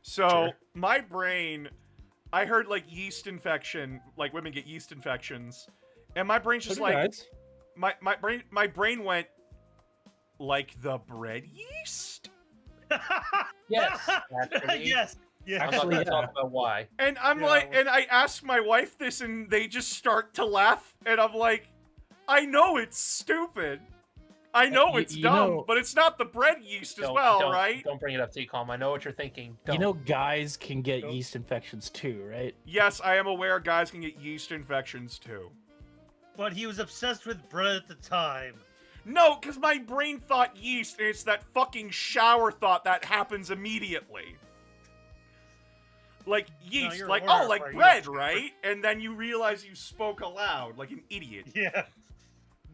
So Sure. my brain, I heard like yeast infection, like women get yeast infections, and my brain's just like my brain went like the bread yeast. Yes, actually. yes. I'm not Actually, going to talk about why. And I'm Yeah, like, well- and I asked my wife this, and they just start to laugh, and I'm like, I know it's stupid. I know it's you dumb, know- but it's not the bread yeast as Don't- well, don't- right? Don't bring it up, T-Calm. I know what you're thinking. Don't. You know, guys can get Nope. yeast infections too, right? Yes, I am aware guys can get yeast infections too. But he was obsessed with bread at the time. No, because my brain thought yeast, and it's that fucking shower thought that happens immediately. Like yeast, you're like, aware oh, of like where you bread, are. right? And then you realize you spoke aloud, like an idiot. Yeah.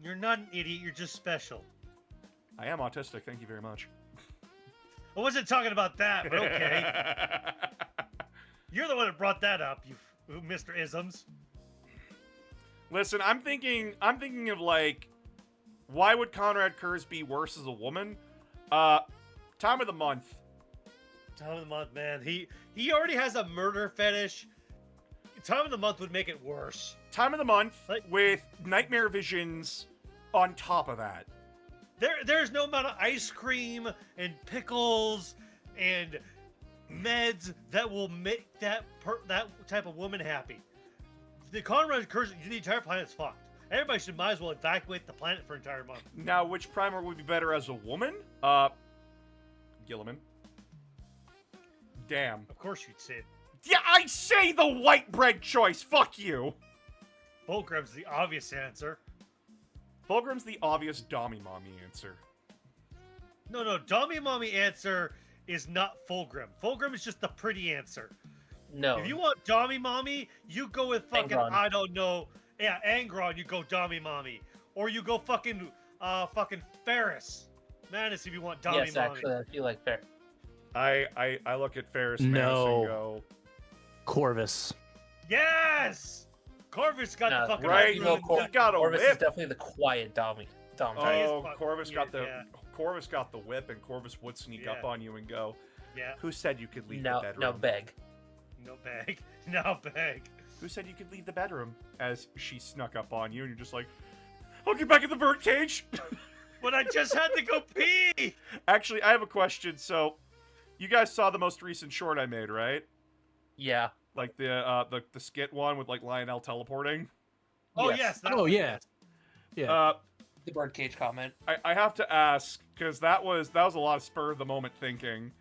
You're not an idiot, you're just special. I am autistic, thank you very much. I wasn't talking about that, but okay. You're the one that brought that up, you Mr. Isms. Listen, I'm thinking of like, why would Conrad Kurz be worse as a woman? Time of the month. Time of the month, man. He already has a murder fetish. Time of the month would make it worse. Time of the month Like- with nightmare visions on top of that. There's no amount of ice cream and pickles and meds that will make that type of woman happy. The Conrad Curse, the entire planet's fucked. Everybody should might as well evacuate the planet for an entire month. Now, which primer would be better as a woman? Gilliman. Damn. Of course you'd say it. Yeah, I say the white bread choice. Fuck you. Fulgrim's the obvious answer. Fulgrim's the obvious Dommy Mommy answer. No, Dommy Mommy answer is not Fulgrim. Fulgrim is just the pretty answer. No. If you want Dommy Mommy, you go with fucking, Angron. I don't know. Yeah, Angron, you go Dommy Mommy. Or you go fucking Ferris. Manus if you want Dommy yes, Mommy. actually, I feel like fair. I look at Ferris No. Manus and go, Corvus. Yes! Corvus got No, the fucking right, female he got a Corvus is whip. definitely the quiet Dom type. Oh, fuck- Corvus got the yeah. Corvus got the whip, and Corvus would sneak up Yeah. on you and go, Yeah, "Who said you could leave the No, bedroom? no, beg. no bag. No bag. Who said you could leave the bedroom?" As she snuck up on you, and you're just like, "I'll get back in the birdcage." But I just had to go pee! Actually, I have a question. So, you guys saw the most recent short I made, right? Yeah. Like the skit one with like Lionel teleporting. Oh Yes. yes. That Oh one, yeah. yes. Yeah. The birdcage comment. I have to ask because that was a lot of spur of the moment thinking.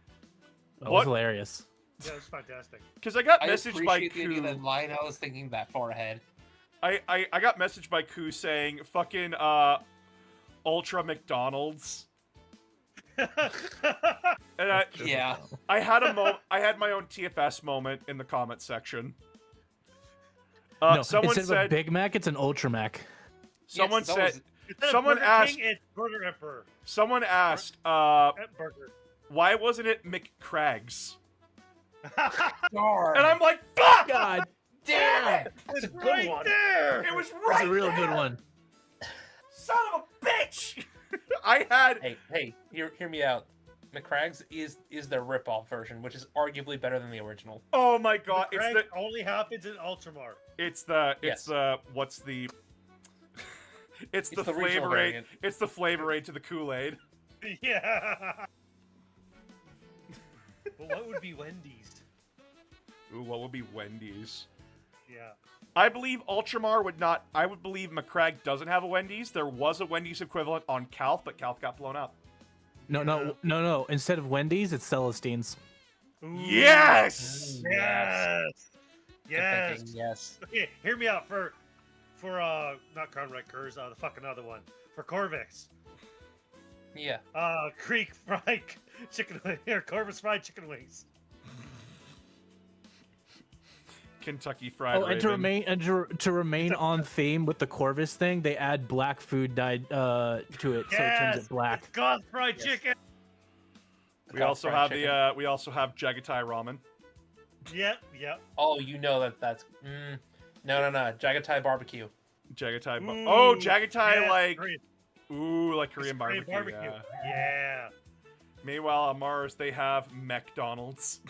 That was hilarious. Yeah, it was fantastic. Because I got I messaged by appreciate the idea Koo. that Lionel is thinking that far ahead. I got messaged by Koo saying fucking Ultra McDonald's. And Yeah. I had my own TFS moment in the comment section. No, Someone instead of a said. Big Mac, it's an Ultra Mac. Someone Yes, that said. was- Instead of Someone Burger asked. King, it's Burger Emperor. Someone asked. Burger. Why wasn't it McCrags? Darn. And I'm like, fuck! God damn. That's a It's good right one. there. It was That's right a real there! good one. Son of a bitch! I had. Hey, hear me out. McCrags is the rip-off version, which is arguably better than the original. Oh my god! The Craig only happens in Ultramar. It's Yes. what's the? It's the the regional flavor aid. variant. It's the flavor aid to the Kool-Aid. Yeah. But what would be Wendy's? Ooh, what would be Wendy's? Yeah. I believe Ultramar would not. I would believe McCrag doesn't have a Wendy's. There was a Wendy's equivalent on Calth, but Calth got blown up. No. Instead of Wendy's, it's Celestine's. Ooh. Yes. Yes. Good Yes. thinking, yes. Okay, hear me out for not Conrad Kurz, the fucking other one. For Corvix. Yeah. Creek fried chicken or Corvus fried chicken wings. Kentucky Fried Oh, and to remain on theme with the Corvus thing, they add black food dyed to it, so it turns it black. It's God's fried Yes. chicken. We also have the we also have Jagatai ramen. Yep. Oh, you know that's. No. Jagatai barbecue. Jagatai. Ooh, Oh, Jagatai yeah, like Korean- Korean Korean barbecue. Yeah. Yeah. Meanwhile, on Mars they have McDonald's.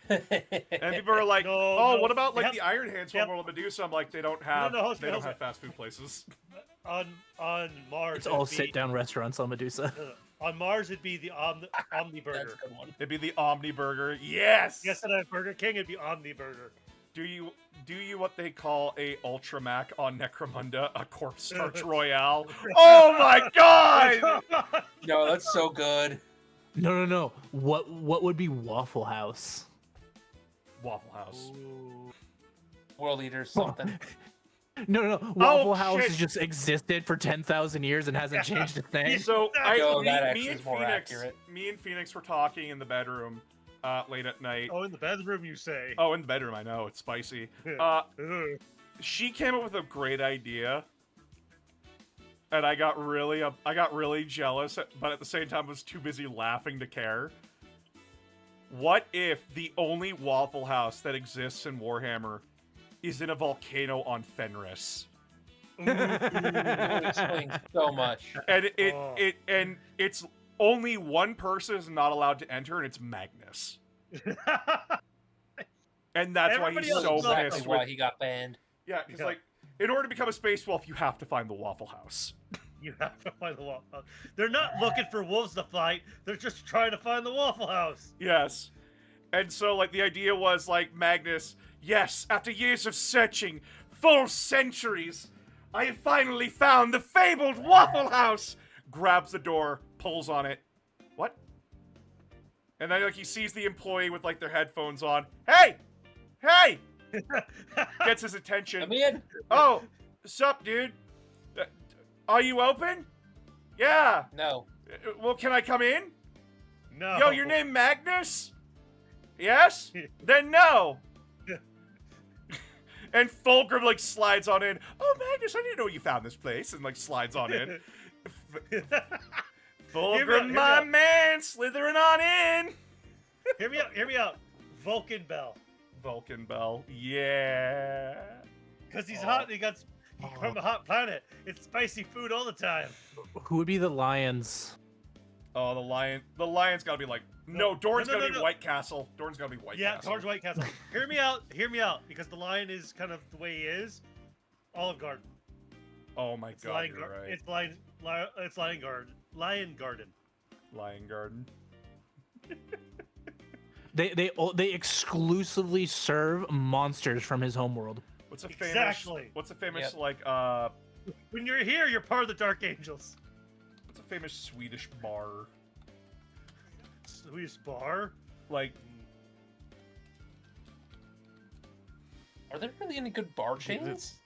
and And people are like, No, "Oh, no, what about like yep, the Iron Hands yep. World of Medusa?" I'm like, they don't have no, they don't no. have fast food places. On Mars. It's all it'd be- sit-down restaurants on Medusa. On Mars, it'd be the Omni Burger. That's a good one. It'd be the Omni Burger. Yes. Yes, and at Burger King, it'd be Omni Burger. Do you what they call a Ultra Mac on Necromunda, a corpse starch royale? Oh my god! No, that's so good. No. What would be Waffle House? Waffle House. Ooh. World Eaters, something. No. Waffle House shit. has just existed for 10,000 years and hasn't changed a thing. So No, that me actually and is more Phoenix, accurate. me and Phoenix were talking in the bedroom late at night. Oh, in the bedroom, you say. Oh, in the bedroom, I know it's spicy. Ugh. She came up with a great idea, and I got really jealous, but at the same time was too busy laughing to care. What if the only Waffle House that exists in Warhammer is in a volcano on Fenris? It explains so much. And Oh. it's only one person is not allowed to enter, and it's Magnus. And that's why Everybody he's else so is like- pissed Exactly why with. he got banned. Yeah, it's Yeah. like in order to become a space wolf, you have to find the Waffle House. You have to find the Waffle House. They're not looking for wolves to fight. They're just trying to find the Waffle House. Yes. And so, like, the idea was, like, Magnus, yes, after years of searching, full centuries, I have finally found the fabled Waffle House! Grabs the door, pulls on it. What? And then, like, he sees the employee with, like, their headphones on. Hey! Hey! Gets his attention. Come in. Oh, sup, dude? Are you open? Yeah. No. Well, can I come in? No. Yo, your name Magnus? Yes? Then no. And Fulgrim like slides on in. Oh, Magnus, I didn't know you found this place, and like slides on in. Fulgrim, my man, slithering on in. Hear me out. Vulcan Bell. Vulcan Bell, yeah. Because he's hot and he's from a hot planet. It's spicy food all the time. Who would be the Lions? Oh, the lion. The lion's gotta be like. No, Dorn's no, gotta no, be no. White Castle. Dorn's gotta be White Yeah, Castle. George White Castle. Hear me out. Because the lion is kind of the way he is. Olive Garden. Oh my It's god, Lion you're Garden. right. It's Lion Garden. Lion Garden. Lion Garden. They exclusively serve monsters from his homeworld. What's a famous? Exactly. What's a famous Yep. like? When you're here, you're part of the Dark Angels. What's a famous Swedish bar? Swedish bar. Like, Are there really any good bar chains?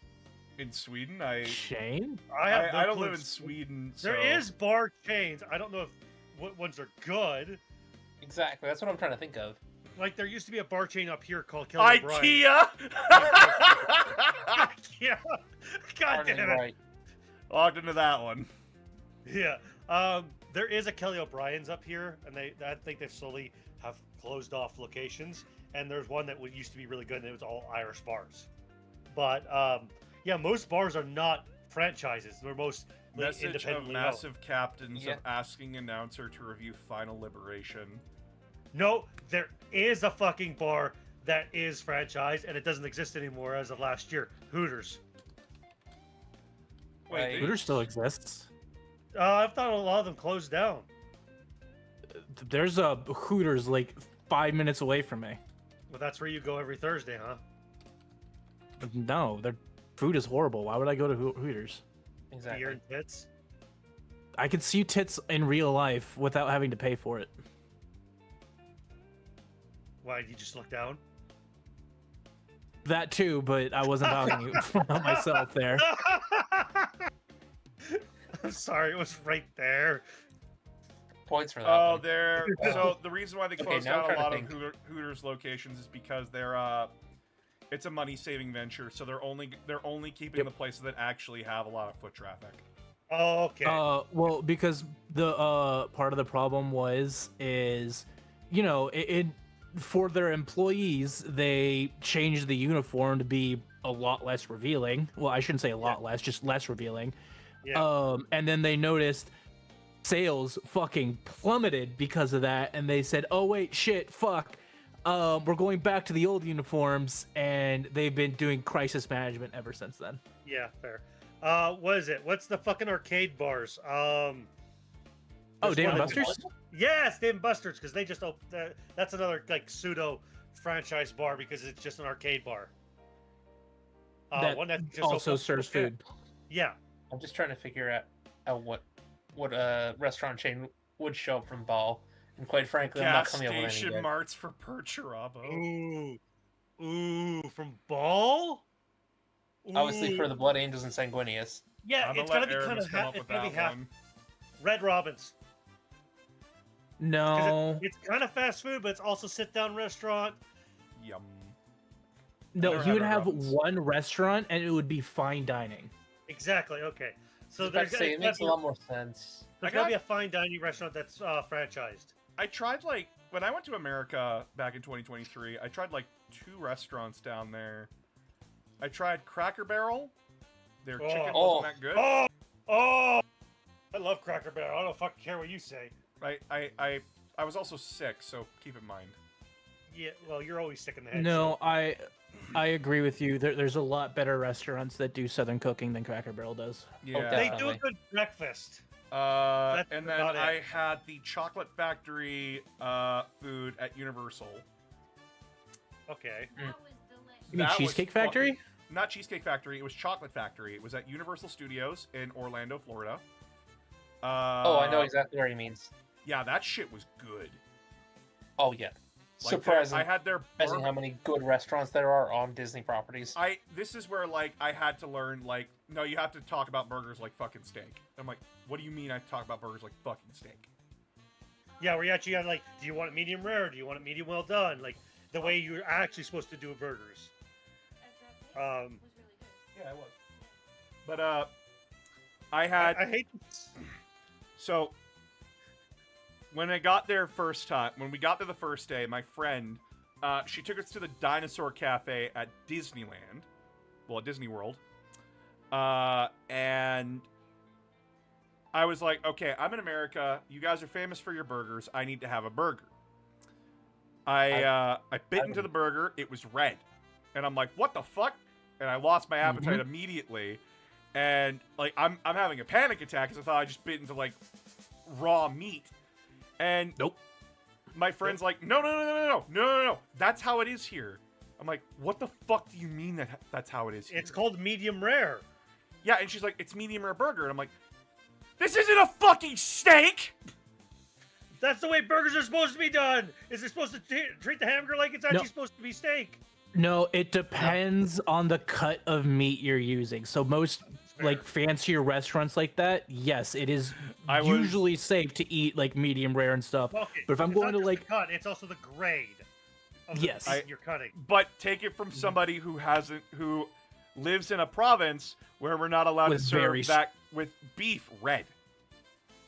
in Sweden, Shane? I don't clue. live in Sweden. So... There is bar chains. I don't know if what ones are good. Exactly. That's what I'm trying to think of. Like there used to be a bar chain up here called Kelly O'Brien. IKEA. Yeah. God Hardly damn it. right. Logged into that one. Yeah. There is a Kelly O'Brien's up here, and I think they slowly have closed off locations. And there's one that used to be really good, and it was all Irish bars. But yeah, most bars are not franchises. They're most Message of independently massive captains Yeah. of asking announcer to review Final Liberation. No, there is a fucking bar that is franchised, and it doesn't exist anymore as of last year. Hooters. Wait, Right. Hooters still exists. I thought a lot of them closed down. There's a Hooters like 5 minutes away from me. Well, that's where you go every Thursday, huh? No, their food is horrible. Why would I go to Hooters? Exactly. Beer and tits. I could see tits in real life without having to pay for it. Why did you just look down? That too, but I wasn't talking about myself there. I'm sorry, it was right there. Points for that. Oh, one. they're so the reason why they Okay, closed now I'm down a trying lot to of think. Hooters locations is because they're it's a money saving venture, so they're only keeping Yep. the places that actually have a lot of foot traffic. Oh, okay. Well, because the part of the problem is, you know, it for their employees, they changed the uniform to be a lot less revealing. Well, I shouldn't say a lot less, just less revealing. Yeah. And then they noticed sales fucking plummeted because of that, and they said, "Oh wait, shit, fuck, we're going back to the old uniforms," and they've been doing crisis management ever since then. Yeah, fair. What is it? What's the fucking arcade bars? Oh, there's Dave one and that- Buster's? Yes, Dave and Buster's, because they just opened. That's another like pseudo franchise bar because it's just an arcade bar. That one that just also opened- serves food. Yeah. I'm just trying to figure out what a restaurant chain would show up from Ball. And quite frankly, I'm not Gas coming up with any station yet. marts for Perturabo. Ooh, from Ball. Obviously for Ooh. the Blood Angels and Sanguinius. Yeah, I'm it's gonna gonna let be kind Aramis of come half. up It's with gonna be that half. one. Red Robin's. 'Cause No, It's kind of fast food, but it's also sit down restaurant. Yum. no, never he would had a have Robin's. one restaurant, and it would be fine dining. Exactly. Okay. So So there's say, it makes a lot more sense. There's I gotta got- be a fine dining restaurant that's franchised. I tried like when I went to America back in 2023. I tried like 2 restaurants down there. I tried Cracker Barrel. Their chicken Oh. wasn't that good. Oh! I love Cracker Barrel. I don't fucking care what you say. I was also sick, so keep in mind. Yeah, well, you're always sick in the head. No, I agree with you. There's a lot better restaurants that do Southern cooking than Cracker Barrel does. Yeah. They definitely. do a good breakfast. And then about it. I had the Chocolate Factory food at Universal. Okay. You mean That was Cheesecake fucking- Factory? Not Cheesecake Factory. It was Chocolate Factory. It was at Universal Studios in Orlando, Florida. Oh, I know exactly what he means. Yeah, that shit was good. Oh yeah. Like, Surprising. I had their Surprising how many good restaurants there are on Disney properties. This is where like I had to learn like no, you have to talk about burgers like fucking steak. I'm like, what do you mean I talk about burgers like fucking steak? Yeah, where you actually got like, do you want it medium rare? Do you want it medium well done? Like the way you're actually supposed to do burgers. Yeah, I was. But I had I hate this. so when I got there first time, when we got there the first day, my friend, she took us to the Dinosaur Cafe at Disneyland, well, at Disney World, and I was like, okay, I'm in America. You guys are famous for your burgers. I need to have a burger. I bit into the burger. It was red, and I'm like, what the fuck? And I lost my appetite immediately, and like I'm having a panic attack because I thought I just bit into like raw meat. And Nope. my friend's like, no. That's how it is here. I'm like, what the fuck do you mean that's how it is here? It's called medium rare. Yeah, and she's like, it's medium rare burger. And I'm like, this isn't a fucking steak! That's the way burgers are supposed to be done. Is it supposed to treat the hamburger like it's actually supposed to be steak? No, it depends on the cut of meat you're using. So most like fancier restaurants like that, yes, it is usually safe to eat like medium rare and stuff. Okay, but if I'm going to like the cut, it's also the grade of the meat you're cutting. But take it from somebody who lives in a province where we're not allowed to serve that with beef red.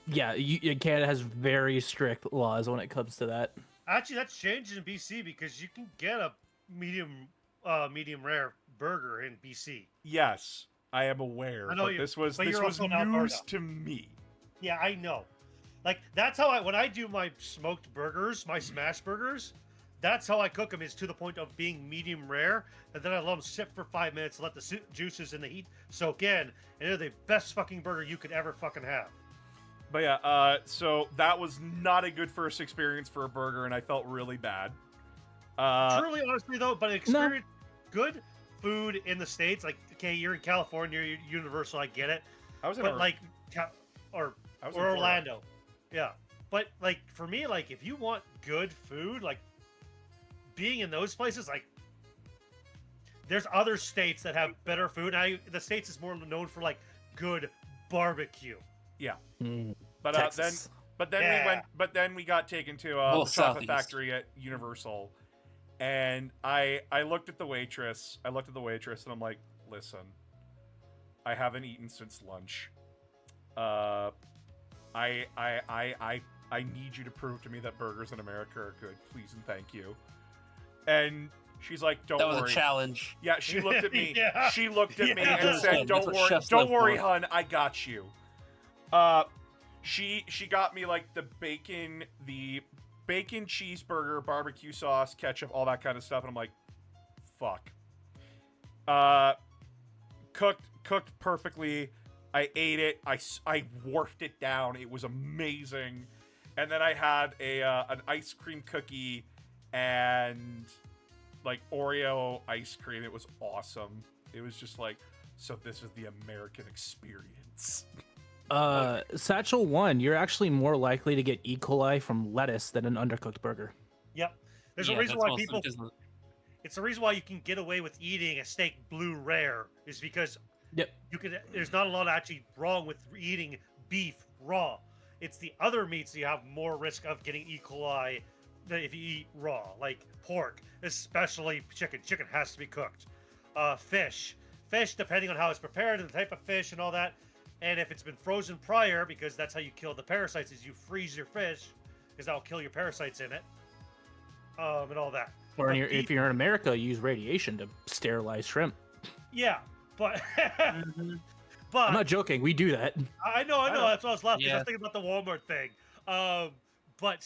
Yeah, Canada has very strict laws when it comes to that. Actually, that's changed in BC because you can get a medium rare burger in BC. Yes, I am aware. But this was news to me. Yeah, I know. Like that's how when I do my smoked burgers, my smash burgers, that's how I cook them. Is to the point of being medium rare, and then I let them sit for 5 minutes, let the juices and the heat soak in, and they're the best fucking burger you could ever fucking have. But yeah, so that was not a good first experience for a burger, and I felt really bad. Truly, honestly, though, but experience good food in the States. Like, okay, you're in California, you're Universal, I get it. I was in or Orlando. Yeah. But, like, for me, like, if you want good food, like, being in those places, like, there's other states that have better food. The States is more known for, like, good barbecue. Yeah, but then we got taken to the chocolate factory at Universal, and I looked at the waitress. And I'm like, listen, I haven't eaten since lunch. I need you to prove to me that burgers in America are good, please and thank you. And she's like, don't worry. That was a challenge. Yeah, she looked at me. Yeah. She looked at me Yeah. and said, don't worry, hun, I got you. She got me like the bacon cheeseburger, barbecue sauce, ketchup, all that kind of stuff, and I'm like, fuck. Cooked perfectly. I ate it. I warfed it down. It was amazing. And then I had an ice cream cookie and like Oreo ice cream. It was awesome. It was just like, so this is the American experience. Satchel 1, you're actually more likely to get E. coli from lettuce than an undercooked burger. Yep. There's a reason why people... It's the reason why you can get away with eating a steak blue rare is because there's not a lot actually wrong with eating beef raw. It's the other meats you have more risk of getting E. coli than if you eat raw, like pork, especially chicken. Chicken has to be cooked. Fish, depending on how it's prepared and the type of fish and all that. And if it's been frozen prior, because that's how you kill the parasites, is you freeze your fish, because that'll kill your parasites in it, and all that. Or if you're in America, you use radiation to sterilize shrimp. Yeah, but but I'm not joking. We do that. I know. That's what I was laughing. I was thinking about the Walmart thing. But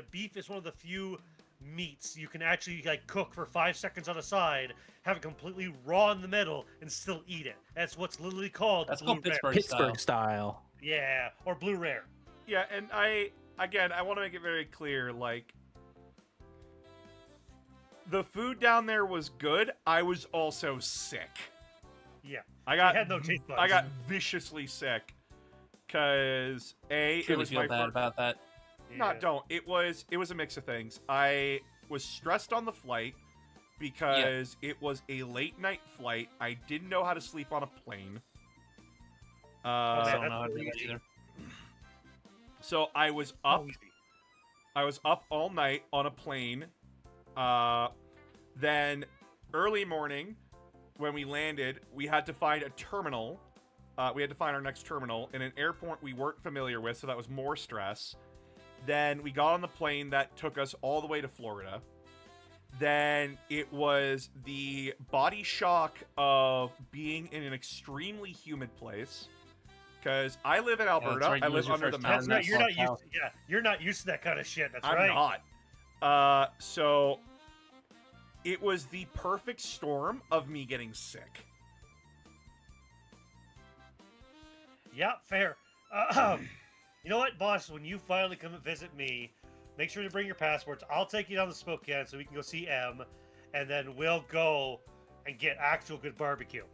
beef is one of the few meats you can actually like cook for 5 seconds on the side, have it completely raw in the middle, and still eat it. That's what's literally called Pittsburgh style. Yeah, or blue rare. Yeah, and I want to make it very clear, like, the food down there was good. I was also sick. Yeah, I got viciously sick because it was my bad about that. It was a mix of things. I was stressed on the flight because it was a late night flight. I didn't know how to sleep on a plane. I don't know how to do that either. So I was up. I was up all night on a plane. Then early morning, when we landed, we had to find a terminal. We had to find our next terminal in an airport we weren't familiar with, so that was more stress. Then we got on the plane that took us all the way to Florida. Then it was the body shock of being in an extremely humid place. Because I live in Alberta. Right. I live under the mountains. You're not used to that kind of shit. That's I'm right. not. So it was the perfect storm of me getting sick. Yeah, fair. You know what, boss? When you finally come and visit me, Make sure to bring your passports. I'll take you down to Spokane so we can go see M, and then we'll go and get actual good barbecue.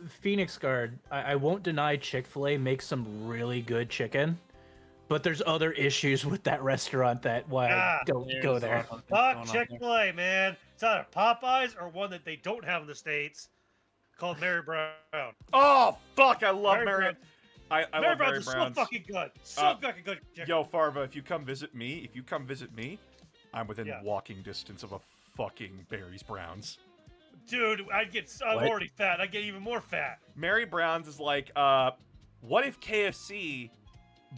Phoenix Guard, I won't deny Chick-fil-A makes some really good chicken, but there's other issues with that restaurant that why I don't go there. Fuck Chick-fil-A, man. It's either Popeyes or one that they don't have in the States called Mary Brown. Oh, fuck, I love Mary. Brown. I Mary love Mary Brown's Brown's. so fucking good. So fucking good. chicken. Yo, Farva, if you come visit me, I'm within Yeah. walking distance of a fucking Mary's Brown's. Dude, I'm What? already fat. I'd get even more fat. Mary Brown's is like, what if KFC,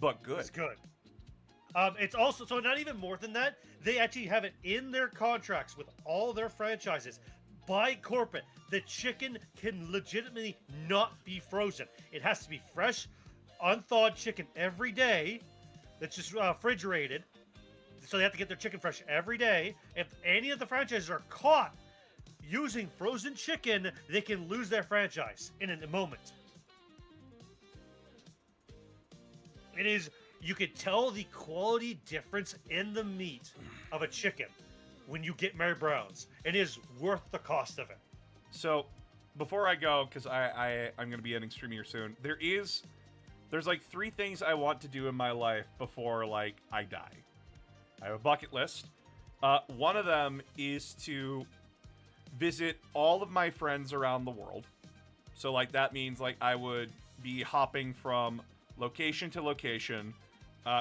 but good? It's good. It's also, so not even more than that, they actually have it in their contracts with all their franchises by corporate. The chicken can legitimately not be frozen. It has to be fresh, unthawed chicken every day that's just refrigerated. So they have to get their chicken fresh every day. If any of the franchises are caught using frozen chicken, they can lose their franchise in a moment. It is, you could tell the quality difference in the meat of a chicken when you get Mary Brown's. It is worth the cost of it. So, before I go, because I'm going to be ending stream here soon, there's like 3 things I want to do in my life before, like, I die. I have a bucket list. One of them is to visit all of my friends around the world. So, like, that means, like, I would be hopping from location to location,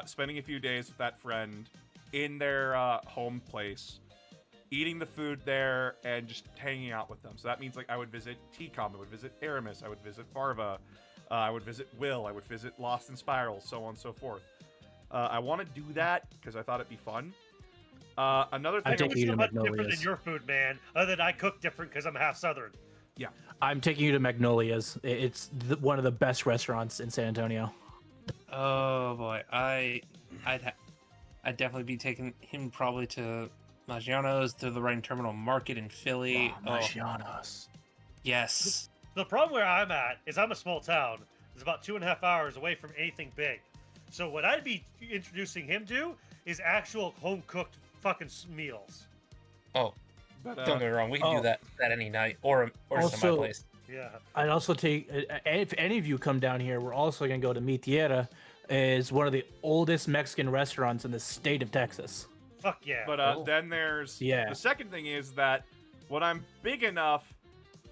spending a few days with that friend in their home place, eating the food there, and just hanging out with them. So that means, like, I would visit TCOM, I would visit Aramis, I would visit Farva, I would visit Will, I would visit Lost in Spiral, so on and so forth. I want to do that because I thought it'd be fun. Another thing, I'm taking you to much different Magnolia's. than your food, man. Other than I cook different because I'm half Southern. I'm taking you to Magnolia's. It's one of the best restaurants in San Antonio. Oh boy, I'd definitely be taking him probably to Maggiano's, to the Reading Terminal Market in Philly. Maggiano's. Yes. The problem where I'm at is I'm a small town. It's about 2.5 hours away from anything big. So what I'd be introducing him to is actual home-cooked fucking meals. Oh, but, don't get me wrong. We can do that any night, or just at my Also- place. Yeah. I'd also take, if any of you come down here, we're also going to go to Mi Tierra, is one of the oldest Mexican restaurants in the state of Texas. Fuck yeah. But then there's the second thing is that when I'm big enough,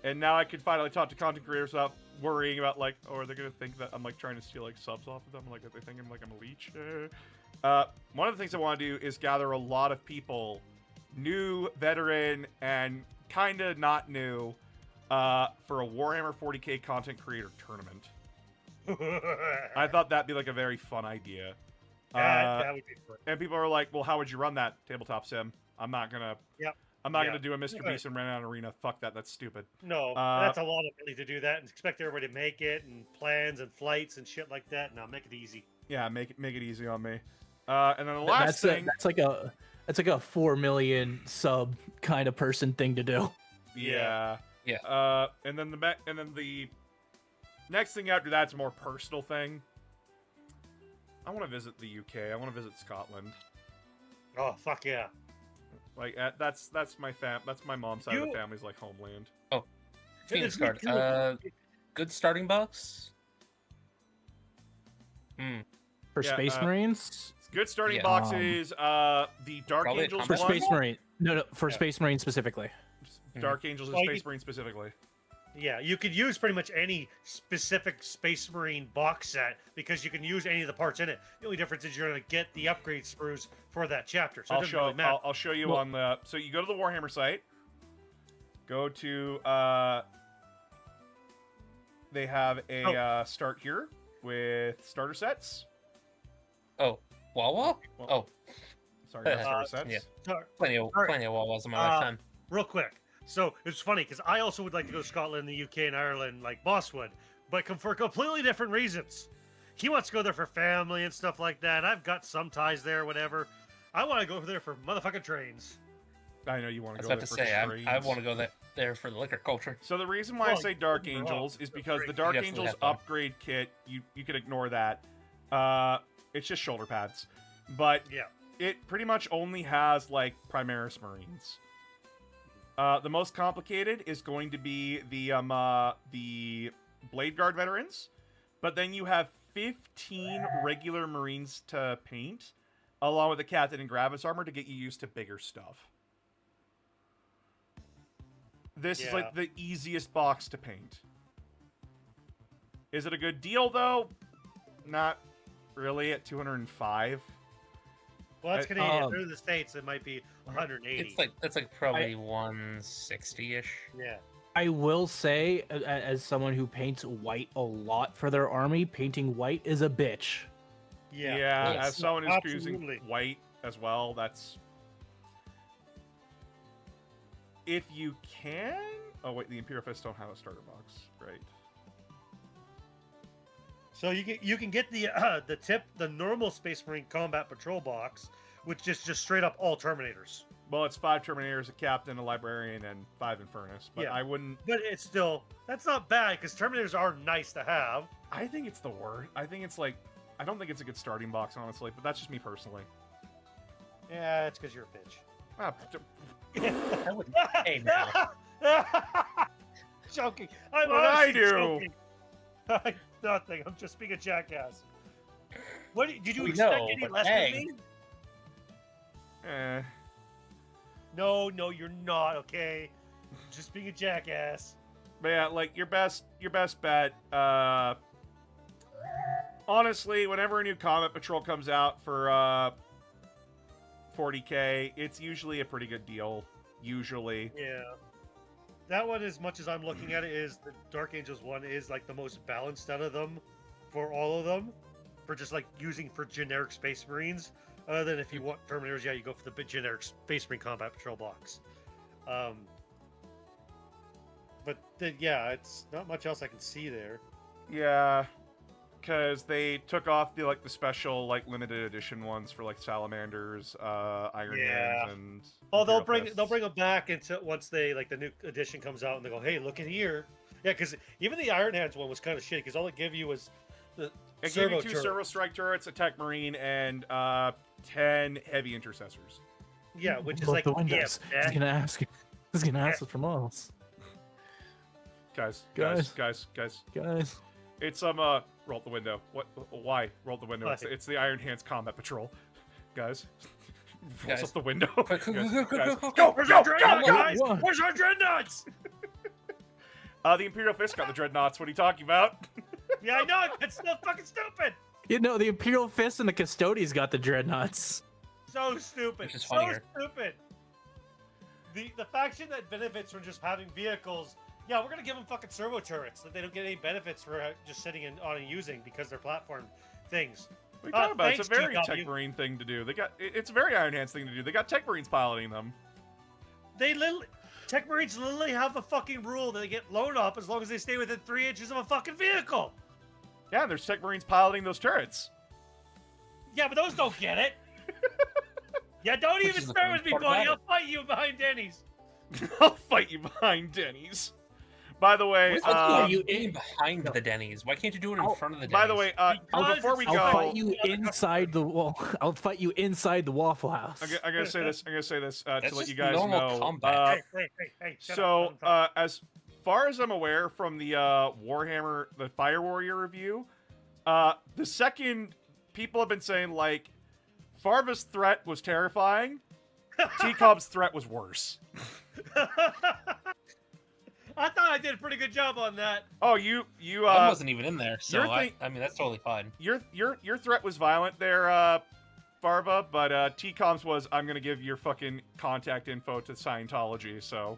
and now I can finally talk to content creators without worrying about, like, oh, are they gonna think that I'm like trying to steal like subs off of them? Like, are they thinking like I'm a leech? One of the things I want to do is gather a lot of people, new, veteran, and kind of not new, for a Warhammer 40k content creator tournament. I thought that'd be like a very fun idea. that would be fun. And people are like, well, how would you run that tabletop sim? I'm not gonna gonna do a Mr. Beast and run out arena. Fuck that, that's stupid. No, that's a lot of money to do that and expect everybody to make it, and plans and flights and shit like that. No, make it easy. Yeah, make it easy on me. And then the last thing, that's like a 4 million sub kind of person thing to do. yeah. And then the next thing after that's a more personal thing. I want to visit the UK. I want to visit Scotland. Oh fuck yeah! Like that's my that's my mom's side of the family's like homeland. Oh, Phoenix it's Guard. really Good starting box. For Space Marines? Good starting Yeah. boxes. The Dark Probably Angels For one. Space Marine. No, for Space Marine specifically. Dark Angels and Well, Space Marine specifically. Yeah, you could use pretty much any specific Space Marine box set because you can use any of the parts in it. The only difference is you're going to get the upgrade sprues for that chapter. So it doesn't really matter. I'll show you on the. So you go to the Warhammer site. Go to. They have a start here with starter sets. Oh, Wawa? Well, Oh, sorry, not starter sets. yeah. Sorry. plenty of Wawas in my lifetime. Real quick. So it's funny because I also would like to go to Scotland, the UK, and Ireland like Boss would, but for completely different reasons. He wants to go there for family and stuff like that. I've got some ties there, whatever. I want to go there for motherfucking trains. I know you want I to was go about there to for say, strains. I want to go there for the liquor culture. So the reason why I Well, say Dark you're Angels wrong. is because the You Dark definitely Angels have fun. upgrade kit, you can ignore that. It's just shoulder pads. But Yeah. it pretty much only has like Primaris Marines. The most complicated is going to be the Blade Guard veterans, but then you have 15 regular Marines to paint, along with the Captain and Gravis armor to get you used to bigger stuff. This is like the easiest box to paint. Is it a good deal though? Not really at 205. Well, that's Canadian. Through the States, it might be 180. It's like probably 160-ish. Yeah. I will say, as someone who paints white a lot for their army, painting white is a bitch. Yeah. As someone who's Absolutely. using white as well, that's... If you can... Oh, wait, the Imperial Fists don't have a starter box. Right. So you can get the normal Space Marine Combat Patrol box, which is just straight up all Terminators. Well, it's 5 Terminators, a Captain, a Librarian, and 5 Infernus. But I wouldn't... But it's still... That's not bad, because Terminators are nice to have. I think it's the worst. I think it's like... I don't think it's a good starting box, honestly, but that's just me personally. Yeah, it's because you're a bitch. Ah, I would pay now. Joking. I'm What I honestly do? joking. Nothing. I'm just being a jackass. What did you We expect know, any but less dang. from me? eh. No, you're not. Okay, just being a jackass. But yeah, like your best bet. Honestly, whenever a new Combat Patrol comes out for 40k, it's usually a pretty good deal. Usually. Yeah. That one, as much as I'm looking at it, is the Dark Angels one is like the most balanced out of them for all of them. For just like using for generic Space Marines. Other than if you want Terminators, yeah, you go for the generic Space Marine Combat Patrol box. But yeah, it's not much else I can see there. Yeah, because they took off the special limited edition ones for Salamanders, Iron Hands, and. Oh, they'll Imperial bring Fists. them back into once they the new edition comes out and they go, hey, look at here. Yeah, because even the Iron Hands one was kind of shitty because all it gave you was the It gave servo you 2 turret. Servo Strike turrets, a Tech Marine, and 10 Heavy Intercessors. Yeah, which is Look like the windows. yeah, He's gonna ask. He's gonna ask it from us, Guys. Guys. It's roll out the window. What? Why roll the window? Why? It's the Iron Hands Combat Patrol, guys. Rolls Guys. up the window. Quick, Guys, go. go, Where's go, our go, dreadnoughts, go! guys? What? Where's our dreadnoughts? The Imperial Fist got the Dreadnoughts. What are you talking about? Yeah, I know. It's still fucking stupid. You know, the Imperial Fist and the Custodians got the Dreadnoughts. So stupid. Which is So funnier. stupid. The faction that benefits from just having vehicles, yeah, we're gonna give them fucking servo turrets that they don't get any benefits for just sitting on and using because they're platform things. What are you talking about? It's a Thanks, very GW. Tech Marine thing to do. It's a very Iron Hands thing to do. They got Tech Marines piloting them. They literally, Tech Marines literally have a fucking rule that they get load up as long as they stay within 3 inches of a fucking vehicle. Yeah, there's Tech Marines piloting those turrets. Yeah, but those don't get it. Yeah, don't even is the start funny with me, part buddy. about I'll fight you behind Denny's. I'll fight you behind Denny's. By the way, Why are you aiming behind the Denny's? Why can't you do it in front of the Denny's? by the way, Because before we it's go, I'll fight you inside the wall. I'll fight you inside the Waffle House. I'm gonna say this. to That's let you just guys normal know. combat. Hey, shut So, up. Let 'em talk. as far as I'm aware from the Warhammer, the Fire Warrior review, the second people have been saying Farva's threat was terrifying. T-Cob's threat was worse. I thought I did a pretty good job on that. Oh, you I wasn't even in there, so your I thing- mean that's totally fine. your threat was violent there, Farva, but T-Com's was I'm gonna give your fucking contact info to Scientology. So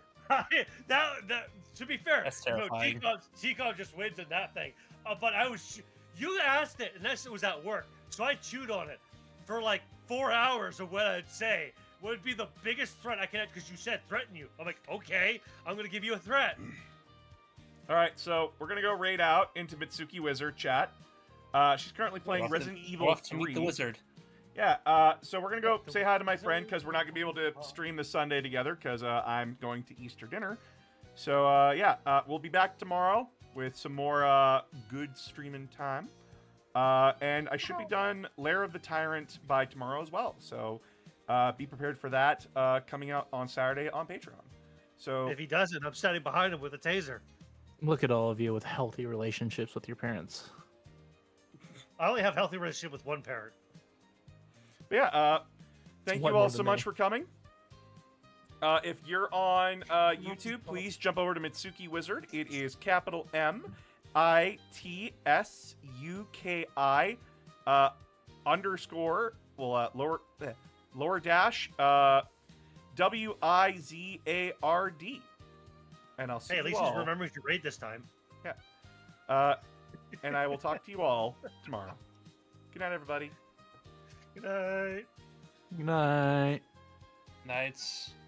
that to be fair, That's terrifying. T-Com just wins in that thing. But you asked it, and that was at work, so I chewed on it for 4 hours of what I'd say. What would be the biggest threat I can have? Because you said threaten you. I'm like, okay, I'm gonna give you a threat. all right, so we're gonna go raid out into Mitsuki Wizard chat. She's currently playing We'll have to- Resident Evil We'll have to 3. meet the wizard. Yeah, so we're gonna go say hi to my friend because we're not gonna be able to stream this Sunday together because I'm going to Easter dinner. So we'll be back tomorrow with some more good streaming time. And I should be done Lair of the Tyrant by tomorrow as well. So be prepared for that coming out on Saturday on Patreon. So If he doesn't, I'm standing behind him with a taser. Look at all of you with healthy relationships with your parents. I only have healthy relationship with one parent. but yeah, thank one you all more so than much me. for coming. If you're on YouTube, please jump over to Mitsuki Wizard. It is capital MITSUKI underscore lower dash WIZARD. And I'll see Hey, at you least all. he's remembering to raid this time. And I will talk to you all tomorrow. Good night, everybody. Good night. Good night. Nights.